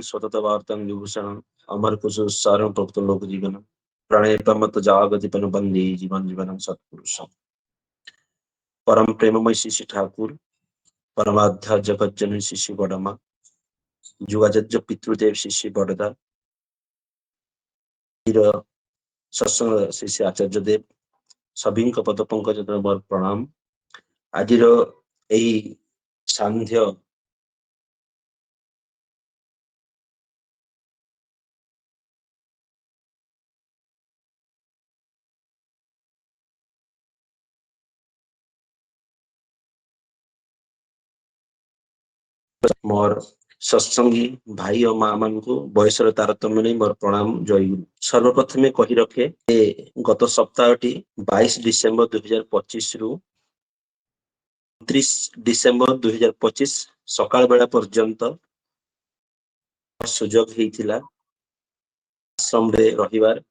स्वतत वार्तां विभूषणम् अमर कुशोत्सारं प्रभुत लोक जीवन प्रणय प्रमत जागतिपन बंदे जीवन जीवन सत्पुरुषम परम प्रेममय श्री ठाकुर परमाध्या जगत जननी श्री बड़मा जुगाजज पितृदेव श्री बड़दा सत्संग श्री आचार्य देव सभी पद पंकज मोर प्रणाम। आज सांध्य मोर सत्संगी भाई और माँ मान को बयसर तारतम्य नहीं मोर प्रणाम जय गुरु। सर्वप्रथमे कही रखे गत सप्ताहटी 22 डिसेम्बर 2025 रु 29 डिसेम्बर 2025 सकाळ बेला पर्यंत सुजोग हेतिला आश्रम रे रहिबार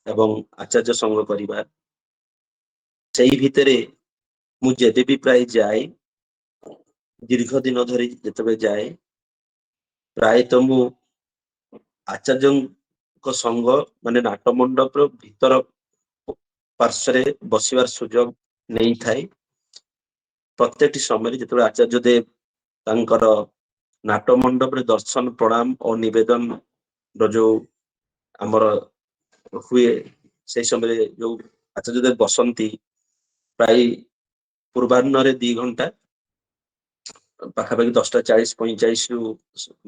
एवं आचार्य संग करिबार। सेही भितरे मु जेबे भी प्राय जाए दीर्घ दिन धरी जेतबे जाए प्राय तो मु आचार्य संग माने नाटमंडप भीतर पार्श्वे बसिवार सुजोग नहीं थाए। प्रत्येक समय जिते आचार्य देव तांकर नाटमंडप रे दर्शन प्रणाम और निवेदन जो आमर हुए से समय जो आचार्य देव बसंती प्राय पूर्वाह्न 2 घंटा पाखापाखि 10:40-45 रु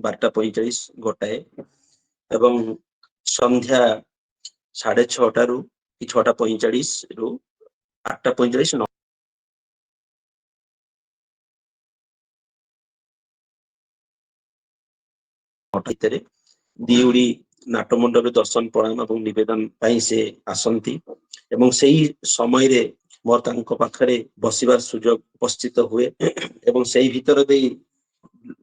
12:45 गोटाए एवं संध्या 6:30 रु 6:45 रु 8:45 भितर दिउड़ी नाटमंडप दर्शन प्रणाम और निवेदन से आसंती एवं सही समय रे मोर तांको पाखरे बसिबार सुजोग उपस्थित हुए एवं सही भीतर दे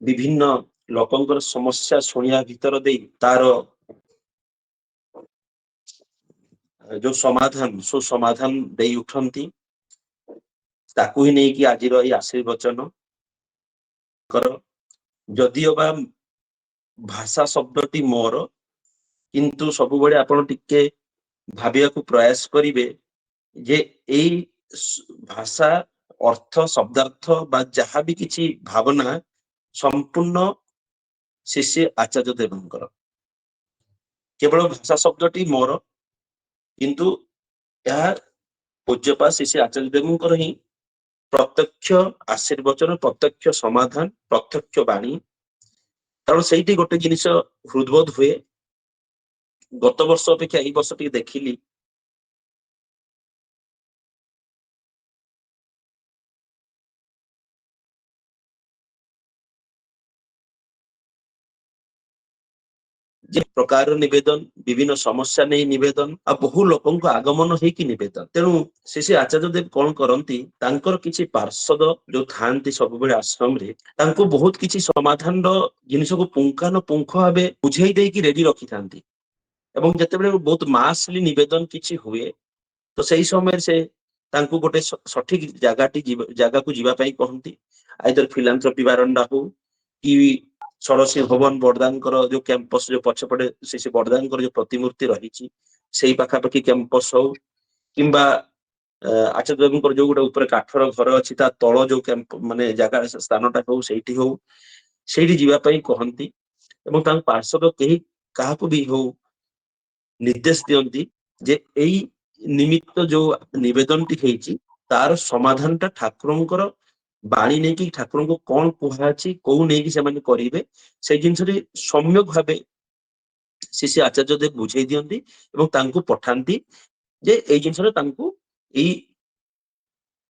विभिन्न लोकंकर समस्या शुणिया भीतर दे तार जो समाधान सुसमाधान दे उठंती ताकू ही नहीं कि आज आशीर्वचन कर जदिओ बा भाषा शब्दटी मोर किंतु सब बड़े आपण टिके भाबिया को प्रयास करिवे जे एई भाषा अर्थ शब्दार्थ बा जहाँ भी किसी भावना संपूर्ण शिष्य आचार्य देवंकर केवल भाषा शब्दटी मोर किंतु यह पूज्यपा शिष्य आचार्य देवंकर ही प्रत्यक्ष आशीर्वचन प्रत्यक्ष समाधान प्रत्यक्ष वाणी कारण से गोटे जिनिस हृदबोध हुए गत वर्ष अपेक्षा यही वर्ष टी देखिली जे प्रकार निवेदन विभिन्न समस्या नहीं निवेदन आ बहु लोकों को आगमन है कि निवेदन तेणु श्री आचार्य देव कौन करती तांकर किछि पार्षद जो थांती सब बेले आश्रम रे तांको बहुत किछि समाधान जिनिस को पुंखानुपुंख भाबे बुझेई दे कि रेडी रखी थांती एवं जेतेबेले बहुत मासली निवेदन किछि हुए तो सही समय से तांको गोटे सठिक जगह को जीवा पाई कहती आइदर फिलांथ्रोपी बारंडा हो कि षोड़शी भवन बड़दांकर जो कैंपस जो पछपटे से बड़दांकर जो प्रतिमूर्ति रही से पाखापाखि कैंपस हो किंबा आचार्य देवंकर जो गोटे ऊपर काठर घर अच्छी तल जो कैंप माने जगह स्थानटा हो सेठी हो सेठी जीवा पाई कहती एवं तांक पार्षद कहीं काहाकू भी हो निर्देश दियंती जे एई निमित्त जो निवेदन टी हेची तार समाधान टा ठाकुरंकर बाणी नहीं कि ठाकुर को कौन कुहाची कौ नहीं से माने करिवे से जिनस सम्यक भावे शिष्य आचार्य देव बुझे दियंती एवं तांको पठांती जे ए जिनस तांको ई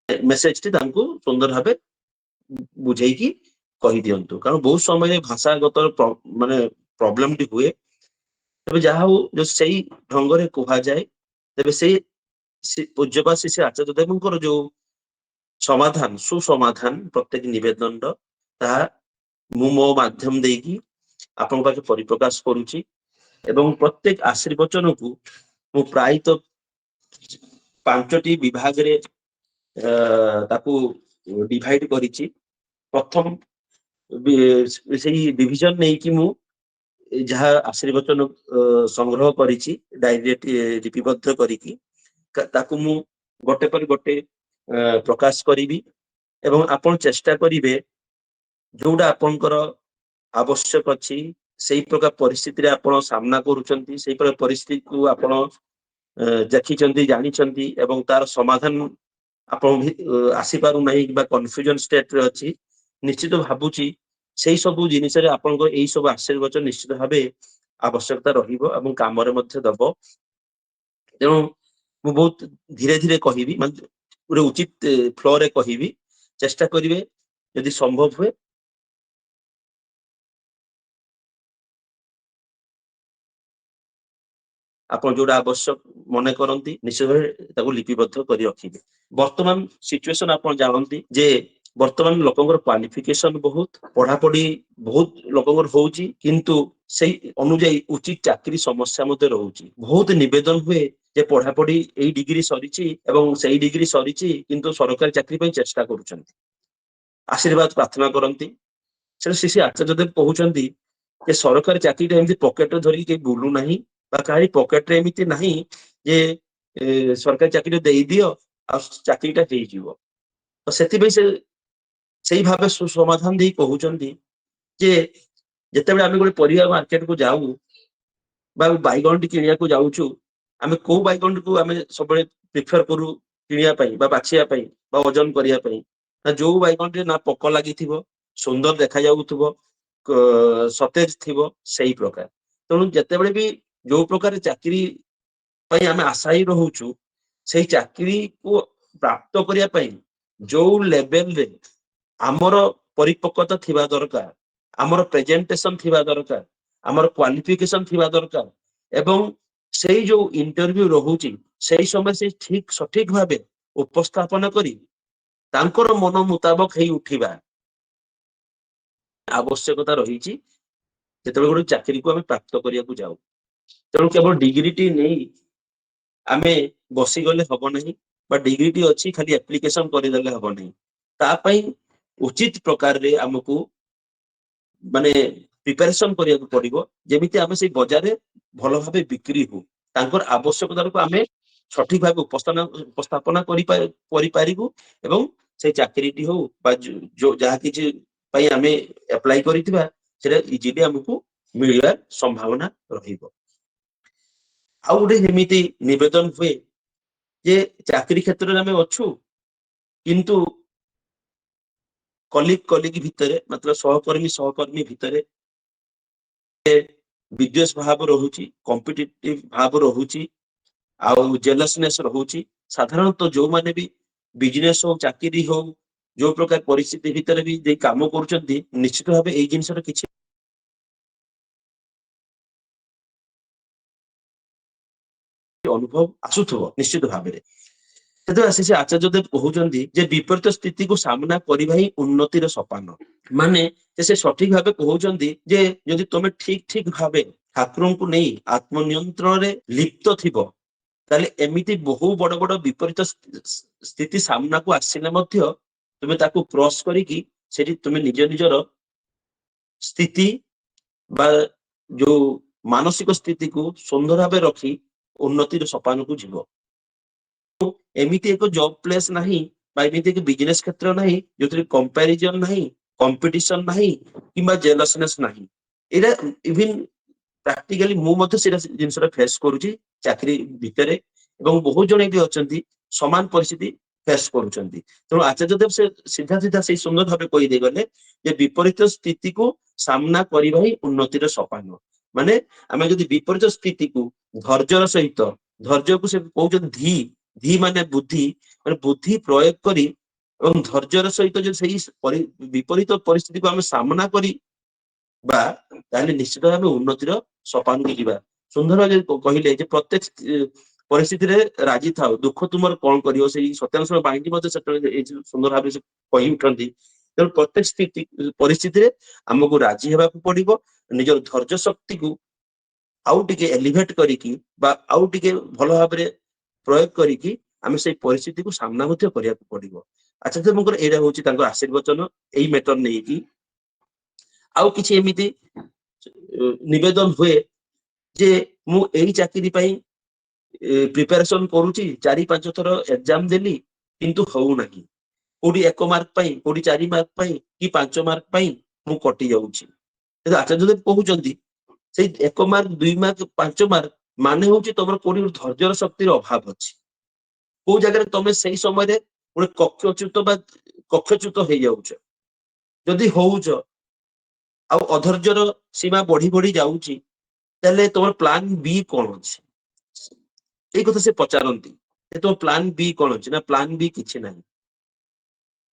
मेसेज टी तांको सुंदर भावे बुझे की कहि दियंतु कारण बहुत समय भाषागत माने प्रॉब्लम टी हुए तबे जहा हो जो सही ढंग रे कुहा जाए तबे से पूज्यपा शिष्य आचार्य देवंकर जो समाधान सुसमाधान प्रत्येक निवेदन मु मो माध्यम देकी आपण पाखे परिप्रकाश करूची एवं प्रत्येक आशीर्वचन को मु प्राय तो 5टी विभाग रे ताकू डिवाइड करिची प्रथम से डिविजन नहीं कि मु ଯାହା ଆଶୀର୍ବଚନ ସଂଗ୍ରହ କରିଛି ଡାଇରେକ୍ଟ ଲିପିବଦ୍ଧ କରିକି ତାକୁ ମୁଁ ଗୋଟେ ପରେ ଗୋଟେ ପ୍ରକାଶ କରିବି ଏବଂ ଆପଣ ଚେଷ୍ଟା କରିବେ ଯୋଉଟା ଆପଣଙ୍କର ଆବଶ୍ୟକ ଅଛି ସେଇ ପ୍ରକାର ପରିସ୍ଥିତିରେ ଆପଣ ସାମ୍ନା କରୁଛନ୍ତି ସେଇ ପ୍ରକାର ପରିସ୍ଥିତିକୁ ଆପଣ ଦେଖିଛନ୍ତି ଜାଣିଛନ୍ତି ଏବଂ ତାର ସମାଧାନ ଆପଣ ଆସିପାରୁନାହିଁ କିମ୍ବା କନଫ୍ୟୁଜନ ଷ୍ଟେଟରେ ଅଛି ନିଶ୍ଚିତ ଭାବୁଛି ସେଇ ସବୁ ଜିନିଷରେ ଆପଣଙ୍କ ଏଇ ସବୁ ଆଶୀର୍ବାଦ ନିଶ୍ଚିତ ଭାବେ ଆବଶ୍ୟକତା ରହିବ ଏବଂ କାମରେ ମଧ୍ୟ ଦବ ତେଣୁ ମୁଁ ବହୁତ ଧୀରେ ଧୀରେ କହିବି ମାନେ ଗୋଟେ ଉଚିତ ଫ୍ଲୋରେ କହିବି ଚେଷ୍ଟା କରିବେ ଯଦି ସମ୍ଭବ ହୁଏ ଆପଣ ଯୋଉଟା ଆବଶ୍ୟକ ମନେ କରନ୍ତି ନିଶ୍ଚିତ ଭାବେ ତାକୁ ଲିପିବଦ୍ଧ କରି ରଖିବେ ବର୍ତ୍ତମାନ ସିଚୁଏସନ ଆପଣ ଜାଣନ୍ତି ଯେ ବର୍ତ୍ତମାନ ଲୋକଙ୍କର କ୍ୱାଲିଫିକେସନ ବହୁତ ପଢାପଢି ବହୁତ ଲୋକଙ୍କର ହଉଛି କିନ୍ତୁ ସେଇ ଅନୁଯାୟୀ ଉଚିତ ଚାକିରି ସମସ୍ୟା ମଧ୍ୟ ରହୁଛି ବହୁତ ନିବେଦନ ହୁଏ ଯେ ପଢାପଢି ଏଇ ଡିଗ୍ରୀ ସରିଛି ଏବଂ ସେଇ ଡିଗ୍ରୀ ସରିଛି କିନ୍ତୁ ସରକାରୀ ଚାକିରି ପାଇଁ ଚେଷ୍ଟା କରୁଛନ୍ତି ଆଶୀର୍ବାଦ ପ୍ରାର୍ଥନା କରନ୍ତି ସେଟା ଶ୍ରୀ ଆଚାର୍ଯ୍ୟଦେବ କହୁଛନ୍ତି ଯେ ସରକାରୀ ଚାକିରିଟା ଏମିତି ପକେଟରେ ଧରିକି କେହି ବୁଲୁ ନାହିଁ ବା କାହାରି ପକେଟରେ ଏମିତି ନାହିଁ ଯେ ସରକାରୀ ଚାକିରି ଦେଇଦିଅ ଆଉ ଚାକିରିଟା ହେଇଯିବ ତ ସେଥିପାଇଁ ସେ ସେଇ ଭାବେ ସୁସମାଧାନ ଦେଇ କହୁଛନ୍ତି ଯେ ଯେତେବେଳେ ଆମେ ଗୋଟେ ପରିବା ମାର୍କେଟକୁ ଯାଉ ବା ବାଇଗଣଟି କିଣିବାକୁ ଯାଉଛୁ ଆମେ କୋଉ ବାଇଗଣଟିକୁ ଆମେ ସବୁବେଳେ ପ୍ରିଫର କରୁ କିଣିବା ପାଇଁ ବା ବାଛିବା ପାଇଁ ବା ଓଜନ କରିବା ପାଇଁ ନା ଯୋଉ ବାଇଗଣଟିରେ ନା ପୋକ ଲାଗିଥିବ ସୁନ୍ଦର ଦେଖାଯାଉଥିବ ସତେଜ ଥିବ ସେଇ ପ୍ରକାର ତେଣୁ ଯେତେବେଳେ ବି ଯୋଉ ପ୍ରକାର ଚାକିରି ପାଇଁ ଆମେ ଆଶାୟୀ ରହୁଛୁ ସେଇ ଚାକିରିକୁ ପ୍ରାପ୍ତ କରିବା ପାଇଁ ଯୋଉ ଲେଭେଲରେ ଆମର ପରିପକ୍ୱତା ଥିବା ଦରକାର ଆମର ପ୍ରେଜେଣ୍ଟେସନ ଥିବା ଦରକାର ଆମର କ୍ୱାଲିଫିକେସନ ଥିବା ଦରକାର ଏବଂ ସେଇ ଯୋଉ ଇଣ୍ଟରଭ୍ୟୁ ରହୁଛି ସେଇ ସମୟ ସେ ଠିକ ସଠିକ ଭାବେ ଉପସ୍ଥାପନ କରି ତାଙ୍କର ମନ ମୁତାବକ ହେଇ ଉଠିବା ଆବଶ୍ୟକତା ରହିଛି ଯେତେବେଳେ ଗୋଟେ ଚାକିରିକୁ ଆମେ ପ୍ରାପ୍ତ କରିବାକୁ ଯାଉ ତେଣୁ କେବଳ ଡିଗ୍ରୀଟି ନେଇ ଆମେ ବସିଗଲେ ହବ ନାହିଁ ବା ଡିଗ୍ରୀଟି ଅଛି ଖାଲି ଆପ୍ଲିକେସନ କରିଦେଲେ ହବ ନାହିଁ ତା ପାଇଁ ଉଚିତ ପ୍ରକାରରେ ଆମକୁ ମାନେ ପ୍ରିପାରେସନ କରିବାକୁ ପଡିବ ଯେମିତି ଆମେ ସେଇ ବଜାରରେ ଭଲ ଭାବେ ବିକ୍ରି ହଉ ତାଙ୍କର ଆବଶ୍ୟକତାକୁ ଆମେ ସଠିକ ଭାବେ ଉପସ୍ଥାପନା କରିପାରିବୁ ଏବଂ ସେଇ ଚାକିରିଟି ହଉ ବା ଯାହା କିଛି ପାଇଁ ଆମେ ଆପ୍ଲାଏ କରିଥିବା ସେଟା ଇଜିଲି ଆମକୁ ମିଳିବାର ସମ୍ଭାବନା ରହିବ ଆଉ ଗୋଟେ ଏମିତି ନିବେଦନ ହୁଏ ଯେ ଚାକିରି କ୍ଷେତ୍ରରେ ଆମେ ଅଛୁ କିନ୍ତୁ କଲିଗ ଭିତରେ ମାତ୍ର ସହକର୍ମୀ ଭିତରେ ବିଦ୍ୱେଷ ଭାବ ରହୁଛି କମ୍ପିଟିଟିଭ ଭାବ ରହୁଛି ଆଉ ଜେଲସନେସ ରହୁଛି ସାଧାରଣତଃ ଯୋଉମାନେ ବି ବିଜନେସ ହଉ ଚାକିରି ହଉ ଯୋଉ ପ୍ରକାର ପରିସ୍ଥିତି ଭିତରେ ବି ଦେଇ କାମ କରୁଛନ୍ତି ନିଶ୍ଚିତ ଭାବେ ଏଇ ଜିନିଷର କିଛି ଅନୁଭବ ଆସୁଥିବ ନିଶ୍ଚିତ ଭାବରେ ସେଥିପାଇଁ ସେ ଆଚାର୍ଯ୍ୟଦେବ କହୁଛନ୍ତି ଯେ ବିପରୀତ ସ୍ଥିତିକୁ ସାମ୍ନା କରିବା ହିଁ ଉନ୍ନତିର ସୋପାନ ମାନେ ସେ ସଠିକ ଭାବେ କହୁଛନ୍ତି ଯେ ଯଦି ତମେ ଠିକ ଭାବେ ଠାକୁରଙ୍କୁ ନେଇ ଆତ୍ମନିୟନ୍ତ୍ରଣରେ ଲିପ୍ତ ଥିବ ତାହେଲେ ଏମିତି ବହୁ ବଡ ବଡ ବିପରୀତ ସ୍ଥିତି ସାମ୍ନାକୁ ଆସିଲେ ମଧ୍ୟ ତୁମେ ତାକୁ କ୍ରସ କରିକି ସେଠି ତୁମେ ନିଜର ସ୍ଥିତି ବା ଯୋଉ ମାନସିକ ସ୍ଥିତିକୁ ସୁନ୍ଦର ଭାବେ ରଖି ଉନ୍ନତିର ସୋପାନକୁ ଯିବ ଏମିତି ଏକ ଜବ ପ୍ଲେସ ନାହିଁ ବା ଏମିତି ଏକ ବିଜନେସ କ୍ଷେତ୍ର ନାହିଁ ଯୋଉଥିରେ କମ୍ପାରିଜନ ନାହିଁ କମ୍ପିଟିସନ ନାହିଁ କିମ୍ବା ଜେଲସନେସ ନାହିଁ ଏଇଟା ଇଭିନ ପ୍ରାକ୍ଟିକାଲି ମୁଁ ମଧ୍ୟ ସେଇଟା ଜିନିଷଟା ଫେସ କରୁଛି ଚାକିରି ଭିତରେ ଏବଂ ବହୁତ ଜଣ ବି ଅଛନ୍ତି ସମାନ ପରିସ୍ଥିତି ଫେସ କରୁଛନ୍ତି ତେଣୁ ଆଚାର୍ଯ୍ୟଦେବ ସେ ସିଧା ସେଇ ସୁନ୍ଦର ଭାବେ କହିଦେଇ ଗଲେ ଯେ ବିପରୀତ ସ୍ଥିତିକୁ ସାମ୍ନା କରିବା ହିଁ ଉନ୍ନତିର ସୋପାନ ମାନେ ଆମେ ଯଦି ବିପରୀତ ସ୍ଥିତିକୁ ଧୈର୍ଯ୍ୟର ସହିତ ଧୈର୍ଯ୍ୟକୁ ସେ କହୁଛନ୍ତି ଧୀ ମାନେ ବୁଦ୍ଧି ମାନେ ବୁଦ୍ଧି ପ୍ରୟୋଗ କରି ଏବଂ ଧୈର୍ଯ୍ୟର ସହିତ ଯଦି ସେଇ ବିପରୀତ ପରିସ୍ଥିତିକୁ ଆମେ ସାମ୍ନା କରି ବା ତାହେଲେ ନିଶ୍ଚିତ ଭାବେ ଉନ୍ନତିର ସୋପାନକୁ ଯିବା ସୁନ୍ଦର ଭାବେ କହିଲେ ଯେ ପ୍ରତ୍ୟେକ ପରିସ୍ଥିତିରେ ରାଜି ଥାଉ ଦୁଃଖ ତୁମର କଣ କରିବ ସେଇ ସତ୍ୟାଂଶ ବାହିନୀ ମଧ୍ୟ ସେତେବେଳେ ଏଇ ସୁନ୍ଦର ଭାବେ ସେ କହି ଉଠନ୍ତି ତେଣୁ ପ୍ରତ୍ୟେକ ପରିସ୍ଥିତିରେ ଆମକୁ ରାଜି ହେବାକୁ ପଡିବ ନିଜର ଧୈର୍ଯ୍ୟ ଶକ୍ତିକୁ ଆଉ ଟିକେ ଏଲିଭେଟ କରିକି ବା ଆଉ ଟିକେ ଭଲ ଭାବରେ ପ୍ରୟୋଗ କରିକି ଆମେ ସେଇ ପରିସ୍ଥିତିକୁ ସାମ୍ନା ମଧ୍ୟ କରିବାକୁ ପଡିବ ଆଚାର୍ଯ୍ୟଙ୍କର ଏଇଟା ହଉଛି ତାଙ୍କର ଆଶୀର୍ବଚନ ଏଇ ମେଟର ନେଇକି ଆଉ କିଛି ଏମିତି निवेदन हुए जे मु एई चाकरी पाई प्रिपरेशन करूची 4-5 थर एग्जाम देली किंतु हौ नाही कोडी 1 मार्क पाई कोडी 4 मार्क पाई कि 5 मार्क पाई मु कटि जाउची आचार्य देव कहउचंदी से 1 मार्क 2 मार्क 5 मार्क माने होची तमर कोडी धैर्य शक्तिर अभाव अछि को जगह तमे सही समय रे गोटे कक्षच्युत हो जाउछ जदि होउछ आ अधैर्यर सीमा बढ़ी बढ़ी जाउची तले तमर प्लान बी कोन अछि এই কথা ସେ ପଚାରନ୍ତି ଯେ ତୋ ପ୍ଲାନ ବି କଣ ଅଛି ନା ପ୍ଲାନ ବି କିଛି ନାହିଁ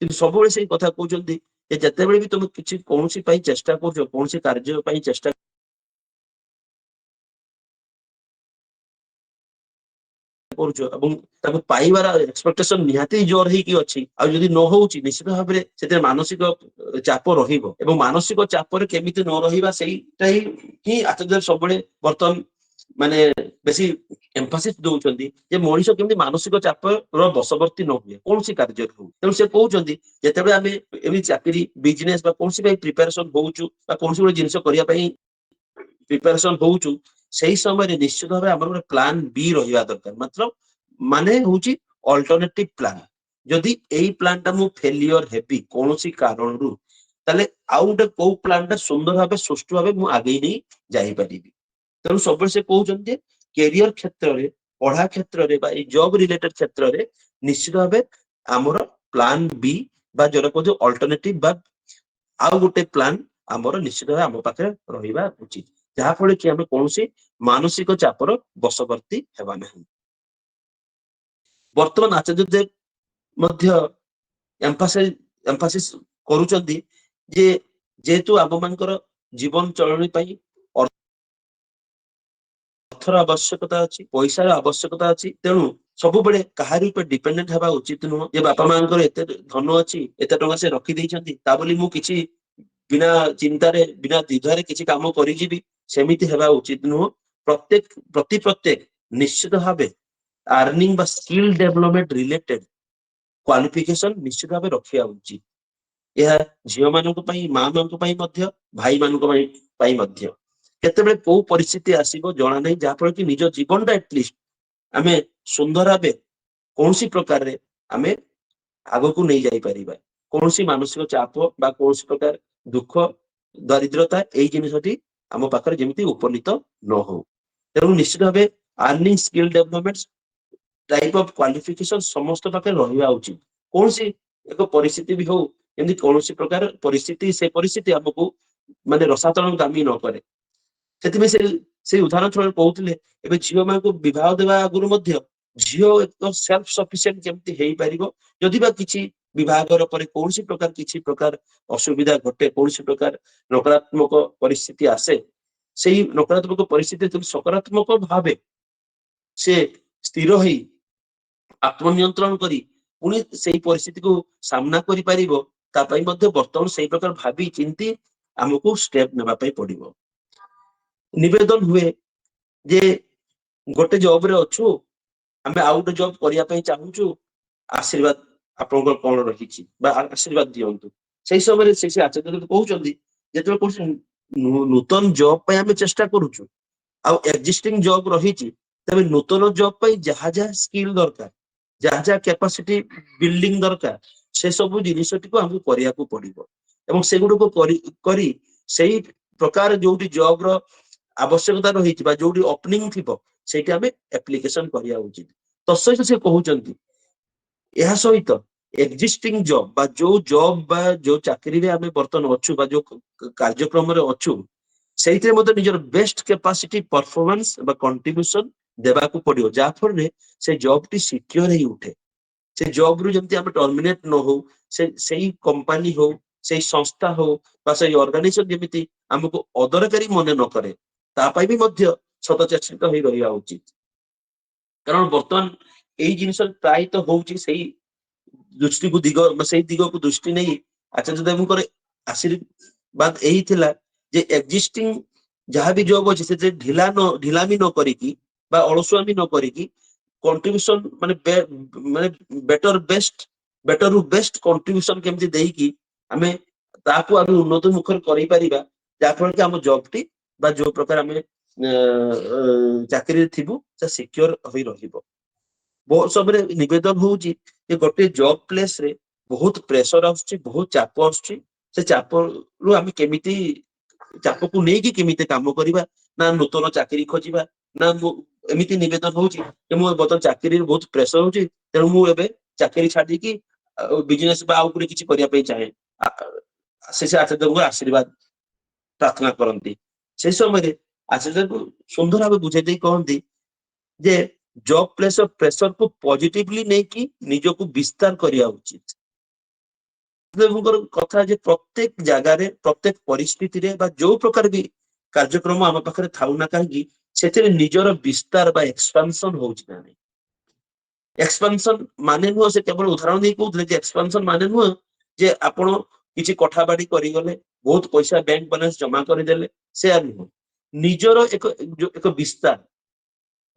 କିନ୍ତୁ ସବୁବେଳେ ସେଇ କଥା କହୁଛନ୍ତି ଯେ ଯେତେବେଳେ ବି ତମେ କିଛି କୌଣସି ପାଇଁ ଚେଷ୍ଟା କରୁଛ କୌଣସି କାର୍ଯ୍ୟ ପାଇଁ ଚେଷ୍ଟା କରୁଛ ଏବଂ ତାକୁ ପାଇବାର ଏକ୍ସପେକ୍ଟେସନ ନିହାତି ଜୋର ହେଇକି ଅଛି ଆଉ ଯଦି ନ ହଉଛି ନିଶ୍ଚିତ ଭାବରେ ସେଥିରେ ମାନସିକ ଚାପ ରହିବ ଏବଂ ମାନସିକ ଚାପରେ କେମିତି ନ ରହିବା ସେଇଟା ହିଁ ଆଚାର୍ଯ୍ୟ ସବୁବେଳେ ବର୍ତ୍ତମାନ ମାନେ ବେଶୀ ଏମ୍ଫାସିସ୍ ଦଉଛନ୍ତି ଯେ ମଣିଷ କେମିତି ମାନସିକ ଚାପର ବଶବର୍ତ୍ତୀ ନ ହୁଏ କୌଣସି କାର୍ଯ୍ୟରେ ହଉ ତେଣୁ ସେ କହୁଛନ୍ତି ଯେତେବେଳେ ଆମେ ଏମିତି ଚାକିରି ବିଜନେସ ବା କୌଣସି ପାଇଁ ପ୍ରିପାରେସନ ହଉଛୁ ବା କୌଣସି ଗୋଟେ ଜିନିଷ କରିବା ପାଇଁ ପ୍ରିପାରେସନ ହଉଛୁ ସେଇ ସମୟରେ ନିଶ୍ଚିତ ଭାବେ ଆମର ଗୋଟେ ପ୍ଲାନ ବି ରହିବା ଦରକାର ମାତ୍ର ମାନେ ହଉଛି ଅଲ୍ଟରନେଟିଭ ପ୍ଲାନ ଯଦି ଏଇ ପ୍ଲାନ ଟା ମୁଁ ଫେଲିୟର ହେବି କୌଣସି କାରଣରୁ ତାହେଲେ ଆଉ ଗୋଟେ କୋଉ ପ୍ଲାନ ଟା ସୁନ୍ଦର ଭାବେ ସୁଷ୍ଠୁ ଭାବେ ମୁଁ ଆଗେଇ ନେଇ ଯାଇପାରିବି ତେଣୁ ସବୁବେଳେ ସେ କହୁଛନ୍ତି ଯେ କ୍ୟାରିୟର କ୍ଷେତ୍ରରେ ପଢା କ୍ଷେତ୍ରରେ ବା ଏଇ ଜବ ରିଲେଟେଡ କ୍ଷେତ୍ରରେ ନିଶ୍ଚିତ ଭାବେ ଆମର ପ୍ଲାନ ବି ବା ଯୋଉଟା କହୁଛୁ ଅଲ୍ଟରନେଟିଭ ବା ଆଉ ଗୋଟେ ପ୍ଲାନ ଆମର ନିଶ୍ଚିତ ଭାବେ ଆମ ପାଖରେ ରହିବା ଉଚିତ ଯାହା ଫଳରେ କି ଆମେ କୌଣସି ମାନସିକ ଚାପର ବଶବର୍ତ୍ତୀ ହେବା ନାହିଁ ବର୍ତ୍ତମାନ ଆଚାର୍ଯ୍ୟ ଦେବ ମଧ୍ୟ ଏମ୍ଫାସିସ୍ କରୁଛନ୍ତି ଯେ ଯେହେତୁ ଆମ ମାନଙ୍କର ଜୀବନ ଚଳଣି ପାଇଁ ଅର୍ଥର ଆବଶ୍ୟକତା ଅଛି ପଇସାର ଆବଶ୍ୟକତା ଅଛି ତେଣୁ ସବୁବେଳେ କାହାରି ଉପରେ ଡିପେଣ୍ଡେଣ୍ଟ ହେବା ଉଚିତ ନୁହଁ ଯେ ବାପା ମାଙ୍କର ଏତେ ଧନ ଅଛି ଏତେ ଟଙ୍କା ସେ ରଖିଦେଇଛନ୍ତି ତା ବୋଲି ମୁଁ କିଛି ବିନା ଚିନ୍ତାରେ ବିନା ଦ୍ୱିଧାରେ କିଛି କାମ କରିଯିବି ସେମିତି ହେବା ଉଚିତ ନୁହଁ ପ୍ରତ୍ୟେକ ନିଶ୍ଚିତ ଭାବେ ଆର୍ନିଂ ବା ସ୍କିଲ ଡେଭଲପମେଣ୍ଟ ରିଲେଟେଡ କ୍ୱାଲିଫିକେସନ ନିଶ୍ଚିତ ଭାବେ ରଖିବା ଉଚିତ ଏହା ଝିଅ ମାନଙ୍କ ପାଇଁ ମା ମାନଙ୍କ ପାଇଁ ମଧ୍ୟ ଭାଇ ମାନଙ୍କ ପାଇଁ ମଧ୍ୟ କେତେବେଳେ କୋଉ ପରିସ୍ଥିତି ଆସିବ ଜଣା ନାହିଁ ଯାହାଫଳରେ କି ନିଜ ଜୀବନଟା ଏଟଲିଷ୍ଟ ଆମେ ସୁନ୍ଦର ଭାବେ କୌଣସି ପ୍ରକାରରେ ଆମେ ଆଗକୁ ନେଇ ଯାଇପାରିବା କୌଣସି ମାନସିକ ଚାପ ବା କୌଣସି ପ୍ରକାର ଦୁଃଖ ଦରିଦ୍ରତା ଏଇ ଜିନିଷଟି ଆମ ପାଖରେ ଯେମିତି ଉପନୀତ ନ ହଉ ତେଣୁ ନିଶ୍ଚିତ ଭାବେ earning skill development type of qualification ସମସ୍ତ ପାଖରେ ରହିବା ଉଚିତ କୌଣସି ଏକ ପରିସ୍ଥିତି ବି ହଉ ଏମିତି କୌଣସି ପ୍ରକାର ସେ ପରିସ୍ଥିତି ଆମକୁ ମାନେ ରସାତଳ ଦାମୀ ନ କରେ ସେଥିପାଇଁ ସେଇ ଉଦାହରଣ ଛଳରେ କହୁଥିଲେ ଏବେ ଝିଅ ମାନଙ୍କୁ ବିବାହ ଦେବା ଆଗରୁ ମଧ୍ୟ ଝିଅ ଏକ ସେଲ୍ଫ ସଫିସିଏଣ୍ଟ କେମିତି ହେଇପାରିବ ଯଦି ବା କିଛି ବିବାହର ପରେ କୌଣସି ପ୍ରକାର କିଛି ପ୍ରକାର ଅସୁବିଧା ଘଟେ କୌଣସି ପ୍ରକାର ନକାରାତ୍ମକ ପରିସ୍ଥିତି ଆସେ ସେଇ ନକାରାତ୍ମକ ପରିସ୍ଥିତି ସକାରାତ୍ମକ ଭାବେ ସେ ସ୍ଥିର ହେଇ ଆତ୍ମନିୟନ୍ତ୍ରଣ କରି ପୁଣି ସେଇ ପରିସ୍ଥିତିକୁ ସାମ୍ନା କରିପାରିବ ତା ପାଇଁ ମଧ୍ୟ ବର୍ତ୍ତମାନ ସେଇ ପ୍ରକାର ଭାବି ଚିନ୍ତି ଆମକୁ ଷ୍ଟେପ ନେବା ପାଇଁ ପଡିବ ନିବେଦନ ହୁଏ ଯେ ଗୋଟେ ଜବ ରେ ଅଛୁ ଆମେ ଆଉ ଗୋଟେ ଜବ କରିବା ପାଇଁ ଚାହୁଁଛୁ ଆଶୀର୍ବାଦ ଆପଣଙ୍କର କଣ ରହିଛି ବା ଆଶୀର୍ବାଦ ଦିଅନ୍ତୁ ସେଇ ସମୟରେ ସେ ଆଚାର୍ଯ୍ୟ କହୁଛନ୍ତି ଯେତେବେଳେ କୌଣସି ନୂତନ ଜବ ପାଇଁ ଆମେ ଚେଷ୍ଟା କରୁଛୁ ଆଉ ଏକ୍ଜିଷ୍ଟିଂ ଜବ ରହିଛି ତେବେ ନୂତନ ଜବ ପାଇଁ ଯାହା ଯାହା ସ୍କିଲ ଦରକାର ଯାହା ଯାହା କ୍ୟାପାସିଟି ବିଲ୍ଡିଂ ଦରକାର ସେ ସବୁ ଜିନିଷଟିକୁ ଆମକୁ କରିବାକୁ ପଡିବ ଏବଂ ସେଗୁଡିକୁ କରି ସେଇ ପ୍ରକାର ଯୋଉଠି ଜବ ର ଆବଶ୍ୟକତା ରହିଛି ବା ଯୋଉଠି ଓପନିଂ ଥିବ ସେଇଠି ଆମେ ଆପ୍ଲିକେସନ କରିବା ଉଚିତ ତତ୍ସହିତ ସେ କହୁଛନ୍ତି ଏହା ସହିତ ଏକ୍ଜିଷ୍ଟିଂ ଜବ ବା ଯୋଉ ଜବ ବା ଯୋଉ ଚାକିରିରେ ଆମେ ବର୍ତ୍ତମାନ ଅଛୁ ବା ଯୋଉ କାର୍ଯ୍ୟକ୍ରମରେ ଅଛୁ ସେଇଥିରେ ମଧ୍ୟ ନିଜର ବେଷ୍ଟ କ୍ୟାପାସିଟି ପରଫରମାନ୍ସ ବା କଣ୍ଟ୍ରିବ୍ୟୁସନ ଦେବାକୁ ପଡିବ ଯାହା ଫଳରେ ସେ ଜବ ଟି ସିକ୍योର ହେଇ ଉଠେ ସେ ଜବ ରୁ ଯେମିତି ଆମେ ଟର୍ମିନେଟ ନ ହଉ ସେଇ କମ୍ପାନୀ ହଉ ସେଇ ସଂସ୍ଥା ହଉ ବା ସେଇ ଅର୍ଗାନାଇଜେସନ ଯେମିତି ଆମକୁ ଅଦରକାରୀ ମନେ ନ କରେ ତା ପାଇଁ ବି ମଧ୍ୟ ସତଚେଷ୍ଟିତ ହେଇ ରହିବା ଉଚିତ କାରଣ ବର୍ତ୍ତମାନ ଏଇ ଜିନିଷ ପ୍ରାୟତଃ ହଉଛି ସେଇ ସେଇ ଦିଗକୁ ଦୃଷ୍ଟି ନେଇ ଆଚାର୍ଯ୍ୟ ଦେବଙ୍କର ଆଶୀର୍ବାଦ ଏଇ ଥିଲା ଯେ ଏକ୍ଜିଷ୍ଟିଂ ଯାହାବି ଜବ ଅଛି ସେଥିରେ ଢିଲାମି ନ କରିକି ବା ଅଳସୁଆମି ନ କରିକି କଣ୍ଟ୍ରିବ୍ୟୁସନ ମାନେ ବେଟର ରୁ ବେଷ୍ଟ କଣ୍ଟ୍ରିବ୍ୟୁସନ କେମିତି ଦେଇକି ଆମେ ତାକୁ ଆମେ ଉନ୍ନତ ମୁଖରେ କରିପାରିବା ଯାହାଫଳରେ କି ଆମ ଜବ ଟି বা ଯୋଉ ପ୍ରକାର ଆମେ ଚାକିରିରେ ଥିବୁ ସେ ସିକ୍योର ହୋଇ ରହିବ। ବହୁତ ସମୟରେ ନିବେଦନ ହଉଛି ଯେ ଗୋଟେ ଜବ ପ୍ଲେସ ରେ ବହୁତ ପ୍ରେସର ଆସୁଛି, ବହୁତ ଚାପ ଆସୁଛି, ସେ ଚାପରୁ ଆମେ କେମିତି ଚାପକୁ ନେଇକି କେମିତି କାମ କରିବା, ନା ନୂତନ ଚାକିରି ଖୋଜିବା, ନା ଏମିତି ନିବେଦନ ହଉଛି ଯେ ମୁଁ ବର୍ତ୍ତମାନ ଚାକିରିରେ ବହୁତ ପ୍ରେସର ହଉଛି, ତେଣୁ ମୁଁ ଏବେ ଚାକିରି ଛାଡିକି ବିଜନେସ ବା ଆଉ ଗୋଟେ କିଛି କରିବା ପାଇଁ ଚାହେଁ। ସେ ଆଚାର୍ଯ୍ୟଙ୍କୁ ଆଶୀର୍ବାଦ ପ୍ରାର୍ଥନା କରନ୍ତି। ସେ ସମୟରେ ଆଚାର୍ଯ୍ୟଙ୍କୁ ସୁନ୍ଦର ଭାବେ ବୁଝେଇ ଦେଇ କହନ୍ତି ଯେ ଜବ ପ୍ଲେସ ପ୍ରେସରକୁ ପଜିଟିଭଲି ନେଇକି ନିଜକୁ ବିସ୍ତାର କରିବା ଉଚିତ। କଥା ଯେ ପ୍ରତ୍ୟେକ ଜାଗାରେ, ପ୍ରତ୍ୟେକ ପରିସ୍ଥିତିରେ ବା ଯୋଉ ପ୍ରକାର ବି କାର୍ଯ୍ୟକ୍ରମ ଆମ ପାଖରେ ଥାଉ ନା କାହିଁକି, ସେଥିରେ ନିଜର ବିସ୍ତାର ବା ଏକ୍ସପାନସନ ହଉଛି ନା ନାହିଁ। ଏକ୍ସପାନସନ ମାନେ ନୁହଁ, ସେ କେବଳ ଉଦାହରଣ ଦେଇ କହୁଥିଲେ ଯେ ଏକ୍ସପାନସନ ମାନେ ନୁହଁ ଯେ ଆପଣ କିଛି କଠା ବାଡି କରିଗଲେ, ବହୁତ ପଇସା ବ୍ୟାଙ୍କ ବାଲାନ୍ସ ଜମା କରିଦେଲେ, ସେୟା ନୁହଁ। ନିଜର ଏକ ବିସ୍ତାର,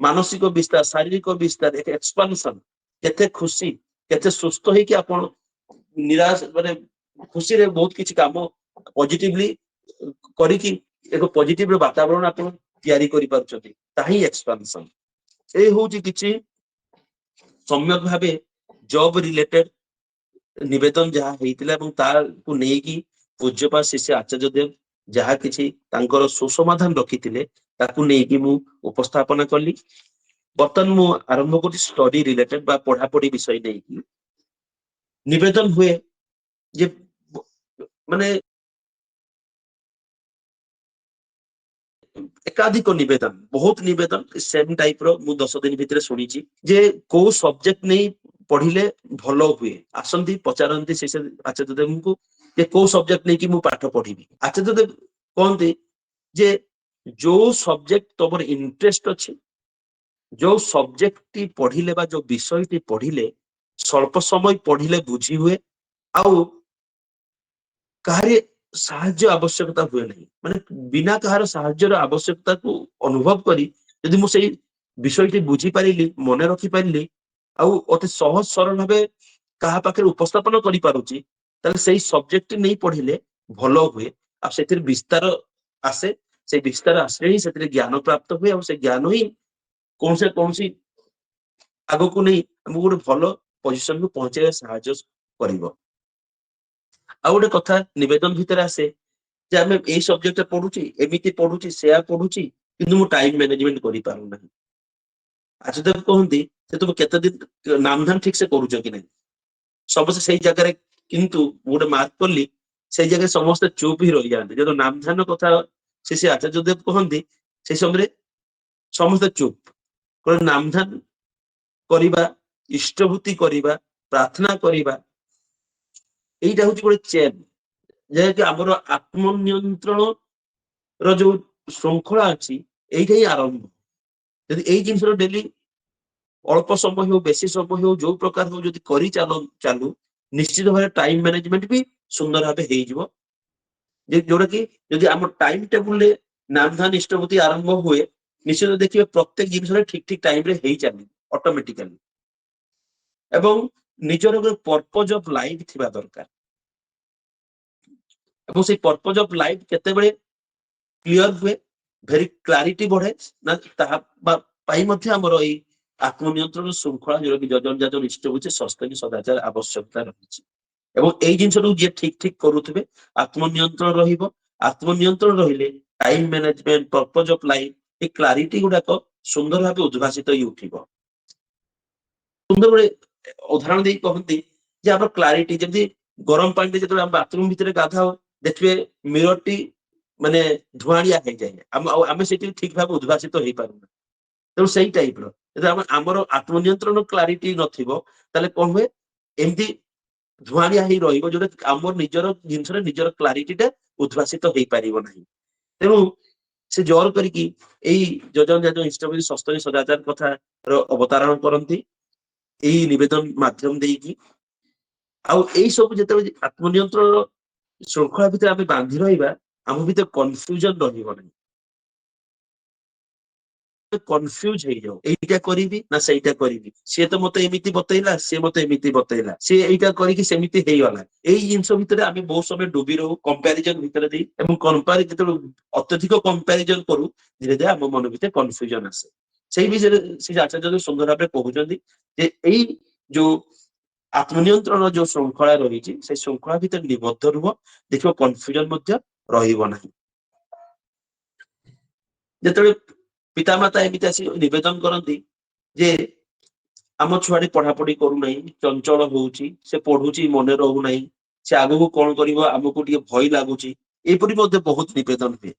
ମାନସିକ ବିସ୍ତାର, ଶାରୀରିକ ବିସ୍ତାର, ଏକ ଏକ୍ସପାନସନ, କେତେ ଖୁସି, କେତେ ସୁସ୍ଥ ହେଇକି ଆପଣ ନିରାଶ ମାନେ ଖୁସିରେ ବହୁତ କିଛି କାମ ପଜିଟିଭଲି କରିକି ଏକ ପଜିଟିଭ ବାତାବରଣ ଆପଣ ତିଆରି କରିପାରୁଛନ୍ତି, ତାହା ହିଁ ଏକ୍ସପାନସନ। ଏ ହଉଛି କିଛି ସମ୍ୟକ ଭାବେ ଜବ ରିଲେଟେଡ ନିବେଦନ ଯାହା ହେଇଥିଲା ଏବଂ ତାକୁ ନେଇକି ପୂଜ୍ୟପାଦ ଶିଷ୍ୟ ଆଚାର୍ଯ୍ୟ ଦେବ ଯାହା କିଛି ତାଙ୍କର ସୁସମାଧାନ ରଖିଥିଲେ ତାକୁ ନେଇକି ମୁଁ ଉପସ୍ଥାପନା କଲି। ବର୍ତ୍ତମାନ ମୁଁ ଆରମ୍ଭ କରୁଛି ଷ୍ଟଡି ରିଲେଟେଡ ବା ପଢାପଢି ବିଷୟ ନେଇକି। ନିବେଦନ ହୁଏ ଯେ ମାନେ ଏକାଧିକ ନିବେଦନ, ବହୁତ ନିବେଦନ ସେମ ଟାଇପ ର ମୁଁ 10 ଦିନ ଭିତରେ ଶୁଣିଛି ଯେ କୋଉ ସବଜେକ୍ଟ ନେଇ ପଢିଲେ ଭଲ ହୁଏ। ଆସନ୍ତି ପଚାରନ୍ତି ଶିଷ୍ୟ ଆଚାର୍ଯ୍ୟ ଦେବଙ୍କୁ ଯେ କୋଉ ସବଜେକ୍ଟ ନେଇକି ମୁଁ ପାଠ ପଢିବି। ଆଚାର୍ଯ୍ୟ ଦେବ କହନ୍ତି ଯେ ଯୋଉ ସବଜେକ୍ଟ ତମର ଇଣ୍ଟରେଷ୍ଟ ଅଛି, ଯୋଉ ସବଜେକ୍ଟଟି ପଢିଲେ ବା ଯୋଉ ବିଷୟଟି ପଢିଲେ ସ୍ୱଳ୍ପ ସମୟ ପଢିଲେ ବୁଝି ହୁଏ, ଆଉ କାହାରି ସାହାଯ୍ୟ ଆବଶ୍ୟକତା ହୁଏ ନାହିଁ। ମାନେ ବିନା କାହାର ସାହାଯ୍ୟର ଆବଶ୍ୟକତାକୁ ଅନୁଭବ କରି ଯଦି ମୁଁ ସେଇ ବିଷୟଟି ବୁଝିପାରିଲି, ମନେ ରଖିପାରିଲି, ଆଉ ଅତି ସହଜ ସରଳ ଭାବେ କାହା ପାଖରେ ଉପସ୍ଥାପନ କରିପାରୁଛି, ତାହେଲେ ସେଇ ସବଜେକ୍ଟଟି ନେଇ ପଢିଲେ ଭଲ ହୁଏ। ଆଉ ସେଥିରେ ବିସ୍ତାର ଆସେ, ସେଇ ବିସ୍ତାର ଆସିଲେ ହିଁ ସେଥିରେ ଜ୍ଞାନ ପ୍ରାପ୍ତ ହୁଏ, ଆଉ ସେ ଜ୍ଞାନ ହିଁ କୌଣସି କୌଣସି ଆଗକୁ ନେଇ ଆମକୁ ଗୋଟେ ଭଲ ପଜିସନକୁ ପହଞ୍ଚେଇବା ସାହାଯ୍ୟ କରିବ। ଆଉ ଗୋଟେ କଥା ନିବେଦନ ଭିତରେ ଆସେ ଯେ ଆମେ ଏଇ ସବଜେକ୍ଟ ପଢୁଛି, ଏମିତି ପଢୁଛି, ସେୟା ପଢୁଛି, କିନ୍ତୁ ମୁଁ ଟାଇମ ମ୍ୟାନେଜମେଣ୍ଟ କରିପାରୁନାହିଁ। ଆଚାର୍ଯ୍ୟ କହନ୍ତି ଯେ ତୁମେ କେତେ ଦିନ ନାମଧାନ ଠିକ ସେ କରୁଛ କି ନାହିଁ। ସମସ୍ତେ ସେଇ ଜାଗାରେ, କିନ୍ତୁ ମୁଁ ଗୋଟେ ମାର୍କ କଲି ସେଇ ଜାଗାରେ ସମସ୍ତେ ଚୁପ ହିଁ ରହିଯାଆନ୍ତି। ଯେହେତୁ ନାମଧାନ କଥା ସେ ଆଚାର୍ଯ୍ୟ ଦେବ କହନ୍ତି, ସେଇ ସମୟରେ ସମସ୍ତେ ଚୁପ। ନାମଧାନ କରିବା, ଇଷ୍ଟଭୂତି କରିବା, ପ୍ରାର୍ଥନା କରିବା, এইটা হচ্ছে ଗୋଟେ ଚେନ୍, ଯାହାକି ଆମର ଆତ୍ମନିୟନ୍ତ୍ରଣ ର ଯୋଉ ଶୃଙ୍ଖଳା ଅଛି এইটা ହିଁ ଆରମ୍ଭ। ଯଦି ଏଇ ଜିନିଷର ଡେଲି ଅଳ୍ପ ସମୟ ହଉ, ବେଶୀ ସମୟ ହଉ, ଯୋଉ ପ୍ରକାର ହଉ ଯଦି କରି ଚାଲୁ ନିଶ୍ଚିତ ଭାବରେ ଟାଇମ ମ୍ୟାନେଜମେଣ୍ଟ ବି ସୁନ୍ଦର ଭାବେ ହେଇଯିବ। ଯୋଉଟା କି ଯଦି ଆମ ଟାଇମ ଟେବୁଲରେ ନାମଧାନ ଇଷ୍ଟଭୂତି ଆରମ୍ଭ ହୁଏ, ନିଶ୍ଚିତ ଦେଖିବେ ପ୍ରତ୍ୟେକ ଜିନିଷରେ ଠିକ ଠିକ ଟାଇମରେ ହେଇ ଚାଲିବ ଅଟୋମେଟିକାଲି। ଏବଂ ନିଜର ଗୋଟେ ପର୍ପଜ ଅଫ ଲାଇଫ ଥିବା ଦରକାର। ଏବଂ ସେଇ ପର୍ପଜ ଅଫ ଲାଇଫ କେତେବେଳେ କ୍ଲିୟର ହୁଏ, ଭେରି କ୍ଲାରିଟି ବଢେ ନା, ତାହା ପାଇଁ ମଧ୍ୟ ଆମର ଏଇ ଆତ୍ମନିୟନ୍ତ୍ରଣ ଶୃଙ୍ଖଳା, ଯୋଉଟାକି ଯଜନ ଯାଜନ ଇଷ୍ଟଭୂତି ସସ୍ତନୀ ସଦାଚାର ଆବଶ୍ୟକତା ରହିଛି। ଏବଂ ଏଇ ଜିନିଷକୁ ଯିଏ ଠିକ ଠିକ କରୁଥିବେ ଆତ୍ମନିୟନ୍ତ୍ରଣ ରହିବ। ଆତ୍ମନିୟନ୍ତ୍ରଣ ରହିଲେ time management, purpose of life, এই କ୍ଲାରିଟି ଗୁଡାକ ସୁନ୍ଦର ଭାବେ ଉଦ୍ଭାସିତ ହେଇ ଉଠିବ। ସୁନ୍ଦର ଗୋଟେ ଉଦାହରଣ ଦେଇ କହନ୍ତି ଯେ ଆମର କ୍ଲାରିଟି, ଯେମିତି ଗରମ ପାଣିରେ ଯେତେବେଳେ ଆମେ ବାଥରୁମ ଭିତରେ ଗାଧାଉ ଦେଖିବେ ମିରରଟି ମାନେ ଧୂଆଁଳିଆ ହେଇଯାଏ, ଆଉ ଆମେ ସେଠି ଠିକ ଭାବେ ଉଦ୍ଭାସିତ ହେଇପାରୁନା। ତେଣୁ ସେଇ ଟାଇପର ଯଦି ଆମର ଆତ୍ମନିୟନ୍ତ୍ରଣ କ୍ଲାରିଟି ନଥିବ, ତାହେଲେ କଣ ହୁଏ, ଏମିତି ଧୂଆଁଳିଆ ହେଇ ରହିବ, ଯୋଉଟା ଆମର ନିଜର ଜିନିଷରେ ନିଜର କ୍ଲାରିଟିଟା ଉଦ୍ଭାସିତ ହେଇପାରିବ ନାହିଁ। ତେଣୁ ସେ ଜୋର କରିକି ଏଇ ଯଜନ ଯାଜନ ଇଷ୍ଟଭୂତି ସସ୍ତନୀ ସଦାଚାର କଥାର ଅବତାରଣ କରନ୍ତି ଏଇ ନିବେଦନ ମାଧ୍ୟମ ଦେଇକି। ଆଉ ଏଇ ସବୁ ଯେତେବେଳେ ଆତ୍ମନିୟନ୍ତ୍ରଣ ଶୃଙ୍ଖଳା ଭିତରେ ଆମେ ବାନ୍ଧି ରହିବା, ଆମ ଭିତରେ କନଫ୍ୟୁଜନ ରହିବ ନାହିଁ। কনফ্ୟୁজ ହେଇଯାଉ, ଏଇଟା କରିବି ନା ସେଇଟା କରିବି, ସିଏ ତ ମତେ ଏମିତି ବତେଇଲା, ସିଏ ମତେ ଏମିତି ବତେଇଲା, ସିଏ ଏଇଟା କରିକି ସେମିତି ହେଇଗଲା। ଏଇ ଜିନିଷ ଭିତରେ ଆମେ ବହୁତ ସମୟ ଡୁବି ରହୁ କମ୍ପାରିଜନ ଭିତରେ ଦେଇ, ଏବଂ ଯେତେବେଳେ ଅତ୍ୟଧିକ କମ୍ପାରିଜନ କରୁ ଧୀରେ ଧୀରେ ଆମ ମନ ଭିତରେ କନଫ୍ୟୁଜନ ଆସେ। ସେଇ ବିଷୟରେ ସେ ଆଚାର୍ଯ୍ୟ ସୁନ୍ଦର ଭାବରେ କହୁଛନ୍ତି ଯେ ଏଇ ଯୋଉ ଆତ୍ମନିୟନ୍ତ୍ରଣ ଯୋଉ ଶୃଙ୍ଖଳା ରହିଛି, ସେଇ ଶୃଙ୍ଖଳା ଭିତରେ ନିବଦ୍ଧ ରୁହ, ଦେଖିବ କନଫ୍ୟୁଜନ ମଧ୍ୟ ରହିବ ନାହିଁ। ଯେତେବେଳେ ପିତାମାତା ଏମିତି ଆସି ନିବେଦନ କରନ୍ତି ଯେ ଆମ ଛୁଆଟି ପଢାପଢି କରୁନାହିଁ, ଚଞ୍ଚଳ ହଉଛି, ସେ ପଢୁଛି ମନେ ରହୁନାହିଁ, ସେ ଆଗକୁ କଣ କରିବ ଆମକୁ ଟିକେ ଭୟ ଲାଗୁଛି, ଏପରି ମଧ୍ୟ ବହୁତ ନିବେଦନ ହୁଏ।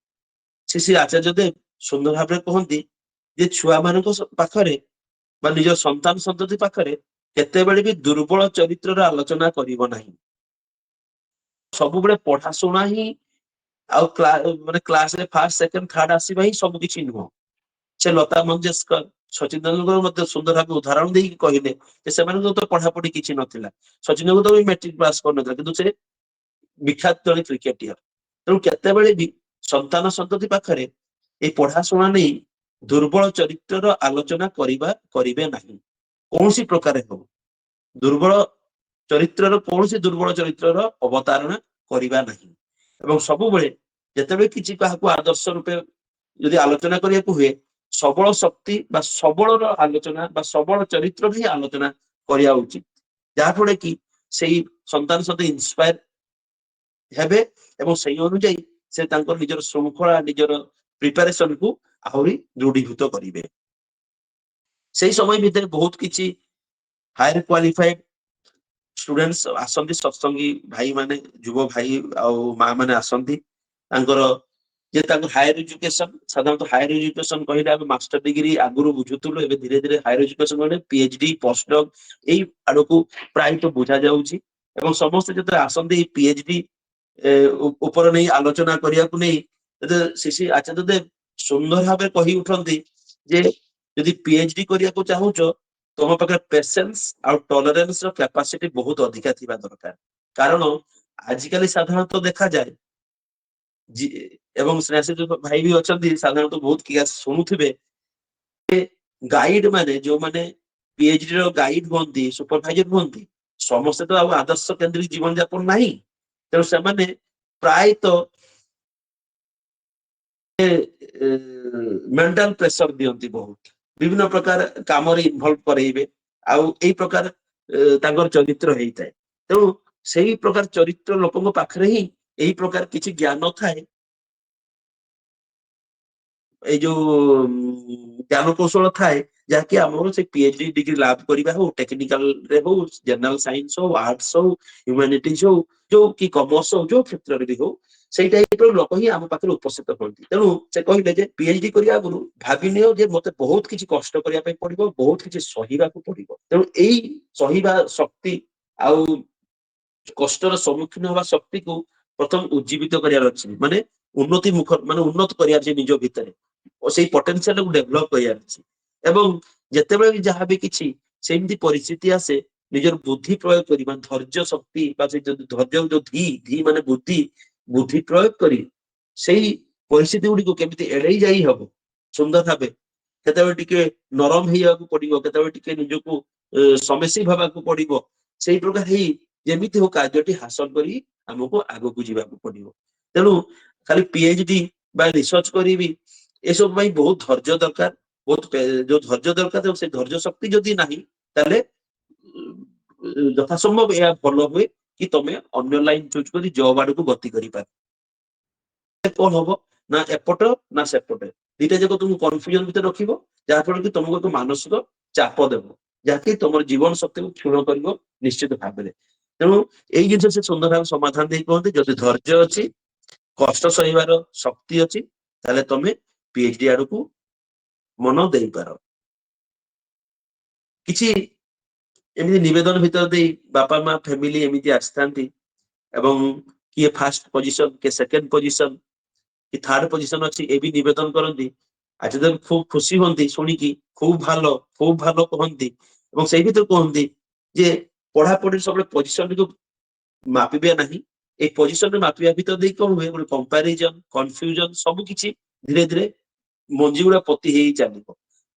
ଶ୍ରୀ ଆଚାର୍ଯ୍ୟ ଦେବ ସୁନ୍ଦର ଭାବରେ କହନ୍ତି ଯେ ଛୁଆ ମାନଙ୍କ ପାଖରେ ବା ନିଜ ସନ୍ତାନ ସନ୍ତତି ପାଖରେ କେତେବେଳେ ବି ଦୁର୍ବଳ ଚରିତ୍ରର ଆଲୋଚନା କରିବ ନାହିଁ। ସବୁବେଳେ ପଢା ଶୁଣା ହିଁ ଆଉ ମାନେ କ୍ଲାସରେ ଫାର୍ଷ୍ଟ ସେକେଣ୍ଡ ଥାର୍ଡ ଆସିବା ହିଁ ସବୁ କିଛି ନୁହଁ। ସେ ଲତା ମଙ୍ଗେଶକର, ସଚିନ ତେନ୍ଦୁଲକର ମଧ୍ୟ ସୁନ୍ଦର ଭାବେ ଉଦାହରଣ ଦେଇକି କହିଲେ ଯେ ସେମାନଙ୍କ ତ ପଢାପଢି କିଛି ନଥିଲା, ସଚିନ ତେନ୍ଦୁଲକର ବି ମେଟ୍ରିକ ପାସ୍ କରିନଥିଲା, କିନ୍ତୁ ସେ ବିଖ୍ୟାତ ଜଣେ କ୍ରିକେଟିୟର। ତେଣୁ କେତେବେଳେ ବି ସନ୍ତାନ ସନ୍ତତି ପାଖରେ ଏଇ ପଢାଶୁଣା ନେଇ ଦୁର୍ବଳ ଚରିତ୍ରର ଆଲୋଚନା କରିବେ ନାହିଁ, କୌଣସି ପ୍ରକାରେ ହଉ। କୌଣସି ଦୁର୍ବଳ ଚରିତ୍ରର ଅବତାରଣା କରିବା ନାହିଁ। ଏବଂ ସବୁବେଳେ ଯେତେବେଳେ କିଛି କାହାକୁ ଆଦର୍ଶ ରୂପେ ଯଦି ଆଲୋଚନା କରିବାକୁ ହୁଏ, ସବଳ ଶକ୍ତି ବା ସବଳର ଆଲୋଚନା ବା ସବଳ ଚରିତ୍ରର ହିଁ ଆଲୋଚନା କରିବା ଉଚିତ, ଯାହାଫଳରେ କି ସେଇ ସନ୍ତାନ ସହିତ ଇନ୍ସପାୟାର ହେବେ ଏବଂ ସେଇ ଅନୁଯାୟୀ ସେ ତାଙ୍କର ନିଜର ଶୃଙ୍ଖଳା, ନିଜର ପ୍ରିପାରେସନକୁ ଆହୁରି ଦୃଢୀଭୂତ କରିବେ। ସେଇ ସମୟ ଭିତରେ ବହୁତ କିଛି ହାୟର କ୍ୱାଲିଫାଏଡ ଷ୍ଟୁଡେଣ୍ଟସ ଆସନ୍ତି, ସତ୍ସଙ୍ଗୀ ଭାଇ ମାନେ, ଯୁବ ଭାଇ ଆଉ ମା ମାନେ ଆସନ୍ତି। ତାଙ୍କର ଯେ ତାଙ୍କ ହାୟର ଏଜୁକେସନ, ସାଧାରଣତଃ ହାୟର ଏଜୁକେସନ କହିଲେ ଆମେ ମାଷ୍ଟର ଡିଗ୍ରୀ ଆଗରୁ ବୁଝୁଥିଲୁ, ଏବେ ଧୀରେ ଧୀରେ ହାୟର ଏଜୁକେସନ କହିଲେ ପିଏଚଡି, ପୋଷ୍ଟଡକ୍ ଏଇ ଆଡକୁ ପ୍ରାୟତଃ ବୁଝା ଯାଉଛି। ଏବଂ ସମସ୍ତେ ଯେତେବେଳେ ଆସନ୍ତି ଏଇ ପିଏଚଡି ଉପରେ ନେଇ ଆଲୋଚନା କରିବାକୁ ନେଇ, ଶ୍ରୀ ଆଚାର୍ଯ୍ୟ ଦେବ ସୁନ୍ଦର ଭାବେ କହି ଉଠନ୍ତି ଯେ ଯଦି ପିଏଚଡି କରିବାକୁ ଚାହୁଁଛ, ତମ ପାଖରେ ପେସେନ୍ସ ଆଉ ଟଲରେନ୍ସ ର କ୍ୟାପାସିଟି ବହୁତ ଅଧିକା ଥିବା ଦରକାର। କାରଣ ଆଜିକାଲି ସାଧାରଣତଃ ଦେଖାଯାଏ ଏବଂ ସ୍ନେହାଶିଷ ଭାଇ ବି ଅଛନ୍ତି, ସାଧାରଣତଃ ବହୁତ କେସ୍ ଶୁଣୁଥିବେ, ଗାଇଡ ମାନେ ଯୋଉମାନେ ପିଏଚଡି ର ଗାଇଡ ହୁଅନ୍ତି, ସୁପରଭାଇଜର ହୁଅନ୍ତି, ସମସ୍ତେ ତ ଆଉ ଆଦର୍ଶ କେନ୍ଦ୍ରିକ ଜୀବନ ଯାପନ ନାହିଁ। ତେଣୁ ସେମାନେ ପ୍ରାୟତଃ ମେଣ୍ଟାଲ ପ୍ରେସର ଦିଅନ୍ତି, ବହୁତ ବିଭିନ୍ନ ପ୍ରକାର କାମରେ ଇନଭଲ୍ଭ କରେଇବେ, ଆଉ ଏଇ ପ୍ରକାର ତାଙ୍କର ଚରିତ୍ର ହେଇଥାଏ। ତେଣୁ ସେଇ ପ୍ରକାର ଚରିତ୍ର ଲୋକଙ୍କ ପାଖରେ ହିଁ ଏଇ ପ୍ରକାର କିଛି ଜ୍ଞାନ ଥାଏ, ଏଇ ଯୋଉ ଜ୍ଞାନ କୌଶଳ ଥାଏ, ଯାହାକି ଆମର ସେ ପିଏଚଡି ଡିଗ୍ରୀ ଲାଭ କରିବା ହଉ, ଟେକ୍ନିକାଲରେ ହଉ, ଜେନେରାଲ ସାଇନ୍ସ ହଉ, ଆର୍ଟସ ହଉ, ହ୍ୟୁମାନିଟିଜ ହଉ, ଯୋଉ କି କମର୍ସ ହଉ, ଯୋଉ କ୍ଷେତ୍ରରେ ବି ହଉ, ସେଇ ଟାଇପର ଲୋକ ହିଁ ଆମ ପାଖରେ ଉପସ୍ଥିତ ହୁଅନ୍ତି। ତେଣୁ ସେ କହିଲେ ଯେ ପିଏଚଡି କରିବା ଆଗରୁ ଭାବିନିଅ ଯେ ମତେ ବହୁତ କିଛି କଷ୍ଟ କରିବା ପାଇଁ ପଡିବ, ବହୁତ କିଛି ସହିବାକୁ ପଡିବ। ତେଣୁ ଏଇ ସହିବା ଶକ୍ତି ଆଉ କଷ୍ଟର ସମ୍ମୁଖୀନ ହେବା ଶକ୍ତିକୁ ପ୍ରଥମ ଉଜ୍ଜୀବିତ କରିବାର ଅଛି, ମାନେ ଉନ୍ନତ କରିବାର ଅଛି ନିଜ ଭିତରେ, ଓ ସେଇ ପଟେନସିଆଲକୁ ଡେଭଲପ କରିବାର ଅଛି। ଏବଂ ଯେତେବେଳେ ବି ଯାହାବି କିଛି ସେମିତି ପରିସ୍ଥିତି ଆସେ, ନିଜର ବୁଦ୍ଧି ପ୍ରୟୋଗ କରିବା, ଧୈର୍ଯ୍ୟ ଶକ୍ତି ବା ସେ ଧୈର୍ଯ୍ୟ ଯୋଉ ଧି ମାନେ ବୁଦ୍ଧି, ବୁଦ୍ଧି ପ୍ରୟୋଗ କରି ସେଇ ପରିସ୍ଥିତି ଗୁଡିକୁ କେମିତି ଏଡେଇ ଯାଇ ହବ ସୁନ୍ଦର ଭାବେ, କେତେବେଳେ ଟିକେ ନରମ ହେଇବାକୁ ପଡିବ, କେତେବେଳେ ଟିକେ ନିଜକୁ ସମେସି ଭାବାକୁ ପଡିବ, ସେଇ ପ୍ରକାର ହେଇ ଯେମିତି ହଉ କାର୍ଯ୍ୟଟି ହାସଲ କରି ଆମକୁ ଆଗକୁ ଯିବାକୁ ପଡିବ। ତେଣୁ ଖାଲି ପିଏଚଡି ବା ରିସର୍ଚ୍ଚ କରିବି ଏସବୁ ପାଇଁ ବହୁତ ଧୈର୍ଯ୍ୟ ଦରକାର, ବହୁତ ଯୋଉ ଧୈର୍ଯ୍ୟ ଦରକାର, ସେ ଧୈର୍ଯ୍ୟ ଶକ୍ତି ଯଦି ନାହିଁ, ତାହେଲେ ଯଥାସମ୍ଭବ ଏହା ଭଲ ହୁଏ କି ତମେ ଅନ୍ୟ ଲାଇନ ଚୁଜ କରି ଜବ ଆଡକୁ ଗତି କରିପାର। କଣ ହବ ନା ଏପଟ ନା ସେପଟ, ଦିଟା ଯାକ ତୁମକୁ କନଫ୍ୟୁଜନ ଭିତରେ ରଖିବ, ଯାହାଫଳରେ କି ତମକୁ ଏକ ମାନସିକ ଚାପ ଦେବ, ଯାହାକି ତମର ଜୀବନ ଶକ୍ତିକୁ କ୍ଷୁଣ କରିବ ନିଶ୍ଚିତ ଭାବରେ। ତେଣୁ ଏଇ ଜିନିଷ ସେ ସୁନ୍ଦର ଭାବେ ସମାଧାନ ଦେଇ କୁହନ୍ତି, ଯଦି ଧୈର୍ଯ୍ୟ ଅଛି, କଷ୍ଟ ସହିବାର ଶକ୍ତି ଅଛି, ତାହେଲେ ତମେ ପିଏଚଡି ଆଡକୁ ମନ ଦେଇପାର। କିଛି ଏମିତି ନିବେଦନ ଭିତରେ ଦେଇ ବାପା ମା ଫ୍ୟାମିଲି ଏମିତି ଆସିଥାନ୍ତି, ଏବଂ କିଏ ଫାର୍ଷ୍ଟ ପୋଜିସନ, କିଏ ସେକେଣ୍ଡ ପୋଜିସନ, କି ଥାର୍ଡ ପୋଜିସନ ଅଛି, ଏ ବି ନିବେଦନ କରନ୍ତି। ଆଚାର୍ଯ୍ୟ ଖୁବ ଖୁସି ହୁଅନ୍ତି ଶୁଣିକି, ଖୁବ ଭଲ କହନ୍ତି। ଏବଂ ସେଇ ଭିତରେ କୁହନ୍ତି ଯେ ପଢାପଢି ସବୁବେଳେ ପୋଜିସନକୁ ମାପିବେ ନାହିଁ, ଏଇ ପୋଜିସନରେ ମାପିବା ଭିତରେ ଦେଇ କଣ ହୁଏ, ଗୋଟେ କମ୍ପାରିଜନ, କନଫ୍ୟୁଜନ, ସବୁ କିଛି ଧୀରେ ଧୀରେ ମଞ୍ଜି ଗୁଡା ପୋତି ହେଇ ଚାଲିବ।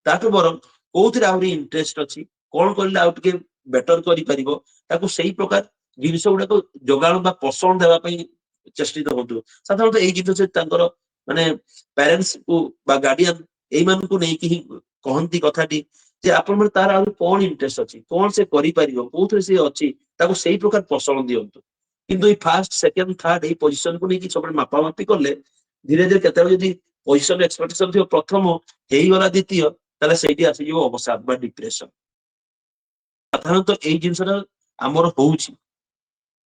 ତାଠୁ ବରଂ କୋଉଥିରେ ଆହୁରି ଇଣ୍ଟରେଷ୍ଟ ଅଛି, କଣ କରିଲେ ଆଉ ଟିକେ ବେଟର କରିପାରିବ, ତାକୁ ସେଇ ପ୍ରକାର ଜିନିଷ ଗୁଡାକ ଯୋଗାଣ ବା ପୋଷଣ ଦେବା ପାଇଁ ଚେଷ୍ଟିତ ହୁଅନ୍ତୁ। ସାଧାରଣତଃ ଏଇ ଜିନିଷ ତାଙ୍କର ମାନେ ପ୍ୟାରେଣ୍ଟସ କୁ ବା ଗାର୍ଡିଆନ ଏଇମାନଙ୍କୁ ନେଇକି ହିଁ କହନ୍ତି କଥାଟି ଯେ ଆପଣଙ୍କର ତାର ଆହୁରି କଣ ଇଣ୍ଟରେଷ୍ଟ ଅଛି, କଣ ସେ କରିପାରିବ, କୋଉଥିରେ ସେ ଅଛି, ତାକୁ ସେଇ ପ୍ରକାର ପୋଷଣ ଦିଅନ୍ତୁ। କିନ୍ତୁ ଏଇ ଫାର୍ଷ୍ଟ ସେକେଣ୍ଡ ଥାର୍ଡ ଏଇ ପୋଜିସନକୁ ନେଇକି ସବୁବେଳେ ମାପାମାପି କଲେ ଧୀରେ ଧୀରେ କେତେବେଳେ ଯଦି ପୋଜିସନ ଏକ୍ସପେକ୍ଟେସନ ଥିବ ପ୍ରଥମ ହେଇଗଲା ଦ୍ୱିତୀୟ, ତାହେଲେ ସେଇଠି ଆସିଯିବ ଅବସାଦ ବା ଡିପ୍ରେସନ। ସାଧାରଣତଃ ଏଇ ଜିନିଷଟା ଆମର ହଉଛି।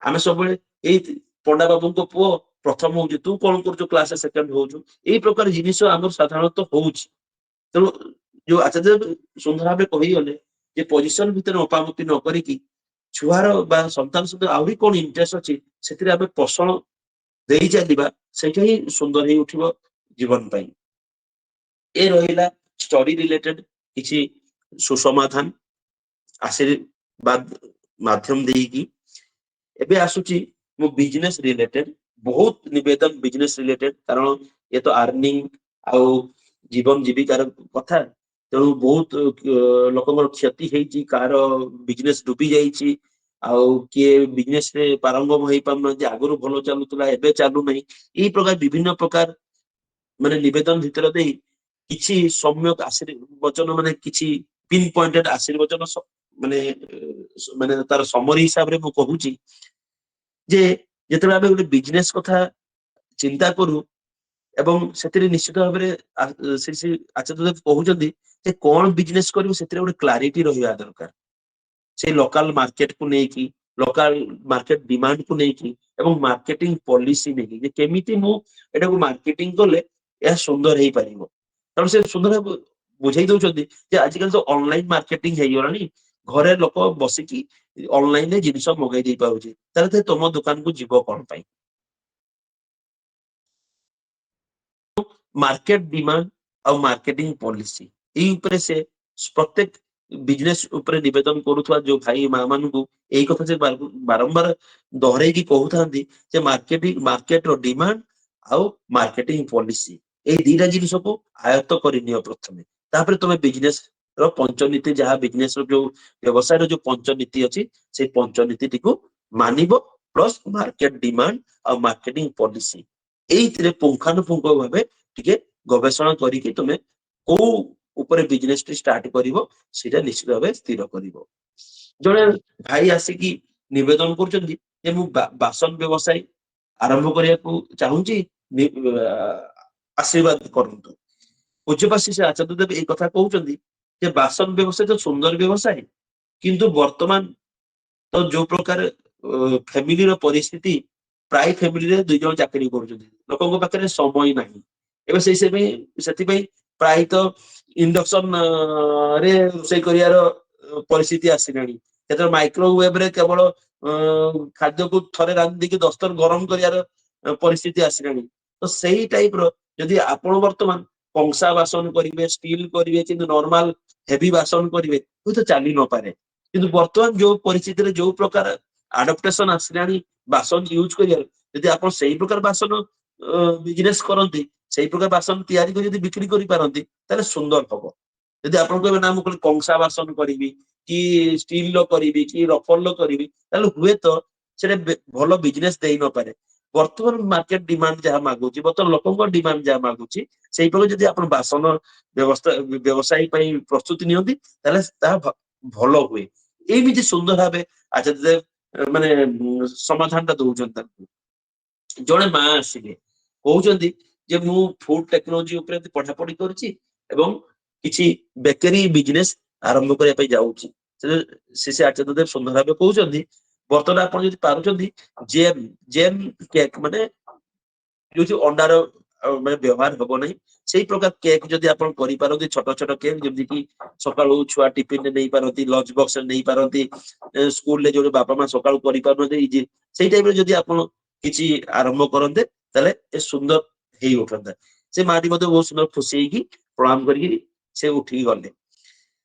ଆମେ ସବୁବେଳେ ଏଇ ପଣ୍ଡା ବାବୁଙ୍କ ପୁଅ ପ୍ରଥମ ହଉଛି, ତୁ କଣ କରୁଛୁ କ୍ଲାସରେ ସେକେଣ୍ଡ ହଉଛୁ, ଏଇ ପ୍ରକାର ଜିନିଷ ଆମର ସାଧାରଣତଃ ହଉଛି। ତେଣୁ ଯୋଉ ଆଚାର୍ଯ୍ୟ ସୁନ୍ଦର ଭାବେ କହିଗଲେ ଯେ ପୋଜିସନ ଭିତରେ ମପାମପି ନ କରିକି ଛୁଆର ବା ସନ୍ତାନ ସହିତ ଆହୁରି କଣ ଇଣ୍ଟରେଷ୍ଟ ଅଛି ସେଥିରେ ଆମେ ପୋଷଣ ଦେଇ ଚାଲିବା, ସେଇଟା ହିଁ ସୁନ୍ଦର ହେଇ ଉଠିବ ଜୀବନ ପାଇଁ। ଏ ରହିଲା ଷ୍ଟଡି ରିଲେଟେଡ କିଛି ସୁସମାଧାନ ଆଶୀର୍ବାଦ ମାଧ୍ୟମ ଦେଇକି। ଏବେ ଆସୁଛି ମୁଁ ବିଜନେସ ରିଲେଟେଡ, ବହୁତ ନିବେଦନ ବିଜନେସ ରିଲେଟେଡ, କାରଣ ଏ ତ ଆର୍ନିଂ ଆଉ ଜୀବନ ଜୀବିକାର କଥା। ତେଣୁ ବହୁତ ଲୋକଙ୍କର କ୍ଷତି ହେଇଛି, କାହାର ବିଜନେସ ଡୁବି ଯାଇଛି, ଆଉ କିଏ ବିଜନେସ ରେ ପାରଙ୍ଗମ ହେଇପାରୁନାହାନ୍ତି, ଆଗରୁ ଭଲ ଚାଲୁଥିଲା ଏବେ ଚାଲୁନାହିଁ। ଏଇ ପ୍ରକାର ବିଭିନ୍ନ ପ୍ରକାର ମାନେ ନିବେଦନ ଭିତରେ ଦେଇ କିଛି ସମ୍ୟକ ଆଶୀର୍ବଚନ ମାନେ କିଛି ପିନ୍ ପଏଣ୍ଟେଡ ଆଶୀର୍ବଚନ ମାନେ ମାନେ ତାର ସମରି ହିସାବରେ ମୁଁ କହୁଛି ଯେ ଯେତେବେଳେ ଆମେ ଗୋଟେ ବିଜନେସ କଥା ଚିନ୍ତା କରୁ ଏବଂ ସେଥିରେ ନିଶ୍ଚିତ ଭାବରେ ଶ୍ରୀ ଆଚାର୍ଯ୍ୟ ଦେବ କହୁଛନ୍ତି ଯେ କଣ ବିଜନେସ କରିବୁ ସେଥିରେ ଗୋଟେ କ୍ଲାରିଟି ରହିବା ଦରକାର। ସେଇ ଲୋକାଲ ମାର୍କେଟକୁ ନେଇକି, ଲୋକାଲ ମାର୍କେଟ ଡିମାଣ୍ଡକୁ ନେଇକି ଏବଂ ମାର୍କେଟିଂ ପଲିସି ନେଇକି ଯେ କେମିତି ମୁଁ ଏଟାକୁ ମାର୍କେଟିଂ କଲେ ଏହା ସୁନ୍ଦର ହେଇପାରିବ। କାରଣ ସେ ସୁନ୍ଦର ବୁଝେଇ ଦଉଛନ୍ତି ଯେ ଆଜିକାଲି ତ ଅନଲାଇନ ମାର୍କେଟିଂ ହେଇଗଲାଣି, ଘରେ ଲୋକ ବସିକି ଅନଲାଇନରେ ଜିନିଷ ମଗେଇ ଦେଇ ପାରୁଛି, ତାହେଲେ ତମ ଦୋକାନକୁ ଯିବ କଣ ପାଇଁ? ମାର୍କେଟ ଡିମାଣ୍ଡ ଆଉ ମାର୍କେଟିଂ ପଲିସି ଏଇ ଉପରେ ସେ ପ୍ରତ୍ୟେକ ବିଜନେସ ଉପରେ ନିବେଦନ କରୁଥିବା ଯୋଉ ଭାଇ ମା ମାନଙ୍କୁ ଏଇ କଥା ସେ ବାରମ୍ବାର ଦହରେଇକି କହୁଥାନ୍ତି ଯେ ମାର୍କେଟର ଡିମାଣ୍ଡ ଆଉ ମାର୍କେଟିଂ ପଲିସି ଏଇ ଦିଟା ଜିନିଷକୁ ଆୟତ୍ତ କରିନିଅ ପ୍ରଥମେ, ତାପରେ ତମେ ବିଜନେସ ର ପଞ୍ଚନୀତି ଯାହା ବିଜନେସ ର ଯୋଉ ବ୍ୟବସାୟର ଯୋଉ ପଞ୍ଚନୀତି ଅଛି ସେଇ ପଞ୍ଚନୀତିଟିକୁ ମାନିବ, ପ୍ଲସ ମାର୍କେଟ ଡିମାଣ୍ଡ ଆଉ ମାର୍କେଟିଂ ପଲିସି ଏଇଥିରେ ପୁଙ୍ଖାନୁପୁଙ୍ଖ ଭାବେ ଟିକେ ଗବେଷଣା କରିକି ତମେ କୋଉ ଉପରେ ବିଜନେସ ଟି ଷ୍ଟାର୍ଟ କରିବ ସେଇଟା ନିଶ୍ଚିତ ଭାବେ ସ୍ଥିର କରିବ। ଜଣେ ଭାଇ ଆସିକି ନିବେଦନ କରୁଛନ୍ତି ଯେ ମୁଁ ବାସନ ବ୍ୟବସାୟ ଆରମ୍ଭ କରିବାକୁ ଚାହୁଁଛି, ଆଶୀର୍ବାଦ କରନ୍ତୁ। ପୂଜ୍ୟପାଶି ସେ ଆଚାର୍ଯ୍ୟ ଦେବ ଏଇ କଥା କହୁଛନ୍ତି ଯେ ବାସନ ବ୍ୟବସାୟ ତ ସୁନ୍ଦର ବ୍ୟବସାୟ, କିନ୍ତୁ ବର୍ତ୍ତମାନ ତ ଯୋଉ ପ୍ରକାର ଫ୍ୟାମିଲିର ପରିସ୍ଥିତି, ପ୍ରାୟ ଫ୍ୟାମିଲିରେ 2 ଜଣ ଚାକିରି କରୁଛନ୍ତି, ଲୋକଙ୍କ ପାଖରେ ସମୟ ନାହିଁ। ଏବେ ସେଥିପାଇଁ ପ୍ରାୟତଃ ଇଣ୍ଡକ୍ସନ ରେ ରୋଷେଇ କରିବାର ପରିସ୍ଥିତି ଆସିଲାଣି। କେତେବେଳେ ମାଇକ୍ରୋୱେଭ ରେ କେବଳ ଖାଦ୍ୟକୁ ଥରେ ରାନ୍ଧିକି 10 ଥର ଗରମ କରିବାର ପରିସ୍ଥିତି ଆସିଲାଣି। ତ ସେଇ ଟାଇପ ର ଯଦି ଆପଣ ବର୍ତ୍ତମାନ କଂସା ବାସନ କରିବେ, ଷ୍ଟିଲ କରିବେ, କିନ୍ତୁ ନର୍ମାଲ ହେଭି ବାସନ କରିବେ ହୁଏତ ଚାଲି ନପାରେ। କିନ୍ତୁ ବର୍ତ୍ତମାନ ଯୋଉ ପରିସ୍ଥିତିରେ ଯୋଉ ପ୍ରକାର ଆଡପ୍ଟେସନ ଆସିଲାଣି ବାସନ ୟୁଜ କରିବାରେ, ଯଦି ଆପଣ ସେଇ ପ୍ରକାର ବାସନ ବିଜନେସ କରନ୍ତି, ସେଇ ପ୍ରକାର ବାସନ ତିଆରି କରି ଯଦି ବିକ୍ରି କରିପାରନ୍ତି ତାହେଲେ ସୁନ୍ଦର ହବ। ଯଦି ଆପଣ କହିବେ ନା ମୁଁ କଂସା ବାସନ କରିବି କି ଷ୍ଟିଲ ର କରିବି କି ରଫର ର କରିବି, ତାହେଲେ ହୁଏତ ସେଟା ଭଲ ବିଜନେସ ଦେଇ ନପାରେ। ବର୍ତ୍ତମାନ ମାର୍କେଟ ଡିମାଣ୍ଡ ଯାହା ମାଗୁଛି, ବର୍ତ୍ତମାନ ଲୋକଙ୍କ ଡିମାଣ୍ଡ ଯାହା ମାଗୁଛି, ସେଇଭଳି ଯଦି ଆପଣ ବାସନ ବ୍ୟବସାୟୀ ପାଇଁ ପ୍ରସ୍ତୁତି ନିଅନ୍ତି ତାହେଲେ ତାହା ଭଲ ହୁଏ। ଏମିତି ସୁନ୍ଦର ଭାବେ ଆଚାର୍ଯ୍ୟ ଦେବ ମାନେ ସମାଧାନ ଟା ଦଉଛନ୍ତି ତାଙ୍କୁ। ଜଣେ ମା ଆସିଲେ କହୁଛନ୍ତି ଯେ ମୁଁ ଫୁଡ ଟେକ୍ନୋଲୋଜି ଉପରେ ପଢାପଢି କରିଛି ଏବଂ କିଛି ବେକରୀ ବିଜନେସ ଆରମ୍ଭ କରିବା ପାଇଁ ଯାଉଛି। ସେ ଆଚାର୍ଯ୍ୟ ଦେବ ସୁନ୍ଦର ଭାବେ କହୁଛନ୍ତି ବର୍ତ୍ତମାନ ଆପଣ ଯଦି ପାରୁଛନ୍ତି ଜେମ୍ କେକ୍ ମାନେ ଯୋଉ ଅଣ୍ଡାର ମାନେ ବ୍ୟବହାର ହବ ନାହିଁ, ସେଇ ପ୍ରକାର କେକ୍ ଯଦି ଆପଣ କରିପାରନ୍ତି, ଛୋଟ ଛୋଟ କେକ୍ ଯେମିତି କି ସକାଳୁ ଛୁଆ ଟିଫିନରେ ନେଇପାରନ୍ତି, ଲଞ୍ଚ ବକ୍ସରେ ନେଇପାରନ୍ତି, ସ୍କୁଲରେ ଯୋଉ ବାପା ମା ସକାଳୁ କରିପାରୁନାହାନ୍ତି, ସେଇ ଟାଇପର ଯଦି ଆପଣ କିଛି ଆରମ୍ଭ କରନ୍ତେ ତାହେଲେ ଏ ସୁନ୍ଦର ହେଇ ଉଠନ୍ତା। ସେ ମାଟି ମଧ୍ୟ ବହୁତ ସୁନ୍ଦର ଖୁସି ହେଇକି ପ୍ରଣାମ କରିକି ସେ ଉଠିକି ଗଲେ।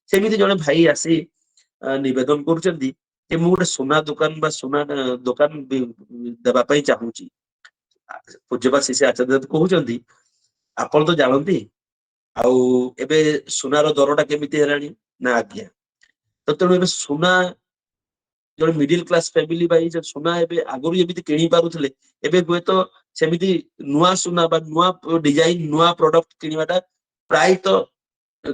ସେମିତି ଜଣେ ଭାଇ ଆସି ନିବେଦନ କରୁଛନ୍ତି ଯେ ମୁଁ ଗୋଟେ ସୁନା ଦୋକାନ ବା ସୁନା ଦୋକାନ ଦେବା ପାଇଁ ଚାହୁଁଛି। ପୂଜ୍ୟପାତ ଶିଷ୍ୟ ଆଚାର୍ଯ୍ୟ କହୁଛନ୍ତି ଆପଣ ତ ଜାଣନ୍ତି ଆଉ ଏବେ ସୁନାର ଦରଟା କେମିତି ହେଲାଣି ନା ଆଜ୍ଞା। ତ ତେଣୁ ଏବେ ସୁନା ଜଣେ ମିଡିଲ କ୍ଲାସ ଫ୍ୟାମିଲି ପାଇଁ ସୁନା ଏବେ ଆଗରୁ ଏମିତି କିଣି ପାରୁଥିଲେ, ଏବେ ହୁଏତ ସେମିତି ନୂଆ ସୁନା ବା ନୂଆ ଡିଜାଇନ ନୂଆ ପ୍ରଡକ୍ଟ କିଣିବାଟା ପ୍ରାୟତଃ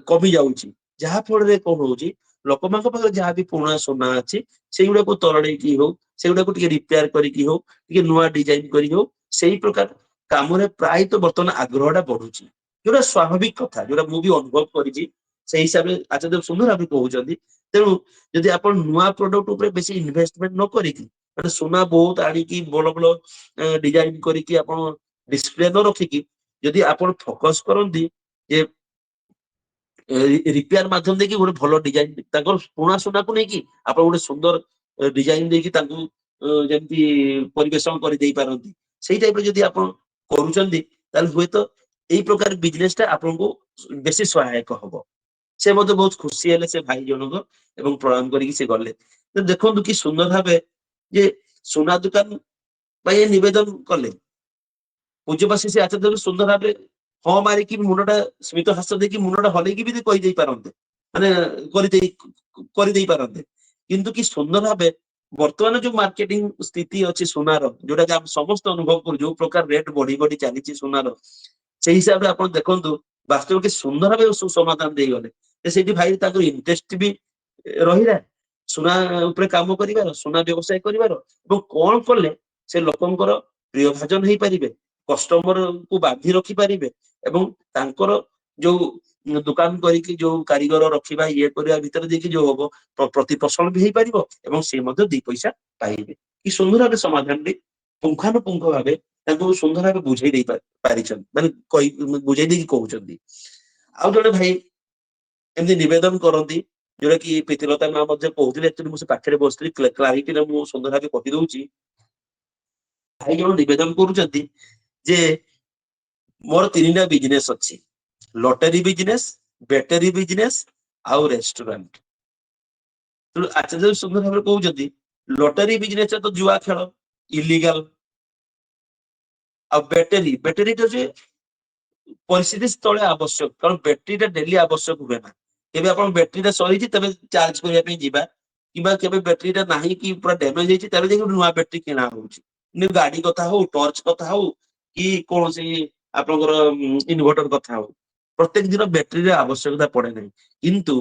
କମି ଯାଉଛି। ଯାହା ଫଳରେ କଣ ହଉଛି, ଲୋକମାନଙ୍କ ପାଖରେ ଯାହା ବି ପୁରୁଣା ସୁନା ଅଛି ସେଇଗୁଡାକୁ ତରଳେଇକି ହଉ, ସେଗୁଡାକୁ ଟିକେ ରିପେୟାର କରିକି ହଉ, ଟିକେ ନୂଆ ଡିଜାଇନ କରିକି ହଉ, ସେଇ ପ୍ରକାର କାମରେ ପ୍ରାୟତଃ ବର୍ତ୍ତମାନ ଆଗ୍ରହଟା ବଢୁଛି, ଯୋଉଟା ସ୍ୱାଭାବିକ କଥା, ଯୋଉଟା ମୁଁ ବି ଅନୁଭବ କରିଛି। ସେଇ ହିସାବରେ ଆଚାର୍ଯ୍ୟ ସୁନ୍ଦର ଭାବେ କହୁଛନ୍ତି। ତେଣୁ ଯଦି ଆପଣ ନୂଆ ପ୍ରଡକ୍ଟ ଉପରେ ବେଶୀ ଇନଭେଷ୍ଟମେଣ୍ଟ ନ କରିକି, ମାନେ ସୁନା ବହୁତ ଆଣିକି ଭଲ ଭଲ ଡିଜାଇନ କରିକି ଆପଣ ଡିସପ୍ଲେ ନ ରଖିକି, ଯଦି ଆପଣ ଫୋକସ କରନ୍ତି ଯେ ରିପେୟାର ମାଧ୍ୟମ ଦେଇକି ଗୋଟେ ଭଲ ଡିଜାଇନ ତାଙ୍କର ପୁରୁଣା ସୁନାକୁ ନେଇକି ଆପଣ ଗୋଟେ ସୁନ୍ଦର ଡିଜାଇନ ଦେଇକି ତାଙ୍କୁ ଯେମିତି ପରିବେଷଣ କରିଦେଇ ପାରନ୍ତି, ସେଇ ଟାଇପରେ ଯଦି ଆପଣ କରୁଛନ୍ତି, ତାହେଲେ ହୁଏତ ଏଇ ପ୍ରକାର ବିଜନେସ ଟା ଆପଣଙ୍କୁ ବେଶୀ ସହାୟକ ହବ। ସେ ମଧ୍ୟ ବହୁତ ଖୁସି ହେଲେ ସେ ଭାଇ ଜଣକ, ଏବଂ ପ୍ରଣାମ କରିକି ସେ ଗଲେ। ଦେଖନ୍ତୁ କି ସୁନ୍ଦର ଭାବେ ଯେ ସୁନା ଦୋକାନ ପାଇଁ ନିବେଦନ କଲେ, ପୂଜ୍ୟପାଶି ସେ ଆଚାର୍ଯ୍ୟ ସୁନ୍ଦର ଭାବେ ହଁ ମାରିକି ମୁଣ୍ଡଟା ସ୍ମିତ ହାସ ଦେଇକି ମୁଣ୍ଡଟା ହଲେଇକି ବି କହିଦେଇ ପାରନ୍ତେ, ମାନେ କରିଦେଇ ପାରନ୍ତେ, କିନ୍ତୁ କି ସୁନ୍ଦର ଭାବେ ବର୍ତ୍ତମାନ ଯୋଉ ମାର୍କେଟିଂ ସ୍ଥିତି ଅଛି ସୁନାର, ଯୋଉଟା କି ଆମେ ସମସ୍ତେ ଅନୁଭବ କରୁ, ଯୋଉ ପ୍ରକାର ରେଟ୍ ବଢି ବଢି ଚାଲିଛି ସୁନାର, ସେଇ ହିସାବରେ ଆପଣ ଦେଖନ୍ତୁ ବାସ୍ତବ କି ସୁନ୍ଦର ଭାବେ ସୁସମାଧାନ ଦେଇଗଲେ। ସେଇଠି ଭାଇ ତାଙ୍କର ଇଣ୍ଟରେଷ୍ଟ ବି ରହିଲା ସୁନା ଉପରେ କାମ କରିବାର, ସୁନା ବ୍ୟବସାୟ କରିବାର, ଏବଂ କଣ କଲେ ସେ ଲୋକଙ୍କର ପ୍ରିୟ ଭାଜନ ହେଇପାରିବେ, କଷ୍ଟମର କୁ ବାନ୍ଧି ରଖିପାରିବେ, ଏବଂ ତାଙ୍କର ଯୋଉ ଦୋକାନ କରିକି ଯୋଉ କାରିଗର ରଖିବା ଇଏ କରିବା ଭିତରେ ଦେଇକି ଯୋଉ ହବ ପ୍ରତିପୋଷଣ ବି ହେଇପାରିବ, ଏବଂ ସେ ମଧ୍ୟ ଦି ପଇସା ପାଇବେ। କି ସୁନ୍ଦର ଭାବେ ସମାଧାନଟି ପୁଙ୍ଖାନୁପୁଙ୍ଖ ଭାବେ ତାଙ୍କୁ ସୁନ୍ଦର ଭାବେ ବୁଝେଇ ଦେଇ ପାରିଛନ୍ତି, ମାନେ ବୁଝେଇ ଦେଇକି କହୁଛନ୍ତି। ଆଉ ଜଣେ ଭାଇ ଏମିତି ନିବେଦନ କରନ୍ତି, ଯୋଉଟା କି ପ୍ରୀତିଲତା ମା ମଧ୍ୟ କହୁଥିଲେ, ମୁଁ ସେ ପାଖରେ ବସିଥିଲି, କ୍ଲାରିଟିରେ ମୁଁ ସୁନ୍ଦର ଭାବେ କହିଦଉଛି। ଭାଇ ଜଣ ନିବେଦନ କରୁଛନ୍ତି ଯେ ମୋର 3ଟା ବିଜନେସ ଅଛି, ଲଟେରୀ ବିଜନେସ, ବ୍ୟାଟେରୀ ବିଜନେସ, ଆଉ ରେଷ୍ଟୁରାଣ୍ଟ। ତେଣୁ ଆଚାର୍ଯ୍ୟ ସୁନ୍ଦର ଭାବରେ କହୁଛନ୍ତି ଲଟେରୀ ବିଜନେସ ତ ଜୁଆ ଖେଳ ଇଲିଗାଲ, ଆଉ ବ୍ୟାଟେରୀଟା ଯେ ପରିସ୍ଥିତି ସ୍ଥଳେ ଆବଶ୍ୟକ, କାରଣ ବ୍ୟାଟେରୀଟା ଡେଲି ଆବଶ୍ୟକ ହୁଏ ନା। କେବେ ଆପଣ ବ୍ୟାଟେରୀଟା ସରିଛି ତେବେ ଚାର୍ଜ କରିବା ପାଇଁ ଯିବା, କିମ୍ବା କେବେ ବ୍ୟାଟେରୀଟା ନାହିଁ କି ପୁରା ଡ୍ୟାମେଜ ହେଇଛି ତାହେଲେ ଯାଇକି ନୂଆ ବ୍ୟାଟେରୀ କିଣା ହଉଛି। କିନ୍ତୁ ଗାଡି କଥା ହଉ, ଟର୍ଚ କଥା ହଉ, କି କୌଣସି ଆପଣଙ୍କର ଇନଭର୍ଟର କଥା ହଉ, ପ୍ରତ୍ୟେକ ଦିନ ବ୍ୟାଟେରୀର ଆବଶ୍ୟକତା ପଡେ ନାହିଁ। କିନ୍ତୁ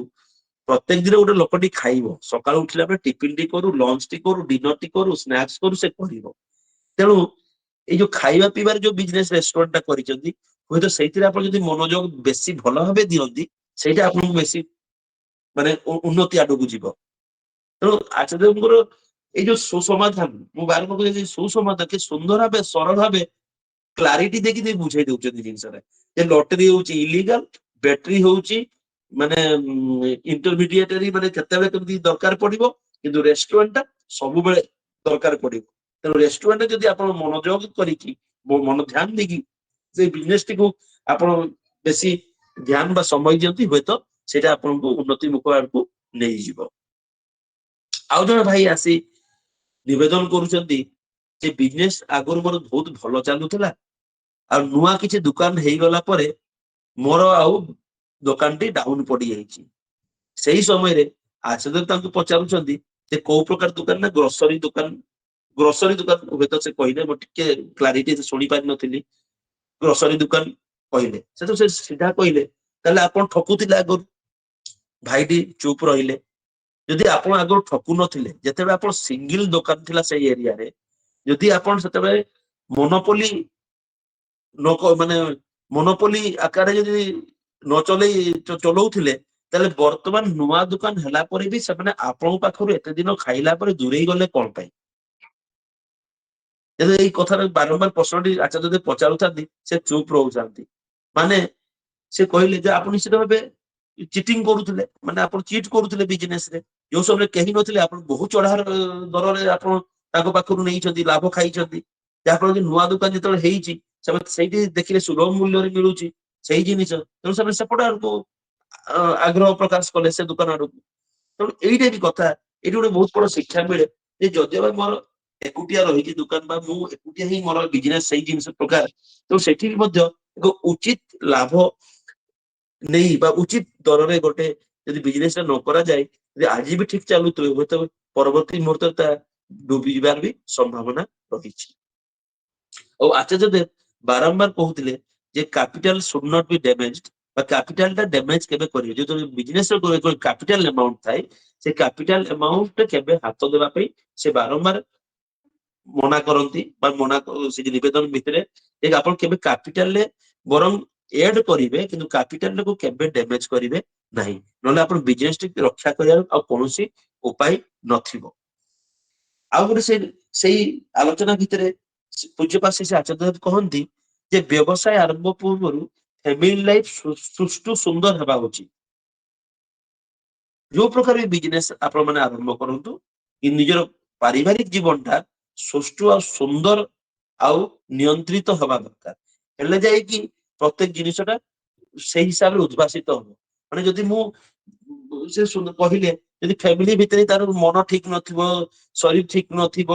ପ୍ରତ୍ୟେକ ଦିନ ଗୋଟେ ଲୋକଟି ଖାଇବ, ସକାଳୁ ଉଠିଲା ପରେ ଟିଫିନ ଟି କରୁ, ଲଞ୍ଚ ଟି କରୁ, ଡିନର ଟି କରୁ, ସ୍ନାକ୍ସ କରୁ, ସେ କରିବ। ତେଣୁ ଏଇ ଯୋଉ ଖାଇବା ପିଇବାର ଯୋଉ ବିଜନେସ ରେଷ୍ଟୁରାଣ୍ଟ ଟା କରିଛନ୍ତି, ହୁଏତ ସେଇଥିରେ ଆପଣ ଯଦି ମନୋଯୋଗ ବେଶୀ ଭଲ ଭାବେ ଦିଅନ୍ତି, ସେଇଟା ଆପଣଙ୍କୁ ବେଶୀ ମାନେ ଉନ୍ନତି ଆଡକୁ ଯିବ। ତେଣୁ ଆଚାର୍ଯ୍ୟଙ୍କର ଏଇ ଯୋଉ ସୁସମାଧାନ, ମୁଁ ବାରମ୍ବାର କହୁଛି ସୁସମାଧାନ, କି ସୁନ୍ଦର ଭାବେ ସରଳ ଭାବେ କ୍ଲାରିଟି ଦେଇକି ବୁଝେଇ ଦଉଛନ୍ତି ଜିନିଷଟା, ଯେ ଲଟେରୀ ହଉଛି ଇଲିଗାଲ, ବ୍ୟାଟେରୀ ହଉଛି ମାନେ ଇଣ୍ଟରମିଡିଏଟରୀ, ମାନେ କେତେବେଳେ କେମିତି ଦରକାର ପଡିବ, କିନ୍ତୁ ରେଷ୍ଟୁରାଣ୍ଟ ଟା ସବୁବେଳେ ଦରକାର ପଡିବ। ତେଣୁ ରେଷ୍ଟୁରାଣ୍ଟ ଯଦି ଆପଣ ମନୋଯୋଗ କରିକି ମନ ଧ୍ୟାନ ଦେଇକି ସେଇ ବିଜନେସ ଟିକୁ ଆପଣ ବେଶୀ ଧ୍ୟାନ ବା ସମୟ ଦିଅନ୍ତି, ହୁଏତ ସେଇଟା ଆପଣଙ୍କୁ ଉନ୍ନତି ମୁଖ ଆଡକୁ ନେଇଯିବ। ଆଉ ଜଣେ ଭାଇ ଆସି ନିବେଦନ କରୁଛନ୍ତି ଯେ ବିଜନେସ ଆଗରୁ ମୋର ବହୁତ ଭଲ ଚାଲୁଥିଲା, ଆଉ ନୂଆ କିଛି ଦୋକାନ ହେଇଗଲା ପରେ ମୋର ଆଉ ଦୋକାନଟି ଡାଉନ ପଡିଯାଇଛି। ସେଇ ସମୟରେ ଆଚାର୍ଯ୍ୟ ତାଙ୍କୁ ପଚାରୁଛନ୍ତି ଯେ କୋଉ ପ୍ରକାର ଦୋକାନ, ନା ଗ୍ରୋସରୀ ଦୋକାନ। ଗ୍ରୋସରୀ ଦୋକାନ ହୁଏତ ସେ କହିଲେ, ମୁଁ ଟିକେ କ୍ଲାରିଟି ଶୁଣି ପାରିନଥିଲି। ଗ୍ରୋସରୀ ଦୋକାନ କହିଲେ, ସେଠୁ ସେ ସିଧା କହିଲେ ତାହେଲେ ଆପଣ ଠକୁଥିଲେ ଆଗରୁ। ଭାଇଟି ଚୁପ ରହିଲେ। ଯଦି ଆପଣ ଆଗରୁ ଠକୁ ନଥିଲେ, ଯେତେବେଳେ ଆପଣ ସିଙ୍ଗଲ ଦୋକାନ ଥିଲା ସେଇ ଏରିଆରେ, ଯଦି ଆପଣ ସେତେବେଳେ ମନୋପଲି ମାନେ ମନୋପଲି ଆକାରରେ ଯଦି ନ ଚଲଉଥିଲେ, ତାହେଲେ ବର୍ତ୍ତମାନ ନୂଆ ଦୋକାନ ହେଲା ପରେ ବି ସେମାନେ ଆପଣଙ୍କ ପାଖରୁ ଏତେ ଦିନ ଖାଇଲା ପରେ ଦୂରେଇ ଗଲେ କଣ ପାଇଁ? ଯଦି ଏଇ କଥାରେ ବାରମ୍ବାର ପ୍ରଶ୍ନଟି ଆଚାର୍ଯ୍ୟ ଯଦି ପଚାରୁଥାନ୍ତି, ସେ ଚୁପ ରହୁଥାନ୍ତି। ମାନେ ସେ କହିଲେ ଯେ ଆପଣ ନିଶ୍ଚିତ ଭାବେ ଚିଟିଂ କରୁଥିଲେ, ମାନେ ଆପଣ ଚିଟ କରୁଥିଲେ ବିଜନେସ ରେ। ଯୋଉ ସମୟରେ କେହି ନଥିଲେ ଆପଣ ବହୁ ଚଢା ଦରରେ ଆପଣ ତାଙ୍କ ପାଖରୁ ନେଇଛନ୍ତି, ଲାଭ ଖାଇଛନ୍ତି। ଯାହାଫଳରେ କି ନୂଆ ଦୋକାନ ଯେତେବେଳେ ହେଇଛି, ସେମାନେ ସେଇଠି ଦେଖିଲେ ସୁଲଭ ମୂଲ୍ୟରେ ମିଳୁଛି ସେଇ ଜିନିଷ, ତେଣୁ ସେମାନେ ସେପଟେ ଆଡକୁ ଆଗ୍ରହ ପ୍ରକାଶ କଲେ ସେ ଦୋକାନ ଆଡକୁ। ତେଣୁ ଏଇଟା ବି କଥା, ଏଇଠି ଗୋଟେ ବହୁତ ବଡ ଶିକ୍ଷା ମିଳେ ଯେ ଯଦି ବା ମୋର ଏକୁଟିଆ ରହିଛି ଦୋକାନ, ବା ମୁଁ ଏକୁଟିଆ ହିଁ ମୋର ବିଜନେସ ସେଇ ଜିନିଷ ପ୍ରକାର, ତେଣୁ ସେଠି ବି ମଧ୍ୟ ଏକ ଉଚିତ ଲାଭ ନେଇ ବା ଉଚିତ ଦରରେ ଗୋଟେ ଯଦି ବିଜନେସ ଟା ନ କରାଯାଏ, ଯଦି ଆଜି ବି ଠିକ ଚାଲୁଥିବ ହୁଏତ ପରବର୍ତ୍ତୀ ମୁହୂର୍ତ୍ତରେ ତା ଡୁବି ଯିବାର ବି ସମ୍ଭାବନା ରହିଛି। ଆଉ ଆଚାର୍ଯ୍ୟ ଦେବ ବାରମ୍ବାର କହୁଥିଲେ ଯେ କ୍ୟାପିଟାଲ ସୁଡ୍ ନଟ୍ ବି ଡ୍ୟାମେଜଡ, ବା କ୍ୟାପିଟାଲ ଟା ଡ୍ୟାମେଜ କେବେ କରିବେ, ଯେତେବେଳେ ବିଜନେସ କ୍ୟାପିଟାଲ ଆମାଉଣ୍ଟ ଥାଏ ସେ କ୍ୟାପିଟାଲ ଆମାଉଣ୍ଟ କେବେ ହାତ ଦେବା ପାଇଁ ସେ ବାରମ୍ବାର ମନା କରନ୍ତି, ବା ସେ ନିବେଦନ ଭିତରେ ଆପଣ କେବେ କ୍ୟାପିଟାଲରେ ବରଂ ଏଡ କରିବେ କିନ୍ତୁ କ୍ୟାପିଟାଲକୁ କେବେ ଡ୍ୟାମେଜ କରିବେ ନାହିଁ, ନହେଲେ ଆପଣ ବିଜନେସ ଟି ରକ୍ଷା କରିବାର ଆଉ କୌଣସି ଉପାୟ ନଥିବ। ଆଉ ଗୋଟେ ସେଇ ଆଲୋଚନା ଭିତରେ ପୂଜ୍ୟପାଦ ଶ୍ରୀ ଆଚାର୍ଯ୍ୟ ଦେବ କହନ୍ତି ଯେ ବ୍ୟବସାୟ ଆରମ୍ଭ ପୂର୍ବରୁ ଫ୍ୟାମିଲି ଲାଇଫ ସୁଷ୍ଠୁ ସୁନ୍ଦର ହେବା ଉଚିତ। ଯୋଉ ପ୍ରକାର ବି ବିଜନେସ ଆପଣ ମାନେ ଆରମ୍ଭ କରନ୍ତୁ, ନିଜର ପାରିବାରିକ ଜୀବନଟା ସୁଷ୍ଠୁ ଆଉ ସୁନ୍ଦର ଆଉ ନିୟନ୍ତ୍ରିତ ହବା ଦରକାର, ହେଲେ ଯାଇକି ପ୍ରତ୍ୟେକ ଜିନିଷଟା ସେଇ ହିସାବରେ ଉଦ୍ଭାସିତ ହବ। ମାନେ ଯଦି ମୁଁ ସେ କହିଲେ ଯଦି ଫ୍ୟାମିଲି ଭିତରେ ତାର ମନ ଠିକ ନଥିବ, ଶରୀର ଠିକ ନଥିବ,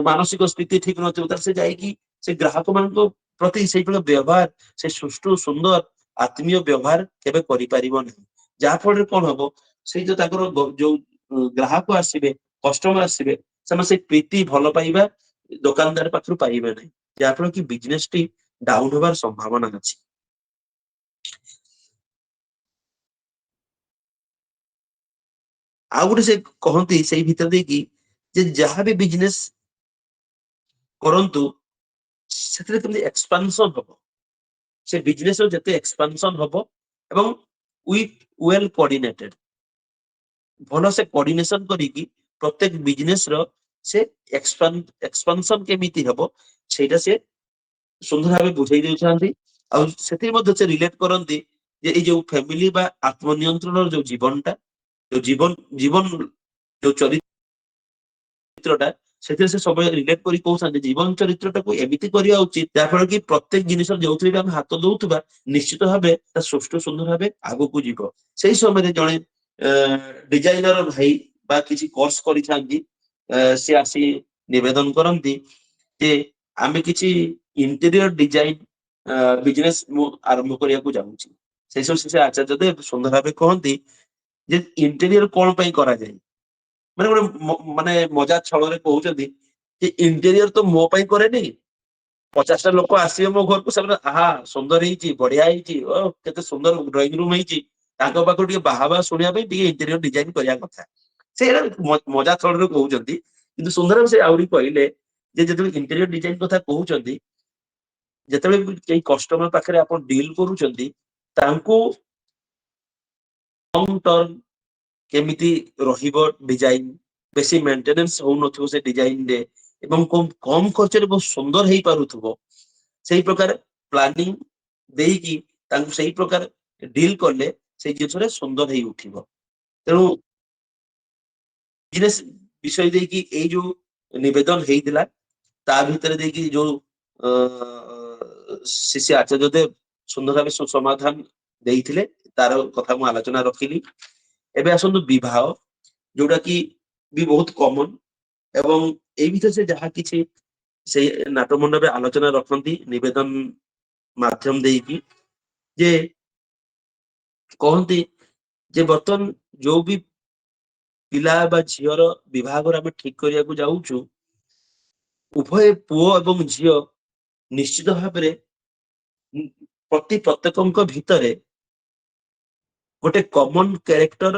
ମାନସିକ ସ୍ଥିତି ଠିକ ନଥିବ, ତାହେଲେ ସେ ଯାଇକି ସେ ଗ୍ରାହକ ମାନଙ୍କ ପ୍ରତି ସେଇଭଳିଆ ବ୍ୟବହାର, ସେ ସୁଷ୍ଠୁ ସୁନ୍ଦର ଆତ୍ମୀୟ ବ୍ୟବହାର କେବେ କରିପାରିବ ନାହିଁ। ଯାହା ଫଳରେ କଣ ହବ, ସେଇ ଯୋଉ ତାଙ୍କର ଯୋଉ ଗ୍ରାହକ ଆସିବେ, କଷ୍ଟମର ଆସିବେ, ସେମାନେ ସେଇ ପ୍ରୀତି ଭଲ ପାଇବା ଦୋକାନଦାର ପାଖରୁ ପାଇବେ ନାହିଁ, ଯାହାଫଳରେ କି ବିଜନେସ ଟି ଡାଉନ ହବାର ସମ୍ଭାବନା ଅଛି। ଆଉ ଗୋଟେ ସେ କହନ୍ତି ସେଇ ଭିତରେ ଦେଇକି ଯେ ଯାହା ବି ବିଜନେସ କରନ୍ତୁ ସେଥିରେ କେମିତି ଏକ୍ସପାନସନ ହବ, ସେ ବିଜନେସ ର ଯେତେ ଏକ୍ସପାନସନ ହବ ଏବଂ ୱିଥ ୱେଲ କୋଅର୍ଡିନେଟେଡ, ଭଲ ସେ କୋଅର୍ଡିନେସନ କରିକି ପ୍ରତ୍ୟେକ ବିଜନେସ ର ସେ ଏକ୍ସପାନସନ କେମିତି ହବ ସେଇଟା ସେ ସୁନ୍ଦର ଭାବେ ବୁଝେଇ ଦେଉଥାନ୍ତି। ଆଉ ସେଥିରେ ମଧ୍ୟ ସେ ରିଲେଟ କରନ୍ତି ଯେ ଏଇ ଯୋଉ ଫ୍ୟାମିଲି ବା ଆତ୍ମନିୟନ୍ତ୍ରଣର ଯୋଉ ଜୀବନଟା, ଯୋଉ ଜୀବନ ଯୋଉ ଚରିତ୍ରଟା, ସେଥିରେ ସେ ସବୁବେଳେ ରିଲେଟ କରି କହୁଥାନ୍ତି ଜୀବନ ଚରିତ୍ରଟାକୁ ଏମିତି କରିବା ଉଚିତ ଯାହାଫଳରେ କି ପ୍ରତ୍ୟେକ ଜିନିଷ ଯୋଉଥିରେ ବି ଆମେ ହାତ ଦଉଥିବା ନିଶ୍ଚିତ ଭାବେ ତା ସୁଷ୍ଠୁ ସୁନ୍ଦର ଭାବେ ଆଗକୁ ଯିବ। ସେଇ ସମୟରେ ଜଣେ ଡିଜାଇନର ଭାଇ ବା କିଛି କୋର୍ସ କରିଥାନ୍ତି, ସେ ଆସି ନିବେଦନ କରନ୍ତି ଯେ ଆମେ କିଛି ଇଣ୍ଟେରିୟର ଡିଜାଇନ ବିଜନେସ ମୁଁ ଆରମ୍ଭ କରିବାକୁ ଯାଉଛି। ସେଇ ସବୁ ସେ ଆଚାର୍ଯ୍ୟ ଦେବ ସୁନ୍ଦର ଭାବେ କହନ୍ତି ଯେ ଇଣ୍ଟେରିୟର କଣ ପାଇଁ କରାଯାଏ, ମାନେ ଗୋଟେ ମାନେ ମଜା ଛଳରେ କହୁଛନ୍ତି ଯେ ଇଣ୍ଟେରିୟର ତ ମୋ ପାଇଁ କରେନି, 50ଟା ଲୋକ ଆସିବେ ମୋ ଘରକୁ, ସେମାନେ ଆହା ସୁନ୍ଦର ହେଇଛି, ବଢିଆ ହେଇଛି, ଓ କେତେ ସୁନ୍ଦର ଡ୍ରଇଂ ରୁମ ହେଇଛି, ତାଙ୍କ ପାଖରୁ ଟିକେ ବାହା ବାହା ଶୁଣିବା ପାଇଁ ଟିକେ ଇଣ୍ଟେରିୟର ଡିଜାଇନ କରିବା କଥା। ସେଇଟା ମଜା ଛଳରେ କହୁଛନ୍ତି, କିନ୍ତୁ ସୁନ୍ଦର ସେ ଆହୁରି କହିଲେ ଯେ ଯେତେବେଳେ ଇଣ୍ଟେରିୟର ଡିଜାଇନ କଥା କହୁଛନ୍ତି, ଯେତେବେଳେ କେହି କଷ୍ଟମର ପାଖରେ ଆପଣ ଡିଲ୍ କରୁଛନ୍ତି ତାଙ୍କୁ ଲଙ୍ଗ ଟର୍ମ କେମିତି ରହିବ ଡିଜାଇନ, ବେଶୀ ମେଣ୍ଟେନାନ୍ସ ହଉନଥିବ ସେ ଡିଜାଇନରେ, ଏବଂ କମ ଖର୍ଚ୍ଚରେ ବହୁତ ସୁନ୍ଦର ହେଇପାରୁଥିବ, ସେଇ ପ୍ରକାର ପ୍ଲାନିଂ ଦେଇକି ତାଙ୍କୁ ସେଇ ପ୍ରକାର ଡିଲ୍ କଲେ ସେଇ ଜିନିଷରେ ସୁନ୍ଦର ହେଇ ଉଠିବ। ତେଣୁ ବିଜନେସ ବିଷୟ ଦେଇକି ଏଇ ଯୋଉ ନିବେଦନ ହେଇଥିଲା, ତା ଭିତରେ ଦେଇକି ଯୋଉ ଶିଷ୍ୟ ଆଚାର୍ଯ୍ୟ ଦେବ ସୁନ୍ଦର ଭାବେ ସୁସମାଧାନ ଦେଇଥିଲେ, ତାର କଥା ମୁଁ ଆଲୋଚନା ରଖିଲି। ଏବେ ଆସନ୍ତୁ ବିବାହ, ଯୋଉଟା କି ବି ବହୁତ କମନ, ଏବଂ ଏଇ ଭିତରେ ସେ ଯାହା କିଛି ସେଇ ନାଟ ମଣ୍ଡପରେ ଆଲୋଚନା ରଖନ୍ତି ନିବେଦନ ମାଧ୍ୟମ ଦେଇକି, ଯେ କହନ୍ତି ଯେ ବର୍ତ୍ତମାନ ଯୋଉ ବି ପିଲା ବା ଝିଅର ବିବାହର ଆମେ ଠିକ କରିବାକୁ ଯାଉଛୁ, ଉଭୟ ପୁଅ ଏବଂ ଝିଅ ନିଶ୍ଚିତ ଭାବରେ ପ୍ରତ୍ୟେକଙ୍କ ଭିତରେ ଗୋଟେ କମନ କ୍ୟାରେକ୍ଟର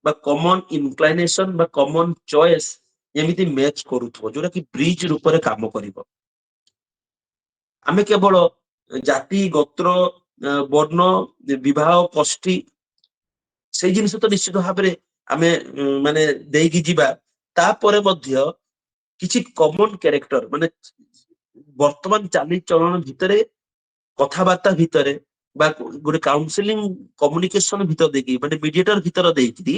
ବା କମନ ଇନକ୍ଲାଇନେସନ ବା କମନ ଚଏସ ଯେମିତି ମ୍ୟାଚ କରୁଥିବ, ଯୋଉଟା କି ବ୍ରିଜ ରୂପରେ କାମ କରିବ। ଆମେ କେବଳ ଜାତି, ଗୋତ୍ର, ବର୍ଣ୍ଣ, ବିବାହ, କଷ୍ଟି ସେଇ ଜିନିଷ ତ ନିଶ୍ଚିତ ଭାବରେ ଆମେ ମାନେ ଦେଇକି ଯିବା, ତାପରେ ମଧ୍ୟ କିଛି କମନ କ୍ୟାରେକ୍ଟର, ମାନେ ବର୍ତ୍ତମାନ ଚାଲିଚଳନ ଭିତରେ, କଥାବାର୍ତ୍ତା ଭିତରେ, ବା ଗୋଟେ କାଉନସିଲିଂ କମ୍ୟୁନିକେସନ ଭିତରେ ଦେଇକି, ମାନେ ମିଡିଏଟର ଭିତରେ ଦେଇକି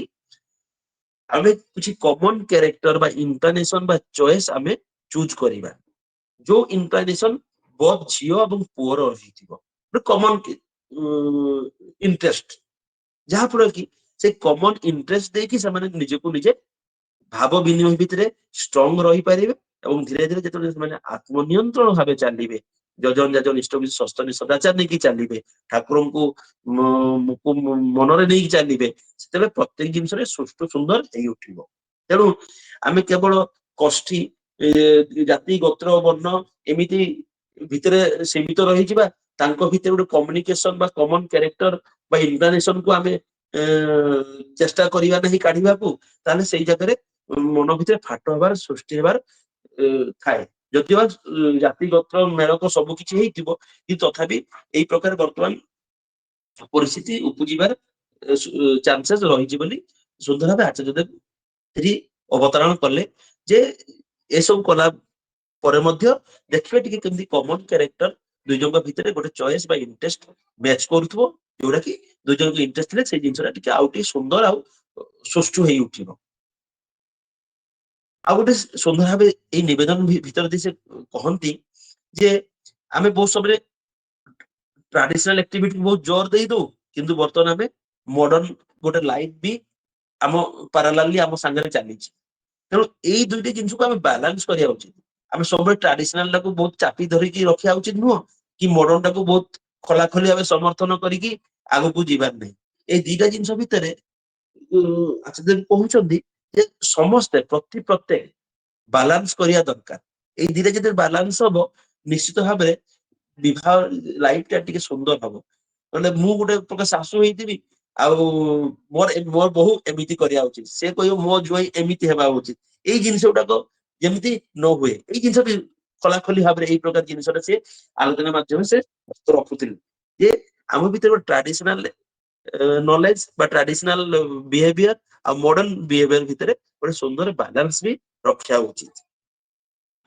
ଆମେ କିଛି କମନ କ୍ୟାରେକ୍ଟର ବା ଇଣ୍ଟରନେସନ ବା ଚଏସ ଆମେ ଚୁଜ କରିବା, ଯୋଉ ଇନକ୍ଲାଇନେସନ ବୋଥ ଝିଅ ଏବଂ ପୁଅର ରହିଥିବ, ଗୋଟେ କମନ ଇଣ୍ଟରେଷ୍ଟ, ଯାହା ଫଳରେ କି ସେ କମନ ଇଣ୍ଟରେଷ୍ଟ ଦେଇକି ସେମାନେ ନିଜକୁ ନିଜେ ଭାବ ବିନିମୟ ଭିତରେ ଷ୍ଟ୍ରଙ୍ଗ ରହିପାରିବେ, ଏବଂ ଧୀରେ ଧୀରେ ଯେତେବେଳେ ସେମାନେ ଆତ୍ମନିୟନ୍ତ୍ରଣ ଭାବେ ଚାଲିବେ, ଯଜନ ଯାଜନ ଇଷ୍ଟ ସସ୍ତନି ସଦାଚାର ନେଇକି ଚାଲିବେ, ଠାକୁରଙ୍କୁ ମନରେ ନେଇକି ଚାଲିବେ, ସେତେବେଳେ ପ୍ରତ୍ୟେକ ଜିନିଷରେ ସୁଷ୍ଠୁ ସୁନ୍ଦର ହେଇ ଉଠିବ। ତେଣୁ ଆମେ କେବଳ କଷ୍ଟି ଜାତି ଗୋତ୍ର ବର୍ଣ୍ଣ ଏମିତି ଭିତରେ ସୀମିତ ରହିଯିବା, ତାଙ୍କ ଭିତରେ ଗୋଟେ କମ୍ୟୁନିକେସନ ବା କମନ କ୍ୟାରେକ୍ଟର ବା ଇଣ୍ଟରନେସନ କୁ ଆମେ ଚେଷ୍ଟା କରିବା ନାହିଁ କାଢିବାକୁ, ତାହେଲେ ସେଇ ଜାଗାରେ ମନ ଭିତରେ ଫାଟ ହେବାର ସୃଷ୍ଟି ହେବାର ଥାଏ। ଯଦିବା ଜାତି ଗୋତ୍ର ମେଳକ ସବୁ କିଛି ହେଇଥିବ, କିନ୍ତୁ ତଥାପି ଏଇ ପ୍ରକାର ବର୍ତ୍ତମାନ ପରିସ୍ଥିତି ଉପୁଜିବାର ଚାନ୍ସେସ୍ ରହିଛି ବୋଲି ସୁନ୍ଦର ଭାବେ ଆଚାର୍ଯ୍ୟ ଦେବ ସେଠି ଅବତାରଣ କଲେ। ଯେ ଏସବୁ କଲା ପରେ ମଧ୍ୟ ଦେଖିବେ ଟିକେ କେମିତି କମନ କ୍ୟାରେକ୍ଟର ଦୁଇ ଜଣଙ୍କ ଭିତରେ ଗୋଟେ ଚଏସ୍ ବା ଇଣ୍ଟରେଷ୍ଟ ମ୍ୟାଚ୍ କରୁଥିବ, ଯୋଉଟା କି ଦୁଇ ଜଣଙ୍କ ଇଣ୍ଟରେଷ୍ଟ ଥିଲେ ସେଇ ଜିନିଷଟା ଟିକେ ଆଉ ଟିକେ ସୁନ୍ଦର ଆଉ ସୁଷ୍ଠୁ ହେଇ ଉଠିବ। ଆଉ ଗୋଟେ ସୁନ୍ଦର ଭାବେ ଏଇ ନିବେଦନ ଭିତରେ ଦେଇ ସେ କହନ୍ତି ଯେ ଆମେ ବହୁତ ସମୟରେ ଟ୍ରାଡିସନାଲ ଆକ୍ଟିଭିଟି ବହୁତ ଜୋର ଦେଇ ଦଉ, କିନ୍ତୁ ବର୍ତ୍ତମାନ ଆମେ ମଡର୍ନ ଗୋଟେ ଲାଇଫ ବି ଆମ ପାରାଲାଲି ଆମ ସାଙ୍ଗରେ ଚାଲିଛି। ତେଣୁ ଏଇ ଦୁଇଟି ଜିନିଷକୁ ଆମେ ବାଲାନ୍ସ କରିବା ଉଚିତ। ଆମେ ସବୁବେଳେ ଟ୍ରାଡିସନାଲ ଟାକୁ ବହୁତ ଚାପି ଧରିକି ରଖିବା ଉଚିତ ନୁହଁ, କି ମଡର୍ନ ଟାକୁ ବହୁତ ଖୋଲାଖୋଲି ଭାବେ ସମର୍ଥନ କରିକି ଆଗକୁ ଯିବାର ନାହିଁ। ଏଇ ଦିଟା ଜିନିଷ ଭିତରେ ଆଚାର୍ଯ୍ୟ କହୁଛନ୍ତି ଯେ ସମସ୍ତେ ପ୍ରତ୍ୟେକ ବାଲାନ୍ସ କରିବା ଦରକାର। ଏଇ ଦିଟା ଯଦି ବାଲାନ୍ସ ହବ, ନିଶ୍ଚିତ ଭାବରେ ବିବାହ ଲାଇଫ ଟା ଟିକେ ସୁନ୍ଦର ହବ। ନହେଲେ ମୁଁ ଗୋଟେ ପ୍ରକାର ଶାଶୁ ହେଇଥିବି, ଆଉ ମୋର ବୋହୂ ଏମିତି କରିବା ଉଚିତ, ସେ କହିବ ମୋ ଜ୍ୱାଇଁ ଏମିତି ହେବା ଉଚିତ, ଏଇ ଜିନିଷ ଗୁଡାକ ଯେମିତି ନ ହୁଏ, ଏଇ ଜିନିଷ ବି ଖୋଲାଖୋଲି ଭାବରେ ଏଇ ପ୍ରକାର ଜିନିଷଟା ସେ ଆଲୋଚନା ମାଧ୍ୟମରେ ସେ ରଖୁଥିଲେ ଯେ ଆମ ଭିତରେ ଗୋଟେ ଟ୍ରାଡିସନାଲ ନଲେଜ ବା ଟ୍ରାଡିସନାଲ ବିହେଭିୟର ଆଉ ମଡର୍ନ ବିହେଭିୟର ଭିତରେ ଗୋଟେ ସୁନ୍ଦର ବାଲାନ୍ସ ବି ରଖିବା ଉଚିତ।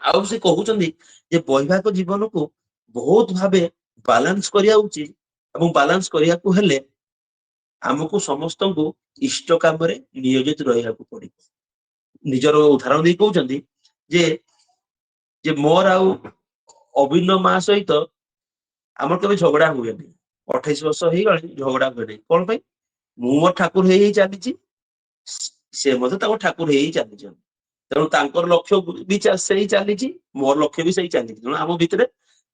ଆଉ ସେ କହୁଛନ୍ତି ଯେ ବୈବାହିକ ଜୀବନକୁ ବହୁତ ଭାବେ ବାଲାନ୍ସ କରିବା ଉଚିତ, ଏବଂ ବାଲାନ୍ସ କରିବାକୁ ହେଲେ ଆମକୁ ସମସ୍ତଙ୍କୁ ଇଷ୍ଟ କାମରେ ନିୟୋଜିତ ରହିବାକୁ ପଡିବ। ନିଜର ଉଦାହରଣ ଦେଇ କହୁଛନ୍ତି ଯେ ଯେ ମୋର ଆଉ ଅଭିନ୍ନ ମା ସହିତ ଆମର କେବେ ଝଗଡା ହୁଏନି। 28 ବର୍ଷ ହେଇଗଲାଣି, ଝଗଡା ହୁଏନି। କଣ ପାଇଁ? ମୁଁ ମୋ ଠାକୁର ହେଇ ହେଇ ଚାଲିଛି, ସେ ମଧ୍ୟ ତାଙ୍କ ଠାକୁର ହେଇ ଚାଲିଛନ୍ତି। ତେଣୁ ତାଙ୍କର ଲକ୍ଷ୍ୟ ବି ସେଇ ଚାଲିଛି, ମୋର ଲକ୍ଷ୍ୟ ବି ସେଇ ଚାଲିଛି। ତେଣୁ ଆମ ଭିତରେ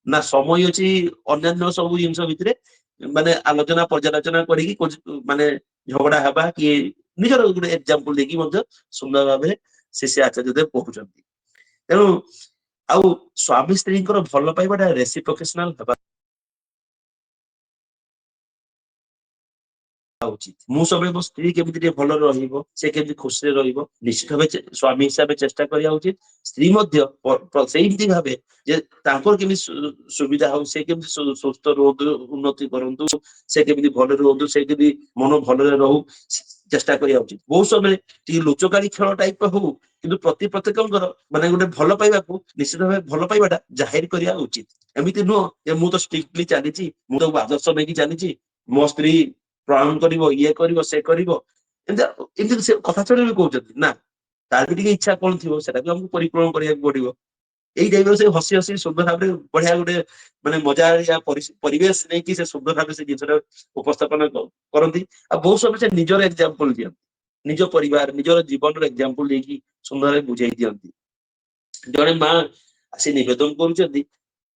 ନା ସମୟ ଅଛି ଅନ୍ୟାନ୍ୟ ସବୁ ଜିନିଷ ଭିତରେ ମାନେ ଆଲୋଚନା ପର୍ଯ୍ୟାଲୋଚନା କରିକି ମାନେ ଝଗଡା ହେବା କି ନିଜର ଗୋଟେ ଏକ୍ସାମ୍ପଲ ଦେଇକି ମଧ୍ୟ ସୁନ୍ଦର ଭାବରେ ସେ ଆଚାର୍ଯ୍ୟ ଦେବ କହୁଛନ୍ତି। ତେଣୁ ଆଉ ସ୍ୱାମୀ ସ୍ତ୍ରୀଙ୍କର ଭଲ ପାଇବାଟା ରେସିପ୍ରୋକେସନାଲ ହେବା ଉଚିତ। ମୁଁ ସବୁବେଳେ ମୋ ସ୍ତ୍ରୀ କେମିତି ଟିକେ ଭଲରେ ରହିବ, ସେ କେମିତି ଖୁସିରେ ରହିବ, ନିଶ୍ଚିତ ଭାବେ ସ୍ୱାମୀ ହିସାବରେ ଚେଷ୍ଟା କରିବା ଉଚିତ। ସ୍ତ୍ରୀ ମଧ୍ୟ ସେଇମିତି ଭାବେ ଯେ ତାଙ୍କର କେମିତି ସୁବିଧା ହଉ, ସେ କେମିତି ସୁସ୍ଥ ରୁହନ୍ତୁ, ଉନ୍ନତି କରନ୍ତୁ, ସେ କେମିତି ଭଲରେ ରୁହନ୍ତୁ, ସେ କେମିତି ମନ ଭଲରେ ରହୁ, ଚେଷ୍ଟା କରିବା ଉଚିତ। ବହୁତ ସମୟରେ ଟିକେ ଲୁଚକାଳି ଖେଳ ଟାଇପ ହଉ, କିନ୍ତୁ ପ୍ରତ୍ୟେକଙ୍କର ମାନେ ଗୋଟେ ଭଲ ପାଇବାକୁ ନିଶ୍ଚିତ ଭାବେ ଭଲ ପାଇବାଟା ଜାହିର କରିବା ଉଚିତ। ଏମିତି ନୁହଁ ଯେ ମୁଁ ତ ଷ୍ଟ୍ରିକ୍ଟଲି ଚାଲିଛି, ମୁଁ ତାକୁ ଆଦର୍ଶ ନେଇକି ଚାଲିଛି, ମୋ ସ୍ତ୍ରୀ ପ୍ରଣାମ କରିବ, ଇଏ କରିବ, ସେ କରିବ, ଏମିତି ଏମିତି ସେ କଥା ଛଡା ବି କହୁଛନ୍ତି ନା, ତାର ବି ଟିକେ ଇଚ୍ଛା କଣ ଥିବ ସେଟା ବି ଆମକୁ ପରିପୂରଣ କରିବାକୁ ପଡିବ। ଏଇ ଟାଇପର ସେ ହସି ହସି ସୁନ୍ଦର ଭାବରେ ବଢିଆ ଗୋଟେ ମାନେ ମଜା ପରିବେଶ ନେଇକି ସେ ସୁନ୍ଦର ଭାବେ ସେ ଜିନିଷଟା ଉପସ୍ଥାପନ କରନ୍ତି। ଆଉ ବହୁତ ସମୟ ସେ ନିଜର ଏକ୍ସାମ୍ପଲ ଦିଅନ୍ତି, ନିଜ ପରିବାର ନିଜର ଜୀବନର ଏକ୍ସାମ୍ପଲ ଦେଇକି ସୁନ୍ଦର ବୁଝେଇ ଦିଅନ୍ତି। ଜଣେ ମା ଆସି ନିବେଦନ କରୁଛନ୍ତି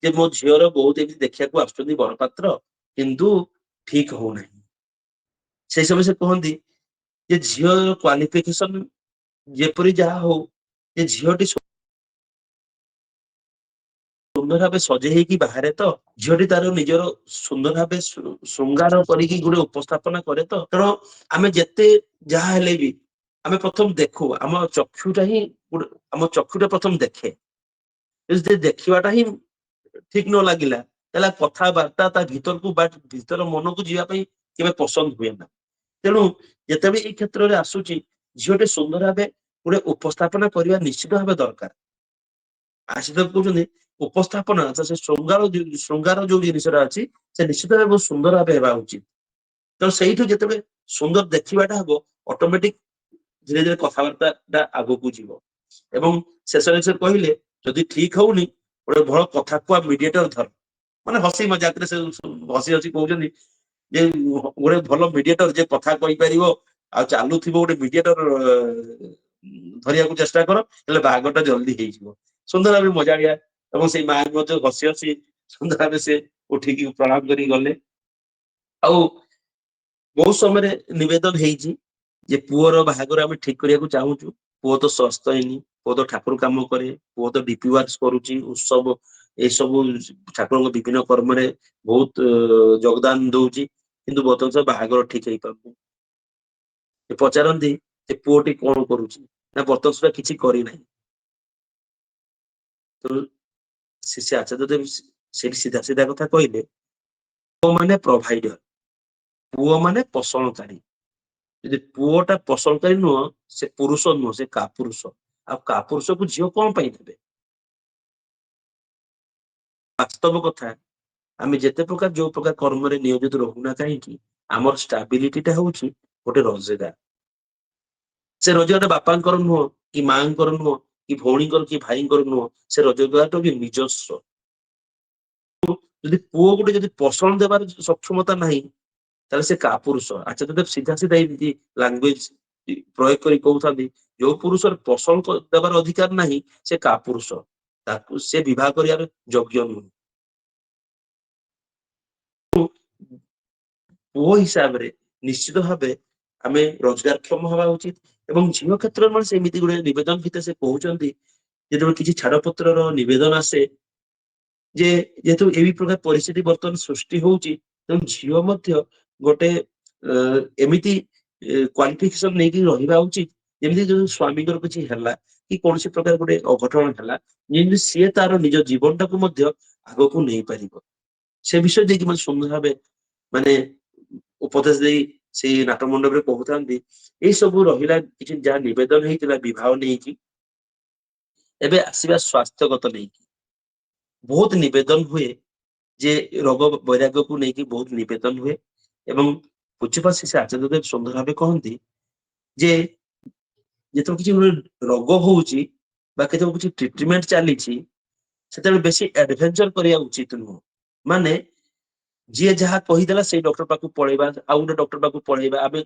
ଯେ ମୋ ଝିଅର ବହୁତ ଏମିତି ଦେଖିବାକୁ ଆସୁଛନ୍ତି ବରପାତ୍ର, କିନ୍ତୁ ଠିକ ହଉନାହିଁ। ସେଇ ସମୟ ସେ କୁହନ୍ତି ଯେ ଝିଅର କ୍ୱାଲିଫିକେସନ ଯେପରି ଯାହା ହଉ, ଯେ ଝିଅଟି ସୁନ୍ଦର ଭାବେ ସଜେଇ ହେଇକି ବାହାରେ ତ, ଝିଅଟି ତାର ନିଜର ସୁନ୍ଦର ଭାବେ ଶୃଙ୍ଗାର କରିକି ଗୋଟେ ଉପସ୍ଥାପନା କରେ ତ। କାରଣ ଆମେ ଯେତେ ଯାହା ହେଲେ ବି ଆମେ ପ୍ରଥମ ଦେଖୁ, ଆମ ଚକ୍ଷୁଟା ହିଁ ଆମ ଚକ୍ଷୁଟା ପ୍ରଥମ ଦେଖେ। ଯଦି ଦେଖିବାଟା ହିଁ ଠିକ ନ ଲାଗିଲା, ତାହେଲେ କଥାବାର୍ତ୍ତା ତା ଭିତରକୁ ବା ଭିତର ମନକୁ ଯିବା ପାଇଁ କେବେ ପସନ୍ଦ ହୁଏ ନା। ତେଣୁ ଯେତେବେଳେ ଏଇ କ୍ଷେତ୍ରରେ ଆସୁଛି, ଝିଅଟି ସୁନ୍ଦର ଭାବେ ଗୋଟେ ଉପସ୍ଥାପନା କରିବା ନିଶ୍ଚିତ ଭାବେ ଦରକାର। ଆଶିଷ କହୁଛନ୍ତି ଉପସ୍ଥାପନା ସେ ଶୃଙ୍ଗାର ଯୋଉ ଜିନିଷଟା ଅଛି, ସେ ନିଶ୍ଚିତ ଭାବେ ବହୁତ ସୁନ୍ଦର ଭାବେ ହେବା ଉଚିତ। ତେଣୁ ସେଇଠୁ ଯେତେବେଳେ ସୁନ୍ଦର ଦେଖିବାଟା ହବ, ଅଟୋମେଟିକ ଧୀରେ ଧୀରେ କଥାବାର୍ତ୍ତା ଟା ଆଗକୁ ଯିବ। ଏବଂ ଶେଷରେ ସେ କହିଲେ ଯଦି ଠିକ ହଉନି, ଗୋଟେ ଭଲ କଥା କୁହା ମିଡିଏଟର ଧର। ମାନେ ହସି ମଜାକରେ ସେ ହସି ହସି କହୁଛନ୍ତି ଯେ ଗୋଟେ ଭଲ ମିଡିଏଟର ଯେ କଥା କହିପାରିବ ଆଉ ଚାଲୁଥିବ, ଗୋଟେ ମିଡିଏଟର ଧରିବାକୁ ଚେଷ୍ଟା କର, ହେଲେ ବାହାଘରଟା ଜଲ୍ଦି ହେଇଯିବ। ସୁନ୍ଦର ଭାବେ ମଜାଳିଆ ଏବଂ ସେଇ ମା ମଧ୍ୟ ହସି ହସି ସୁନ୍ଦର ଭାବେ ସେ ଉଠିକି ପ୍ରଣାମ କରି ଗଲେ। ଆଉ ବହୁତ ସମୟରେ ନିବେଦନ ହେଇଛି ଯେ ପୁଅର ବାହାଘର ଆମେ ଠିକ କରିବାକୁ ଚାହୁଁଛୁ। ପୁଅ ତ ସ୍ୱସ୍ଥ ହେଇନି, ପୁଅ ତ ଠାକୁର କାମ କରେ, ପୁଅ ତ ଡିପି ୱାର୍କ କରୁଛି, ଉତ୍ସବ ଏସବୁ ଠାକୁରଙ୍କ ବିଭିନ୍ନ କର୍ମରେ ବହୁତ ଯୋଗଦାନ ଦଉଛି, କିନ୍ତୁ ବର୍ତ୍ତମାନ ସେ ବାହାଘର ଠିକ ହେଇପାରୁନି। ସେ ପଚାରନ୍ତି ଯେ ପୁଅଟି କଣ କରୁଛି, ନା ବର୍ତ୍ତମାନ ସୁଦ୍ଧା କିଛି କରିନାହିଁ। ତ ଶିଷ୍ୟ ଆଚାର୍ଯ୍ୟ ଦେବ ସେଠି ସିଧା ସିଧା କଥା କହିଲେ, ପୁଅ ମାନେ ପ୍ରୋଭାଇଡର, ପୁଅ ମାନେ ପୋଷଣକାରୀ। ଯଦି ପୁଅଟା ପୋଷଣକାରୀ ନୁହଁ, ସେ ପୁରୁଷ ନୁହଁ, ସେ କାପୁରୁଷ। ଆଉ କାପୁରୁଷକୁ ଝିଅ କଣ ପାଇଁ ଦେବେ? ବାସ୍ତବ କଥା, ଆମେ ଯେତେ ପ୍ରକାର ଯୋଉ ପ୍ରକାର କର୍ମରେ ନିୟୋଜିତ ରହୁନା କାହିଁକି, ଆମର ଷ୍ଟାବିଲିଟିଟା ହଉଛି ଗୋଟେ ରୋଜଗାର। ସେ ରୋଜଗାରଟା ବାପାଙ୍କର ନୁହଁ, କି ମାଆଙ୍କର ନୁହଁ, କି ଭଉଣୀଙ୍କର, କି ଭାଇଙ୍କର ନୁହଁ, ସେ ରୋଜଗାରଟା ବି ନିଜସ୍ୱ। ଯଦି ପୁଅ ଗୋଟେ ଯଦି ପୋଷଣ ଦେବାର ସକ୍ଷମତା ନାହିଁ, ତାହେଲେ ସେ କାପୁରୁଷ। ଆଚାର୍ଯ୍ୟ ଦେବ ସିଧା ସିଧା ଏମିତି ଲାଙ୍ଗୁଏଜ ପ୍ରୟୋଗ କରି କହୁଥାନ୍ତି, ଯୋଉ ପୁରୁଷର ପୋଷଣ ଦେବାର ଅଧିକାର ନାହିଁ, ସେ କାପୁରୁଷ, ତାକୁ ସେ ବିବାହ କରିବାର ଯୋଗ୍ୟ ନୁହେଁ। ପୁଅ ହିସାବରେ ନିଶ୍ଚିତ ଭାବେ ଆମେ ରୋଜଗାରକ୍ଷମ ହେବା ଉଚିତ। ଏବଂ ଝିଅ କ୍ଷେତ୍ରରେ ମାନେ ସେମିତି ଗୋଟେ ନିବେଦନ ଭିତରେ ସେ କହୁଛନ୍ତି, ଯେତେବେଳେ କିଛି ଛାଡପତ୍ରର ନିବେଦନ ଆସେ ଯେ ଯେହେତୁ ଏଇ ପ୍ରକାର ପରିସ୍ଥିତି ବର୍ତ୍ତମାନ ସୃଷ୍ଟି ହଉଛି, ତେଣୁ ଝିଅ ମଧ୍ୟ ଗୋଟେ ଏମିତି କ୍ୱାଲିଫିକେସନ ନେଇକି ରହିବା ଉଚିତ, ଯେମିତି ଯୋଉ ସ୍ଵାମୀଙ୍କର କିଛି ହେଲା କି କୌଣସି ପ୍ରକାର ଗୋଟେ ଅଘଟଣ ହେଲା, ଯେମିତି ସିଏ ତାର ନିଜ ଜୀବନଟାକୁ ମଧ୍ୟ ଆଗକୁ ନେଇପାରିବ। ସେ ବିଷୟ ଦେଇକି ମାନେ ସୁନ୍ଦର ଭାବେ ମାନେ ଉପଦେଶ ଦେଇ ସେଇ ନାଟ ମଣ୍ଡପରେ କହୁଥାନ୍ତି। ଏଇ ସବୁ ରହିଲା କିଛି ଯାହା ନିବେଦନ ହେଇଥିଲା ବିବାହ ନେଇକି। ଏବେ ଆସିବା ସ୍ୱାସ୍ଥ୍ୟଗତ ନେଇକି ବହୁତ ନିବେଦନ ହୁଏ, ଯେ ରୋଗ ବୈରାଗ୍ୟକୁ ନେଇକି ବହୁତ ନିବେଦନ ହୁଏ। ଏବଂ ବୁଝିପାରୁଛି ସେ ଆଚାର୍ଯ୍ୟ ଦେବ ସୁନ୍ଦର ଭାବେ କହନ୍ତି ଯେ ଯେତେବେଳେ କିଛି ଗୋଟେ ରୋଗ ହଉଛି ବା କେତେବେଳେ କିଛି ଟ୍ରିଟମେଣ୍ଟ ଚାଲିଛି, ସେତେବେଳେ ବେଶୀ ଆଡଭେଞ୍ଚର କରିବା ଉଚିତ ନୁହଁ। ମାନେ ଯିଏ ଯାହା କହିଦେଲା ସେଇ ଡକ୍ଟର ପାଖକୁ ପଳେଇବା, ଆଉ ଗୋଟେ ଡକ୍ଟର ପାଖକୁ ପଳେଇବା, ଆମେ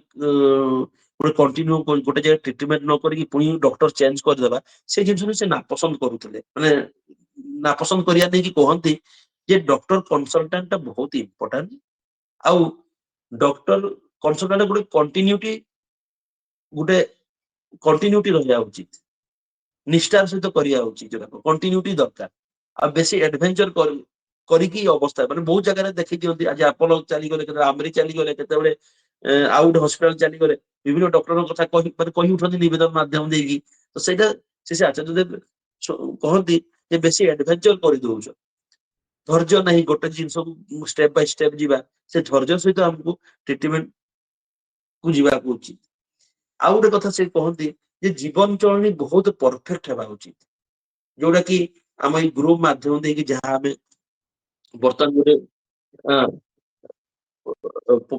ଗୋଟେ କଣ୍ଟିନ୍ୟୁ ଗୋଟେ ଜାଗାରେ ଟ୍ରିଟମେଣ୍ଟ ନ କରିକି ପୁଣି ଡକ୍ଟର ଚେଞ୍ଜ କରିଦେବା, ସେ ଜିନିଷକୁ ସେ ନାପସନ୍ଦ କରୁଥିଲେ। ମାନେ ନାପସନ୍ଦ କରିବା ନେଇକି କହନ୍ତି ଯେ ଡକ୍ଟର କନସଲଟାଣ୍ଟ ଟା ବହୁତ ଇମ୍ପୋର୍ଟାଣ୍ଟ। ଆଉ ଡକ୍ଟର କନସଲଟାଣ୍ଟ ଗୋଟେ କଣ୍ଟିନ୍ୟୁଟି ରହିବା ଉଚିତ, ନିଷ୍ଠାର ସହିତ କରିବା ଉଚିତ, ଯୋଉଟା କଣ୍ଟିନ୍ୟୁଟି ଦରକାର। ଆଉ ବେଶୀ ଆଡଭେଞ୍ଚର କରିକି ଅବସ୍ଥା ମାନେ ବହୁତ ଜାଗାରେ ଦେଖି ଦିଅନ୍ତି, ଆଜି ଆପୋଲୋ ଚାଲିଗଲେ, କେତେବେଳେ ଆମରି ଚାଲିଗଲେ, କେତେବେଳେ ଆଉ ଗୋଟେ ହସ୍ପିଟାଲ ଚାଲିଗଲେ, ବିଭିନ୍ନ ଡକ୍ଟରଙ୍କ କଥା ମାନେ କହି ଉଠନ୍ତି ନିବେଦନ ମାଧ୍ୟମ ଦେଇକି। ତ ସେଇଟା ସେ ଆଚାର୍ଯ୍ୟ ଦେବ କହନ୍ତି ଯେ ବେଶୀ ଆଡଭେଞ୍ଚର କରିଦଉଛ, ଧୈର୍ଯ୍ୟ ନାହିଁ ଗୋଟେ ଜିନିଷକୁ ଷ୍ଟେପ ବାଇ ଷ୍ଟେପ ଯିବା, ସେ ଧୈର୍ଯ୍ୟ ସହିତ ଆମକୁ ଟ୍ରିଟମେଣ୍ଟ କୁ ଯିବାକୁ ଉଚିତ। ଆଉ ଗୋଟେ କଥା ସେ କହନ୍ତି ଯେ ଜୀବନ ଚଳଣି ବହୁତ ପରଫେକ୍ଟ ହେବା ଉଚିତ, ଯୋଉଟା କି ଆମ ଏଇ ଗ୍ରୁପ ମାଧ୍ୟମ ଦେଇକି ଯାହା ଆମେ ବର୍ତ୍ତମାନ ଗୋଟେ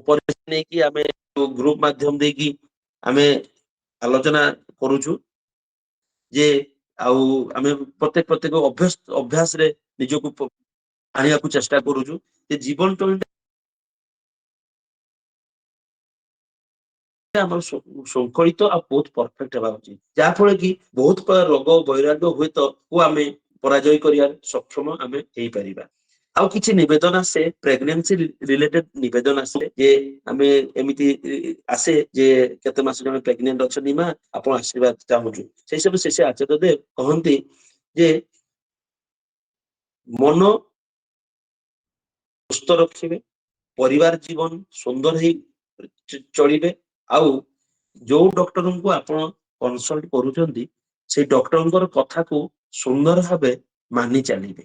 ପରିସ୍ଥିତି ନେଇକି ଆମେ ଗ୍ରୁପ ମାଧ୍ୟମ ଦେଇକି ଆମେ ଆଲୋଚନା କରୁଛୁ, ଯେ ଆଉ ଆମେ ପ୍ରତ୍ୟେକ ଅଭ୍ୟାସରେ ନିଜକୁ ଆଣିବାକୁ ଚେଷ୍ଟା କରୁଛୁ, ଯେ ଜୀବନ ଟైం ଆମର ଶୃଙ୍ଖଳିତ ଆଉ ବହୁତ ପରଫେକ୍ଟ ହେବା ଉଚିତ, ଯାହା ଫଳରେ କି ବହୁତ ପ୍ରକାର ରୋଗ ବୈରାଗ୍ୟ ହୁଏତ କୁ ଆମେ ପରାଜୟ କରିବାର ସକ୍ଷମ ଆମେ ହେଇପାରିବା। ଆଉ କିଛି ନିବେଦନ ଆସେ ପ୍ରେଗନେନ୍ସି ରିଲେଟେଡ ନିବେଦନ ଆସେ, ଯେ ଆମେ ଏମିତି ଆସେ ଯେ କେତେ ମାସ ଜଣେ ପ୍ରେଗନେଣ୍ଟ ଅଛନ୍ତି ମା, ଆପଣ ଆଶୀର୍ବାଦ ଚାହୁଁଛୁ। ସେଇ ସବୁ ଶେଷ ଆଚାର୍ଯ୍ୟ ଦେବ କହନ୍ତି ଯେ ମନ ସୁସ୍ଥ ରଖିବେ, ପରିବାର ଜୀବନ ସୁନ୍ଦର ହେଇ ଚଳିବେ। ଆଉ ଯୋଉ ଡକ୍ଟରଙ୍କୁ ଆପଣ କନସଲ୍ଟ କରୁଛନ୍ତି, ସେଇ ଡକ୍ଟରଙ୍କର କଥାକୁ ସୁନ୍ଦର ଭାବେ ମାନି ଚାଲିବେ।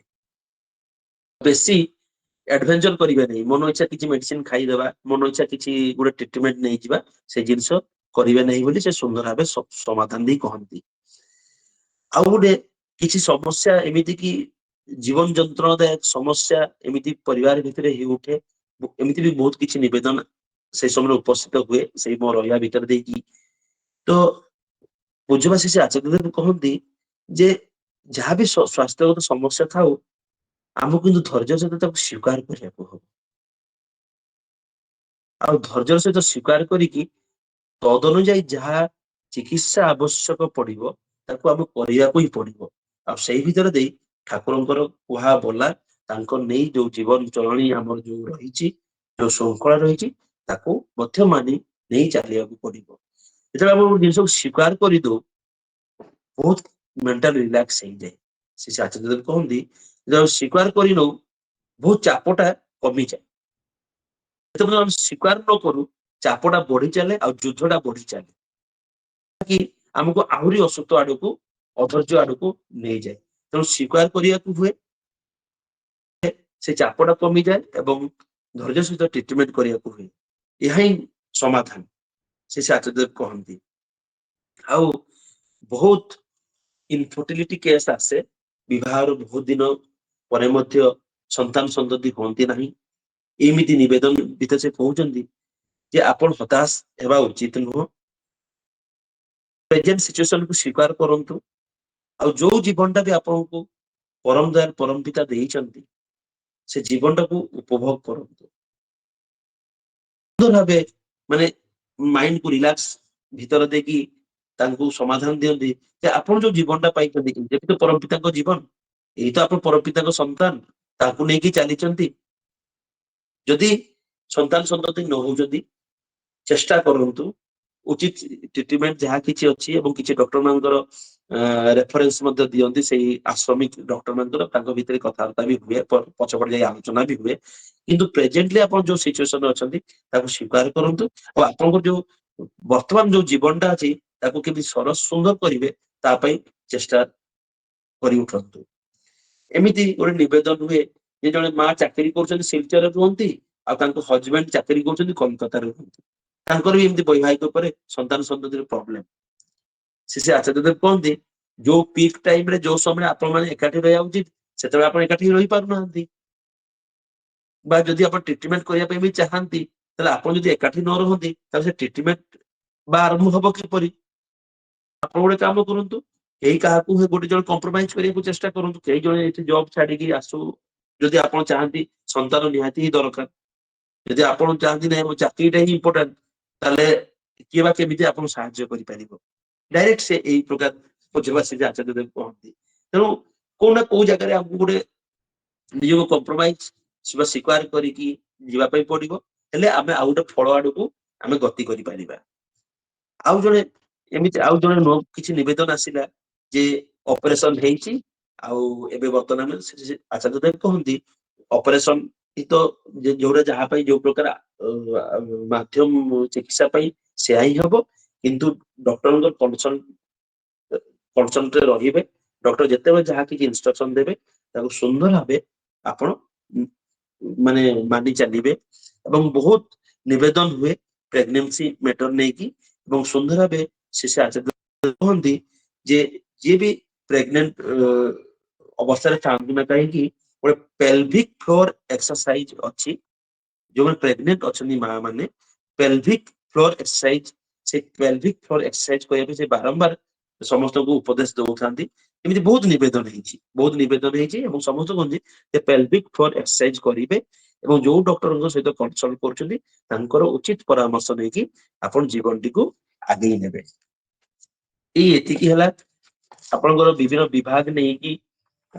ବେଶୀ ଆଡଭେଞ୍ଚର କରିବେ ନାହିଁ, ମନ ଇଚ୍ଛା କିଛି ମେଡିସିନ ଖାଇଦବା, ମନ ଇଚ୍ଛା କିଛି ଗୋଟେ ଟ୍ରିଟମେଣ୍ଟ ନେଇଯିବା, ସେ ଜିନିଷ କରିବେ ନାହିଁ ବୋଲି ସେ ସୁନ୍ଦର ଭାବେ ସମାଧାନ ଦେଇ କହନ୍ତି। ଆଉ ଗୋଟେ କିଛି ସମସ୍ୟା ଏମିତି କି ଜୀବନ ଯନ୍ତ୍ରଣାଦାୟକ ସମସ୍ୟା ଏମିତି ପରିବାର ଭିତରେ ହେଇ ଉଠେ, ଏମିତି ବି ବହୁତ କିଛି ନିବେଦନ ସେଇ ସମୟରେ ଉପସ୍ଥିତ ହୁଏ ସେଇ ମୋ ରହିବା ଭିତରେ ଦେଇକି। ତ ବୁଝିବା ସେ ଆଚାର୍ଯ୍ୟ ଦେବ କହନ୍ତି ଯେ ଯାହାବି ସ୍ୱାସ୍ଥ୍ୟଗତ ସମସ୍ୟା ଥାଉ, ଆମକୁ କିନ୍ତୁ ଧୈର୍ଯ୍ୟ ସହିତ ତାକୁ ସ୍ୱୀକାର କରିବାକୁ ହବ। ଆଉ ଧୈର୍ଯ୍ୟର ସହିତ ସ୍ୱୀକାର କରିକି ତଦନୁଯାୟୀ ଯାହା ଚିକିତ୍ସା ଆବଶ୍ୟକ ପଡିବ ତାକୁ ଆମକୁ କରିବାକୁ ହିଁ ପଡିବ। ଆଉ ସେଇ ଭିତରେ ଦେଇ ଠାକୁରଙ୍କର କୁହା ବୋଲା ତାଙ୍କ ନେଇ ଯୋଉ ଜୀବନ ଚଳଣି ଆମର ଯୋଉ ରହିଛି, ଯୋଉ ଶୃଙ୍ଖଳା ରହିଛି, ତାକୁ ମଧ୍ୟ ମାନି ନେଇ ଚାଲିବାକୁ ପଡିବ। ଯେତେବେଳେ ଆମେ ଗୋଟେ ଜିନିଷକୁ ସ୍ୱୀକାର କରିଦଉ, ବହୁତ ମେଣ୍ଟାଲ ରିଲାକ୍ସ ହେଇଯାଏ। ସେ ଆଚାର୍ଯ୍ୟ କହନ୍ତି ଯେତେବେଳେ ସ୍ୱୀକାର କରିନଉ, ବହୁତ ଚାପଟା କମିଯାଏ। ଯେତେବେଳେ ଆମେ ସ୍ୱୀକାର ନ କରୁ, ଚାପଟା ବଢି ଚାଲେ ଆଉ ଯୁଦ୍ଧଟା ବଢି ଚାଲେ, କି ଆମକୁ ଆହୁରି ଅସୁସ୍ଥ ଆଡକୁ, ଅଧୈର୍ଯ୍ୟ ଆଡକୁ ନେଇଯାଏ। ତେଣୁ ସ୍ୱୀକାର କରିବାକୁ ହୁଏ, ସେ ଚାପଟା କମିଯାଏ ଏବଂ ଧୈର୍ଯ୍ୟ ସହିତ ଟ୍ରିଟମେଣ୍ଟ କରିବାକୁ ହୁଏ। ଏହା ହିଁ ସମାଧାନ, ସେ ଆଚାର୍ଯ୍ୟ କହନ୍ତି। ଆଉ ବହୁତ ଇନଫର୍ଟିଲିଟି କେସ୍ ଆସେ, ବିବାହର ବହୁତ ଦିନ ପରେ ମଧ୍ୟ ସନ୍ତାନ ସନ୍ତତି ହୁଅନ୍ତି ନାହିଁ। ଏମିତି ନିବେଦନ ଭିତରେ ସେ କହୁଛନ୍ତି ଯେ ଆପଣ ହତାଶ ହେବା ଉଚିତ ନୁହଁ। ପ୍ରେଜେଣ୍ଟ ସିଚୁଏସନକୁ ସ୍ୱୀକାର କରନ୍ତୁ, ଆଉ ଯୋଉ ଜୀବନଟା ବି ଆପଣଙ୍କୁ ପରମ ଦୟାଲ ପରମ ପିତା ଦେଇଛନ୍ତି, ସେ ଜୀବନଟାକୁ ଉପଭୋଗ କରନ୍ତୁ। ସୁନ୍ଦର ଭାବେ ମାନେ ମାଇଣ୍ଡକୁ ରିଲାକ୍ସ ଭିତରେ ଦେଇକି ତାଙ୍କୁ ସମାଧାନ ଦିଅନ୍ତି ଯେ ଆପଣ ଯୋଉ ଜୀବନଟା ପାଇଛନ୍ତି, ଯେମିତି ପରମ ପିତାଙ୍କ ଜୀବନ, ଏଇ ତ ଆପଣ ପରମ ପିତାଙ୍କ ସନ୍ତାନ, ତାଙ୍କୁ ନେଇକି ଚାଲିଛନ୍ତି। ଯଦି ସନ୍ତାନ ସନ୍ତତି ନ ହଉଛନ୍ତି, ଚେଷ୍ଟା କରନ୍ତୁ, ଉଚିତ ଟ୍ରିଟମେଣ୍ଟ ଯାହା କିଛି ଅଛି, ଏବଂ କିଛି ଡକ୍ଟର ମାନଙ୍କର ରେଫରେନ୍ସ ମଧ୍ୟ ଦିଅନ୍ତି ସେଇ ଆଶ୍ରମିକ ଡକ୍ଟର ମାନଙ୍କର, ତାଙ୍କ ଭିତରେ କଥାବାର୍ତ୍ତା ବି ହୁଏ, ପଛପଟେ ଯାଇ ଆଲୋଚନା ବି ହୁଏ। କିନ୍ତୁ ପ୍ରେଜେଣ୍ଟଲି ଆପଣ ଯୋଉ ସିଚୁଏସନରେ ଅଛନ୍ତି, ତାକୁ ସ୍ୱୀକାର କରନ୍ତୁ, ଆଉ ଆପଣଙ୍କର ଯୋଉ ବର୍ତ୍ତମାନ ଯୋଉ ଜୀବନଟା ଅଛି, ତାକୁ କେମିତି ସରସ ସୁନ୍ଦର କରିବେ, ତା ପାଇଁ ଚେଷ୍ଟା କରି ଉଠନ୍ତୁ। ଏମିତି ଗୋଟେ ନିବେଦନ ହୁଏ ଯେ ଜଣେ ମା ଚାକିରି କରୁଛନ୍ତି ଶିଳ୍ଚରରେ ରୁହନ୍ତି, ଆଉ ତାଙ୍କ ହଜବେଣ୍ଡ ଚାକିରି କରୁଛନ୍ତି କଲକାତାରେ ରୁହନ୍ତି। ତାଙ୍କର ବି ଏମିତି ବୈବାହିକ ଉପରେ ସନ୍ତାନ ସନ୍ତତିର ପ୍ରୋବ୍ଲେମ। ସେ ଆଚାର୍ଯ୍ୟ କହନ୍ତି ଯୋଉ ପିକ୍ ଟାଇମରେ, ଯୋଉ ସମୟରେ ଆପଣ ମାନେ ଏକାଠି ରହିବା ଉଚିତ, ସେତେବେଳେ ଆପଣ ଏକାଠି ରହିପାରୁନାହାନ୍ତି। ବା ଯଦି ଆପଣ ଟ୍ରିଟମେଣ୍ଟ କରିବା ପାଇଁ ବି ଚାହାନ୍ତି, ତାହେଲେ ଆପଣ ଯଦି ଏକାଠି ନ ରୁହନ୍ତି, ତାହେଲେ ସେ ଟ୍ରିଟମେଣ୍ଟ ବା ଆରମ୍ଭ ହବ କିପରି? ଆପଣ ଗୋଟେ କାମ କରନ୍ତୁ, କେହି କାହାକୁ ଗୋଟେ ଜଣ କମ୍ପ୍ରୋମାଇଜ କରିବାକୁ ଚେଷ୍ଟା କରନ୍ତୁ। କେହି ଜଣେ ଏଠି ଜବ ଛାଡିକି ଆସୁ, ଯଦି ଆପଣ ଚାହାନ୍ତି ସନ୍ତାନ ନିହାତି ହିଁ ଦରକାର, ଯଦି ଆପଣ ଚାହାନ୍ତି ନାହିଁ ମୋ ଚାକିରିଟା ହିଁ ଇମ୍ପୋର୍ଟାଣ୍ଟ, ତାହେଲେ କିଏ ବା କେମିତି ଆପଣ ସାହାଯ୍ୟ କରିପାରିବ? ଡାଇରେକ୍ଟ ସେ ଏଇ ପ୍ରକାର ଖୋଜବାସୀ ଆଚାର୍ଯ୍ୟ ଦେବ କହନ୍ତି। ତେଣୁ କୋଉ ନା କୋଉ ଜାଗାରେ ଆମକୁ ଗୋଟେ ନିଜକୁ କମ୍ପ୍ରୋମାଇଜ ବା ସ୍ୱୀକାର କରିକି ଯିବା ପାଇଁ ପଡିବ, ହେଲେ ଆମେ ଆଉ ଗୋଟେ ଫଳ ଆଡକୁ ଆମେ ଗତି କରିପାରିବା। ଆଉ ଜଣେ ଏମିତି ଆଉ ଜଣେ କିଛି ନିବେଦନ ଆସିଲା ଯେ ଅପରେସନ ହେଇଛି, ଆଉ ଏବେ ବର୍ତ୍ତମାନ ଆଚାର୍ଯ୍ୟ ଦେବ କହନ୍ତି ଅପରେସନ ତ ଯୋଉଟା ଯାହା ପାଇଁ ଯୋଉ ପ୍ରକାର ମାଧ୍ୟମ ଚିକିତ୍ସା ପାଇଁ ସେୟା ହିଁ ହବ, କିନ୍ତୁ ଡକ୍ଟରଙ୍କ କନସଲ୍ଟରେ ରହିବେ। ଡକ୍ଟର ଯେତେବେଳେ ଯାହା କିଛି ଇନଷ୍ଟ୍ରକ୍ସନ ଦେବେ, ତାକୁ ସୁନ୍ଦର ଭାବେ ଆପଣ ମାନେ ମାନି ଚାଲିବେ। ଏବଂ ବହୁତ ନିବେଦନ ହୁଏ ପ୍ରେଗନେନ୍ସି ମେଟର ନେଇକି, ଏବଂ ସୁନ୍ଦର ଭାବେ ଶିଶୁ ଆଚାର୍ଯ୍ୟ କୁହନ୍ତି ଯେ ଯିଏ ବି ପ୍ରେଗନେଣ୍ଟ ଅବସ୍ଥାରେ ଥାଆନ୍ତୁ ନା କାହିଁକି, ଗୋଟେ ପେଲଭିକ ଫ୍ଲୋର ଏକ୍ସରସାଇଜ ଅଛି। ଯୋଉମାନେ ପ୍ରେଗନେଣ୍ଟ ଅଛନ୍ତି ମା ମାନେ, ପେଲଭିକ ଫ୍ଲୋର ଏକ୍ସରସାଇଜ, ସେ ପେଲଭିକ ଫ୍ଲୋର ଏକ୍ସରସାଇଜ କରିବା ପାଇଁ ସେ ବାରମ୍ବାର ସମସ୍ତଙ୍କୁ ଉପଦେଶ ଦଉଥାନ୍ତି। ଏମିତି ବହୁତ ନିବେଦନ ହେଇଛି, ବହୁତ ନିବେଦନ ହେଇଛି, ଏବଂ ସମସ୍ତେ କୁହନ୍ତି ଯେ ପେଲଭିକ ଫ୍ଲୋର ଏକ୍ସରସାଇଜ କରିବେ, ଏବଂ ଯୋଉ ଡକ୍ଟରଙ୍କ ସହିତ କନସଲ୍ଟ କରୁଛନ୍ତି ତାଙ୍କର ଉଚିତ ପରାମର୍ଶ ନେଇକି ଆପଣ ଜୀବନଟିକୁ ଆଗେଇ ନେବେ। ଏଇ ଏତିକି ହେଲା ଆପଣଙ୍କର ବିଭିନ୍ନ ବିଭାଗ ନେଇକି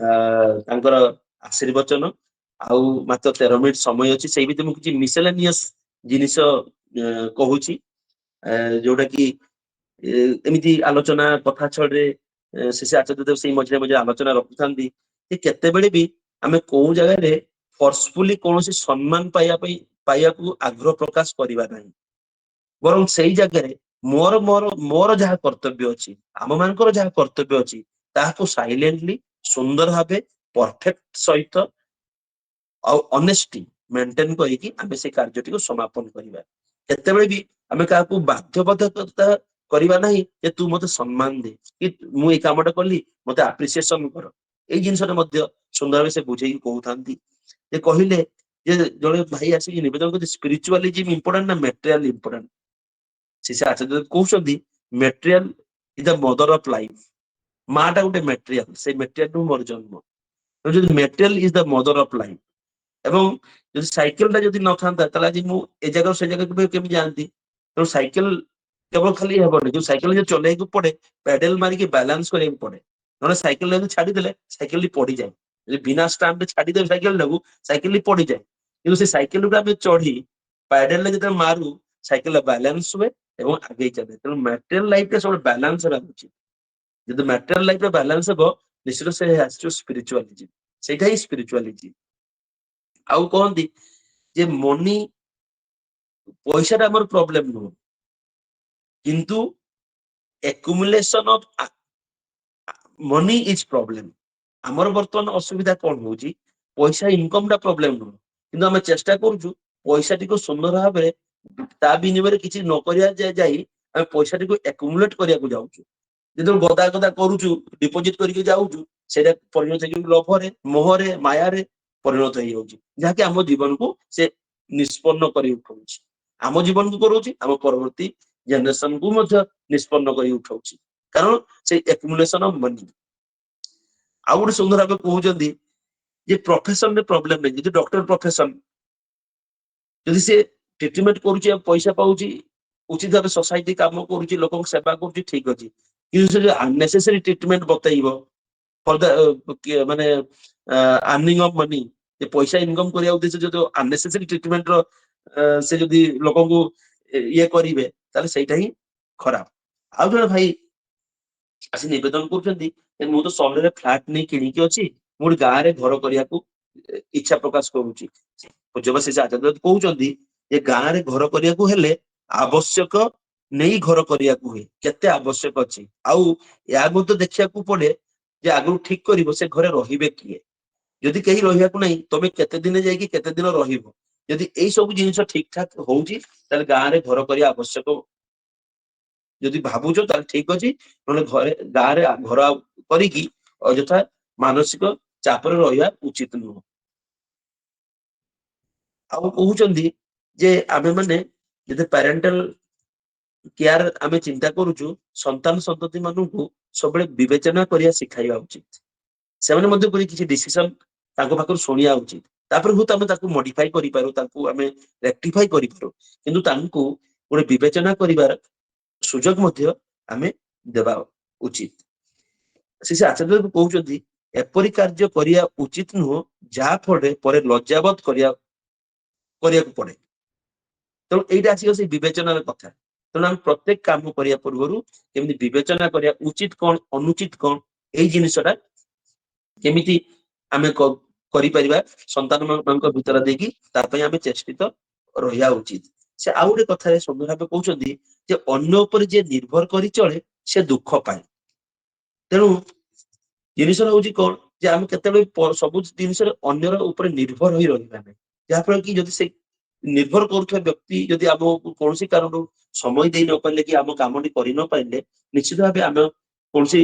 ତାଙ୍କର ଆଶୀର୍ବଚନ। ଆଉ ମାତ୍ର 13 ମିନିଟ ସମୟ ଅଛି, ସେଇ ଭିତରେ ମୁଁ କିଛି ମିସେଲାନିୟସ ଜିନିଷ କହୁଛି, ଯୋଉଟା କି ଏମିତି ଆଲୋଚନା କଥା ଛଳରେ ସେ ଆଚାର୍ଯ୍ୟ ଦେବ ସେଇ ମଝିରେ ମଝିରେ ଆଲୋଚନା ରଖୁଥାନ୍ତି ଯେ କେତେବେଳେ ବି ଆମେ କୋଉ ଜାଗାରେ ଫୋର୍ସଫୁଲି କୌଣସି ସମ୍ମାନ ପାଇବାକୁ ଆଗ୍ରହ ପ୍ରକାଶ କରିବା ନାହିଁ, ବରଂ ସେଇ ଜାଗାରେ ମୋର ମୋର ମୋର ଯାହା କର୍ତ୍ତବ୍ୟ ଅଛି, ଆମ ମାନଙ୍କର ଯାହା କର୍ତ୍ତବ୍ୟ ଅଛି, ତାହାକୁ ସାଇଲେଣ୍ଟଲି ସୁନ୍ଦର ଭାବେ ପରଫେକ୍ଟ ସହିତ ଆଉ ଅନେଷ୍ଟି ମେଣ୍ଟେନ କରିକି ଆମେ ସେ କାର୍ଯ୍ୟଟିକୁ ସମାପନ କରିବା। କେତେବେଳେ ବି ଆମେ କାହାକୁ ବାଧ୍ୟବାଧକତା କରିବା ନାହିଁ ଯେ ତୁ ମତେ ସମ୍ମାନ ଦେ, କି ମୁଁ ଏଇ କାମଟା କଲି ମତେ ଆପ୍ରିସିଏସନ କର। ଏଇ ଜିନିଷଟା ମଧ୍ୟ ସୁନ୍ଦର ଭାବେ ସେ ବୁଝେଇକି କହୁଥାନ୍ତି। ଯେ କହିଲେ ଯେ ଜଣେ ଭାଇ ଆସିକି ନିବେଦନ କରୁଛି ସ୍ପିରିଚୁଆଲିଜିମ୍ ଇମ୍ପୋର୍ଟାଣ୍ଟ ନା ମେଟେରିଆଲ ଇମ୍ପୋର୍ଟାଣ୍ଟ? ସେ ଆଚାର୍ଯ୍ୟ କହୁଛନ୍ତି material is the mother of life. ମା ଟା ଗୋଟେ ମେଟେରିଆଲ, ସେଇ ମେଟେରିଆଲ ମୋର ଜନ୍ମ। ଯଦି material is the mother of life, ଏବଂ ଯଦି ସାଇକେଲ ଟା ଯଦି ନଥାନ୍ତା ତାହେଲେ ଆଜି ମୁଁ ଏ ଜାଗାରୁ ସେ ଜାଗାକୁ କେମିତି ଯାଆନ୍ତି? ତେଣୁ ସାଇକେଲ କେବଳ ଖାଲି ହେବନି, ଯୋଉ ସାଇକେଲ ଯଦି ଚଲେଇବାକୁ ପଡେ ପେଡେଲ ମାରିକି ବାଲାନ୍ସ କରିବାକୁ ପଡେ, ନହେଲେ ସାଇକେଲ ଛାଡିଦେଲେ ସାଇକେଲଟି ପଡିଯାଏ। ବିନା ଷ୍ଟାଣ୍ଡ ରେ ଛାଡିଦେବେ ସାଇକେଲ ଟାକୁ, ସାଇକେଲ ପଡିଯାଏ। କିନ୍ତୁ ସେ ସାଇକେଲ କୁ ଆମେ ଚଢି ପ୍ୟାଡେଲ ଯେତେବେଳେ ମାରୁ ସାଇକେଲ ବାଲାନ୍ସ ହୁଏ ଏବଂ ଆଗେଇ ଚାଲେ। ତେଣୁ ମ୍ୟାଟେରିଆଲ ଲାଇଫ ରେ ସବୁବେଳେ ବାଲାନ୍ସ ହେବା ଉଚିତ। ଯଦି ମ୍ୟାଟେରିଆଲ ଲାଇଫ ରେ ବାଲାନ୍ସ ହବ ନିଶ୍ଚିତ ସେ ଆସିବ ସ୍ପିରିଚୁଆଲିଟି, ସେଇଟା ହିଁ ସ୍ପିରିଚୁଆଲିଟି। ଆଉ କହନ୍ତି ଯେ ମନି, ପଇସାଟା ଆମର ପ୍ରୋବ୍ଲେମ ନୁହଁ, କିନ୍ତୁ ଏକୁମୁଲେସନ ଅଫ ମନି ଇଜ ପ୍ରୋବ୍ଲେମ। ଆମର ବର୍ତ୍ତମାନ ଅସୁବିଧା କଣ ହଉଛି, ପଇସା ଇନକମ ଟା ପ୍ରୋବ୍ଲେମ ନୁହଁ, କିନ୍ତୁ ଆମେ ଚେଷ୍ଟା କରୁଛୁ ପଇସାଟିକୁ ସୁନ୍ଦର ଭାବରେ ତା ବିନିମୟରେ କିଛି ନ କରିବା ଯାଇ ଆମେ ପଇସାଟିକୁ ଏକୁମୁଲେଟ କରିବାକୁ ଯାଉଛୁ। ଯେତେବେଳେ ଗଦା ଗଦା କରୁଛୁ, ଡିପୋଜିଟ କରିକି ଯାଉଛୁ, ସେଇଟା ପରିଣତ ହେଇକି ଲୋଭରେ, ମୋହରେ, ମାୟାରେ ପରିଣତ ହେଇଯାଉଛି, ଯାହାକି ଆମ ଜୀବନକୁ ସେ ନିଷ୍ପନ୍ନ କରି ଉଠଉଛି। ଆମ ଜୀବନକୁ କରଉଛି, ଆମ ପରବର୍ତ୍ତୀ ଜେନେରେସନକୁ ମଧ୍ୟ ନିଷ୍ପନ୍ନ କରି ଉଠଉଛି, କାରଣ ସେଇ ଏକୁମୁଲେସନ ଅଫ ମନି। ଆଉ ଗୋଟେ ସୁନ୍ଦର ଭାବେ କହୁଛନ୍ତି ଯେ ପ୍ରଫେସନରେ ପ୍ରୋବ୍ଲେମ ନାହିଁ। ଯଦି ଡକ୍ଟର ପ୍ରଫେସନ, ଯଦି ସେ ଟ୍ରିଟମେଣ୍ଟ କରୁଛି ଆଉ ପଇସା ପାଉଛି, ଉଚିତ ଭାବେ ସୋସାଇଟି କାମ କରୁଛି, ଲୋକଙ୍କ ସେବା କରୁଛି, ଠିକ ଅଛି। କିନ୍ତୁ ସେ ଯୋଉ ଅନନେସେସାରୀ ଟ୍ରିଟମେଣ୍ଟ ବତେଇବ ମାନେ ଆର୍ନିଂ ଅଫ ମନି, ପଇସା ଇନକମ କରିବା ଉଦ୍ଦେଶ୍ୟ ଯଦି ଅନନେସେସାରୀ ଟ୍ରିଟମେଣ୍ଟ ର ସେ ଯଦି ଲୋକଙ୍କୁ ଇଏ କରିବେ, ତାହେଲେ ସେଇଟା ହିଁ ଖରାପ। ଆଉ ଜଣେ ଭାଇ ଆସି ନିବେଦନ କରୁଛନ୍ତି, ମୁଁ ତ ସହରରେ ଫ୍ଲାଟ ନେଇ କିଣିକି ଅଛି, ମୁଁ ଗୋଟେ ଗାଁରେ ଘର କରିବାକୁ ଇଚ୍ଛା ପ୍ରକାଶ କରୁଛି। ପୂଜ୍ୟବାସୀ ଆଚାର୍ଯ୍ୟ କହୁଛନ୍ତି ଯେ ଗାଁରେ ଘର କରିବାକୁ ହେଲେ ଆବଶ୍ୟକ ନେଇ ଘର କରିବାକୁ ହୁଏ, କେତେ ଆବଶ୍ୟକ ଅଛି। ଆଉ ଏହା ମଧ୍ୟ ଦେଖିବାକୁ ପଡେ ଯେ ଆଗରୁ ଠିକ କରିବ ସେ ଘରେ ରହିବେ କିଏ। ଯଦି କେହି ରହିବାକୁ ନାହିଁ, ତମେ କେତେ ଦିନ ଯାଇକି କେତେ ଦିନ ରହିବ। ଯଦି ଏଇ ସବୁ ଜିନିଷ ଠିକ ଠାକ ହଉଛି, ତାହେଲେ ଗାଁରେ ଘର କରିବା ଆବଶ୍ୟକ ଯଦି ଭାବୁଛ ତାହେଲେ ଠିକ ଅଛି। ନହେଲେ ଘରେ ଗାଁରେ ଘର କରିକି ଅଯଥା ମାନସିକ ଚାପରେ ରହିବା ଉଚିତ ନୁହଁ। ଆଉ କହୁଛନ୍ତି ଯେ ଆମେ ମାନେ ଯଦି ପ୍ୟାରେଣ୍ଟାଲ କେୟାର ଆମେ ଚିନ୍ତା କରୁଛୁ, ସନ୍ତାନ ସନ୍ତତି ମାନଙ୍କୁ ସବୁବେଳେ ବିବେଚନା କରିବା ଶିଖାଇବା ଉଚିତ। ସେମାନେ ମଧ୍ୟ କିଛି ଡିସିସନ ତାଙ୍କ ପାଖରୁ ଶୁଣିବା ଉଚିତ। ତାପରେ ହୁଏତ ଆମେ ତାକୁ ମଡିଫାଇ କରିପାରୁ, ତାକୁ ଆମେ ରେକ୍ଟିଫାଇ କରିପାରୁ, କିନ୍ତୁ ତାଙ୍କୁ ଗୋଟେ ବିବେଚନା କରିବାର ସୁଯୋଗ ମଧ୍ୟ ଆମେ ଦେବା ଉଚିତ। ସେ ଆଚାର୍ଯ୍ୟ କହୁଛନ୍ତି ଏପରି କାର୍ଯ୍ୟ କରିବା ଉଚିତ ନୁହଁ ଯାହା ଫଳରେ ପରେ ଲଜ୍ଜାବୋଧ କରିବାକୁ ପଡେ। ତେଣୁ ଏଇଟା ଆସିବ ସେଇ ବିବେଚନାର କଥା। ତେଣୁ ଆମେ ପ୍ରତ୍ୟେକ କାମ କରିବା ପୂର୍ବରୁ କେମିତି ବିବେଚନା କରିବା, ଉଚିତ କଣ ଅନୁଚିତ କଣ, ଏଇ ଜିନିଷଟା କେମିତି ଆମେ କରିପାରିବା ସନ୍ତାନ ମାନଙ୍କ ଭିତରେ ଦେଇକି, ତା ପାଇଁ ଆମେ ଚେଷ୍ଟିତ ରହିବା ଉଚିତ। ସେ ଆଉ ଗୋଟେ କଥାରେ ସୁନ୍ଦର ଭାବେ କହୁଛନ୍ତି ଯେ ଅନ୍ୟ ଉପରେ ଯିଏ ନିର୍ଭର କରି ଚଳେ ସେ ଦୁଃଖ ପାଏ। ତେଣୁ ଜିନିଷ ହଉଛି କଣ, ଯେ ଆମେ କେତେବେଳେ ସବୁ ଜିନିଷରେ ଅନ୍ୟର ଉପରେ ନିର୍ଭର ହୋଇ ରହିବା ନାହିଁ। ଯାହାଫଳରେ କି ଯଦି ସେ ନିର୍ଭର କରୁଥିବା ବ୍ୟକ୍ତି ଯଦି ଆମକୁ କୌଣସି କାରଣରୁ ସମୟ ଦେଇ ନ ପାରିଲେ କି ଆମ କାମଟି କରି ନ ପାରିଲେ, ନିଶ୍ଚିତ ଭାବେ ଆମେ କୌଣସି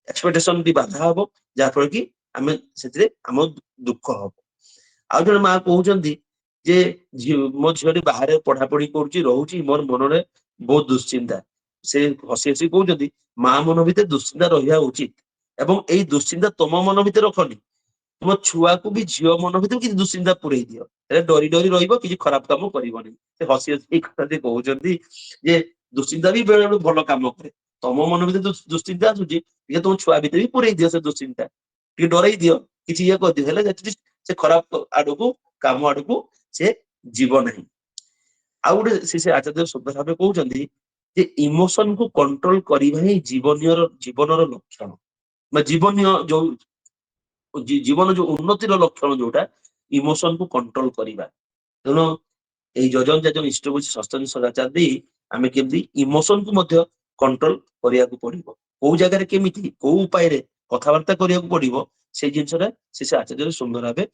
ଏକ୍ସପେକ୍ଟେସନ ବି ବାଧା ହବ, ଯାହାଫଳରେ କି ଆମେ ସେଥିରେ ଆମ ଦୁଃଖ ହବ। ଆଉ ଜଣେ ମା କହୁଛନ୍ତି ଯେ ମୋ ଝିଅଟି ବାହାରେ ପଢାପଢି କରୁଛି, ରହୁଛି, ମୋର ମନରେ ବହୁତ ଦୁଶ୍ଚିନ୍ତା। ସେ ହସି ହସି କହୁଛନ୍ତି ମା ମନ ଭିତରେ ଦୁଶ୍ଚିନ୍ତା ରହିବା ଉଚିତ, ଏବଂ ଏଇ ଦୁଶ୍ଚିନ୍ତା ତମ ମନ ଭିତରେ ରଖନି, ତୁମ ଛୁଆକୁ ବି ଝିଅ ମନ ଭିତରେ କିଛି ଦୁଶ୍ଚିନ୍ତା ପୁରେଇ ଦିଅ, ହେଲେ ଡରି ଡରି ରହିବ, କିଛି ଖରାପ କାମ କରିବନି। ସେ ହସି ହସି ଏଇ କଥା କହୁଛନ୍ତି ଯେ ଦୁଶ୍ଚିନ୍ତା ବି ବେଳେ ବେଳେ ଭଲ କାମ କରେ। ତମ ମନ ଭିତରେ ଦୁଶ୍ଚିନ୍ତା ଆସୁଛି, ଟିକେ ତମ ଛୁଆ ଭିତରେ ବି ପୁରେଇ ଦିଅ ସେ ଦୁଶ୍ଚିନ୍ତା, ଟିକେ ଡରେଇ ଦିଅ, କିଛି ଇଏ କରିଦିଅ, ହେଲେ ସେ ଖରାପ ଆଡକୁ କାମ ଆଡକୁ ସେ ଯିବ ନାହିଁ। ଆଉ ଗୋଟେ ସେ ଆଚାର୍ଯ୍ୟ ସୁନ୍ଦର ଭାବେ କହୁଛନ୍ତି ଯେ ଇମୋସନକୁ କଣ୍ଟ୍ରୋଲ କରିବା ହିଁ ଜୀବନର ଲକ୍ଷଣ, ବା ଜୀବନ ଯୋଉ ଉନ୍ନତିର ଲକ୍ଷଣ ଯୋଉଟା ଇମୋସନକୁ କଣ୍ଟ୍ରୋଲ କରିବା। ତେଣୁ ଏଇ ଯୋଜନ ଯାଜନ ଇଷ୍ଟବୁଝି ଷଷ୍ଠୀ ସଦାଚାର ଦେଇ ଆମେ କେମିତି ଇମୋସନକୁ ମଧ୍ୟ କଣ୍ଟ୍ରୋଲ କରିବାକୁ ପଡିବ। କୋଉ ଜାଗାରେ କେମିତି କୋଉ ଉପାୟରେ କଥାବାର୍ତ୍ତା କରିବାକୁ ପଡିବ, ସେଇ ଜିନିଷଟା ସେ ଆଚାର୍ଯ୍ୟ ସୁନ୍ଦର ଭାବେ